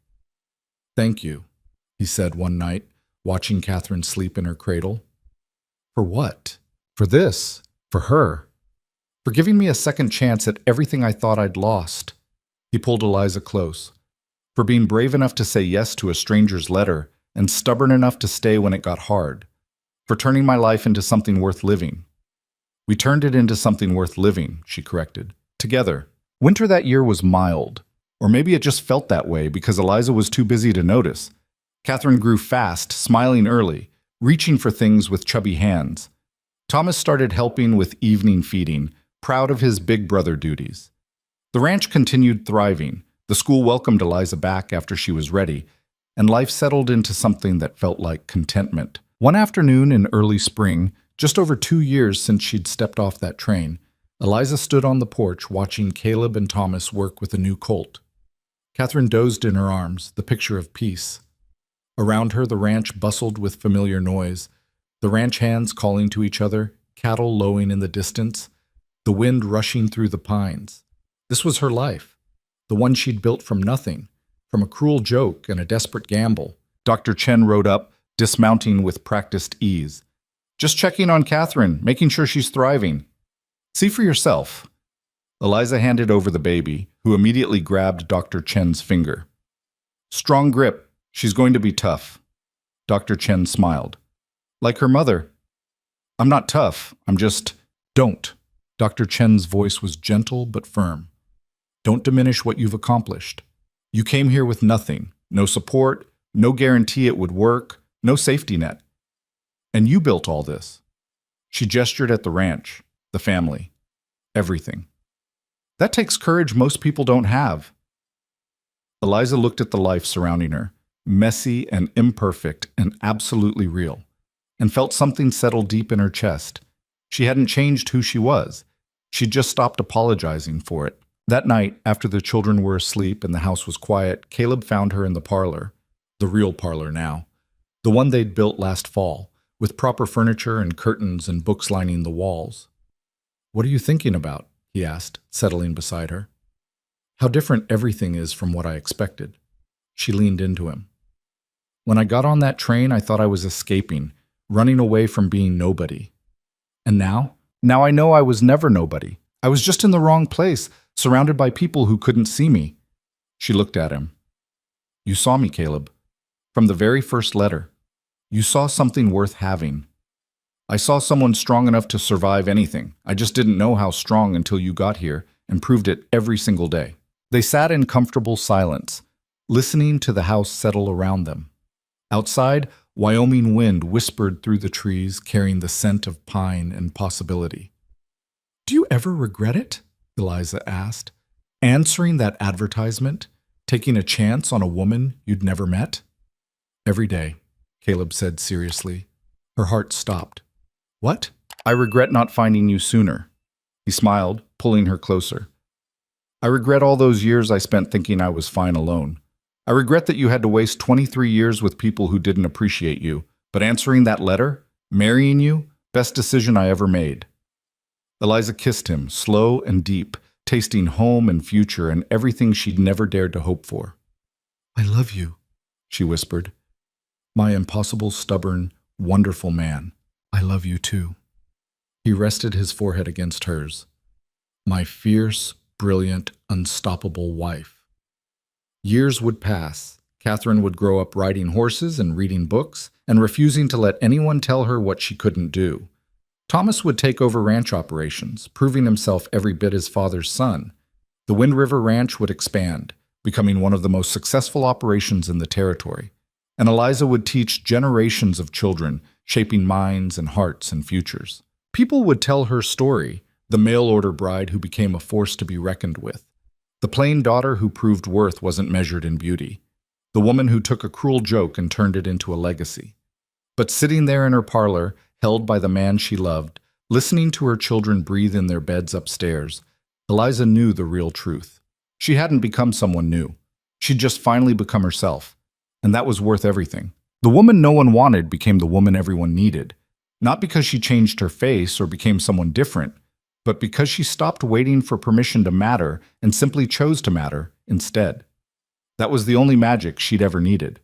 Thank you, he said one night, watching Catherine sleep in her cradle. For what? For this. For her. For giving me a second chance at everything I thought I'd lost. He pulled Eliza close. For being brave enough to say yes to a stranger's letter and stubborn enough to stay when it got hard. For turning my life into something worth living. We turned it into something worth living, she corrected. Together. Winter that year was mild. Or maybe it just felt that way because Eliza was too busy to notice. Catherine grew fast, smiling early, reaching for things with chubby hands. Thomas started helping with evening feeding, proud of his big brother duties. The ranch continued thriving. The school welcomed Eliza back after she was ready, and life settled into something that felt like contentment. One afternoon in early spring, just over 2 years since she'd stepped off that train, Eliza stood on the porch watching Caleb and Thomas work with a new colt. Catherine dozed in her arms, the picture of peace. Around her, the ranch bustled with familiar noise, the ranch hands calling to each other, cattle lowing in the distance, the wind rushing through the pines. This was her life, the one she'd built from nothing, from a cruel joke and a desperate gamble. Dr. Chen rode up, dismounting with practiced ease. Just checking on Catherine, making sure she's thriving. See for yourself. Eliza handed over the baby, who immediately grabbed Dr. Chen's finger. Strong grip. She's going to be tough. Dr. Chen smiled. Like her mother. I'm not tough. I'm just... Don't. Dr. Chen's voice was gentle but firm. Don't diminish what you've accomplished. You came here with nothing. No support, no guarantee it would work, no safety net. And you built all this. She gestured at the ranch, the family, everything. That takes courage most people don't have. Eliza looked at the life surrounding her, messy and imperfect and absolutely real, and felt something settle deep in her chest. She hadn't changed who she was. She'd just stopped apologizing for it. That night, after the children were asleep and the house was quiet, Caleb found her in the parlor, the real parlor now, the one they'd built last fall, with proper furniture and curtains and books lining the walls. What are you thinking about? He asked, settling beside her. How different everything is from what I expected. She leaned into him. When I got on that train, I thought I was escaping, running away from being nobody. And now? Now I know I was never nobody. I was just in the wrong place, surrounded by people who couldn't see me. She looked at him. You saw me, Caleb. From the very first letter. You saw something worth having. I saw someone strong enough to survive anything. I just didn't know how strong until you got here and proved it every single day. They sat in comfortable silence, listening to the house settle around them. Outside, Wyoming wind whispered through the trees, carrying the scent of pine and possibility. Do you ever regret it? Eliza asked. Answering that advertisement? Taking a chance on a woman you'd never met? Every day, Caleb said seriously. Her heart stopped. What? I regret not finding you sooner. He smiled, pulling her closer. I regret all those years I spent thinking I was fine alone. I regret that you had to waste 23 years with people who didn't appreciate you. But answering that letter, marrying you, best decision I ever made. Eliza kissed him, slow and deep, tasting home and future and everything she'd never dared to hope for. I love you, she whispered. My impossible, stubborn, wonderful man. I love you too. He rested his forehead against hers. My fierce, brilliant, unstoppable wife. Years would pass. Catherine would grow up riding horses and reading books and refusing to let anyone tell her what she couldn't do. Thomas would take over ranch operations, proving himself every bit his father's son. The Wind River Ranch would expand, becoming one of the most successful operations in the territory. And Eliza would teach generations of children, shaping minds and hearts and futures. People would tell her story, the mail-order bride who became a force to be reckoned with. The plain daughter who proved worth wasn't measured in beauty. The woman who took a cruel joke and turned it into a legacy. But sitting there in her parlor, held by the man she loved, listening to her children breathe in their beds upstairs, Eliza knew the real truth. She hadn't become someone new. She'd just finally become herself. And that was worth everything. The woman no one wanted became the woman everyone needed. Not because she changed her face or became someone different, but because she stopped waiting for permission to matter and simply chose to matter instead. That was the only magic she'd ever needed.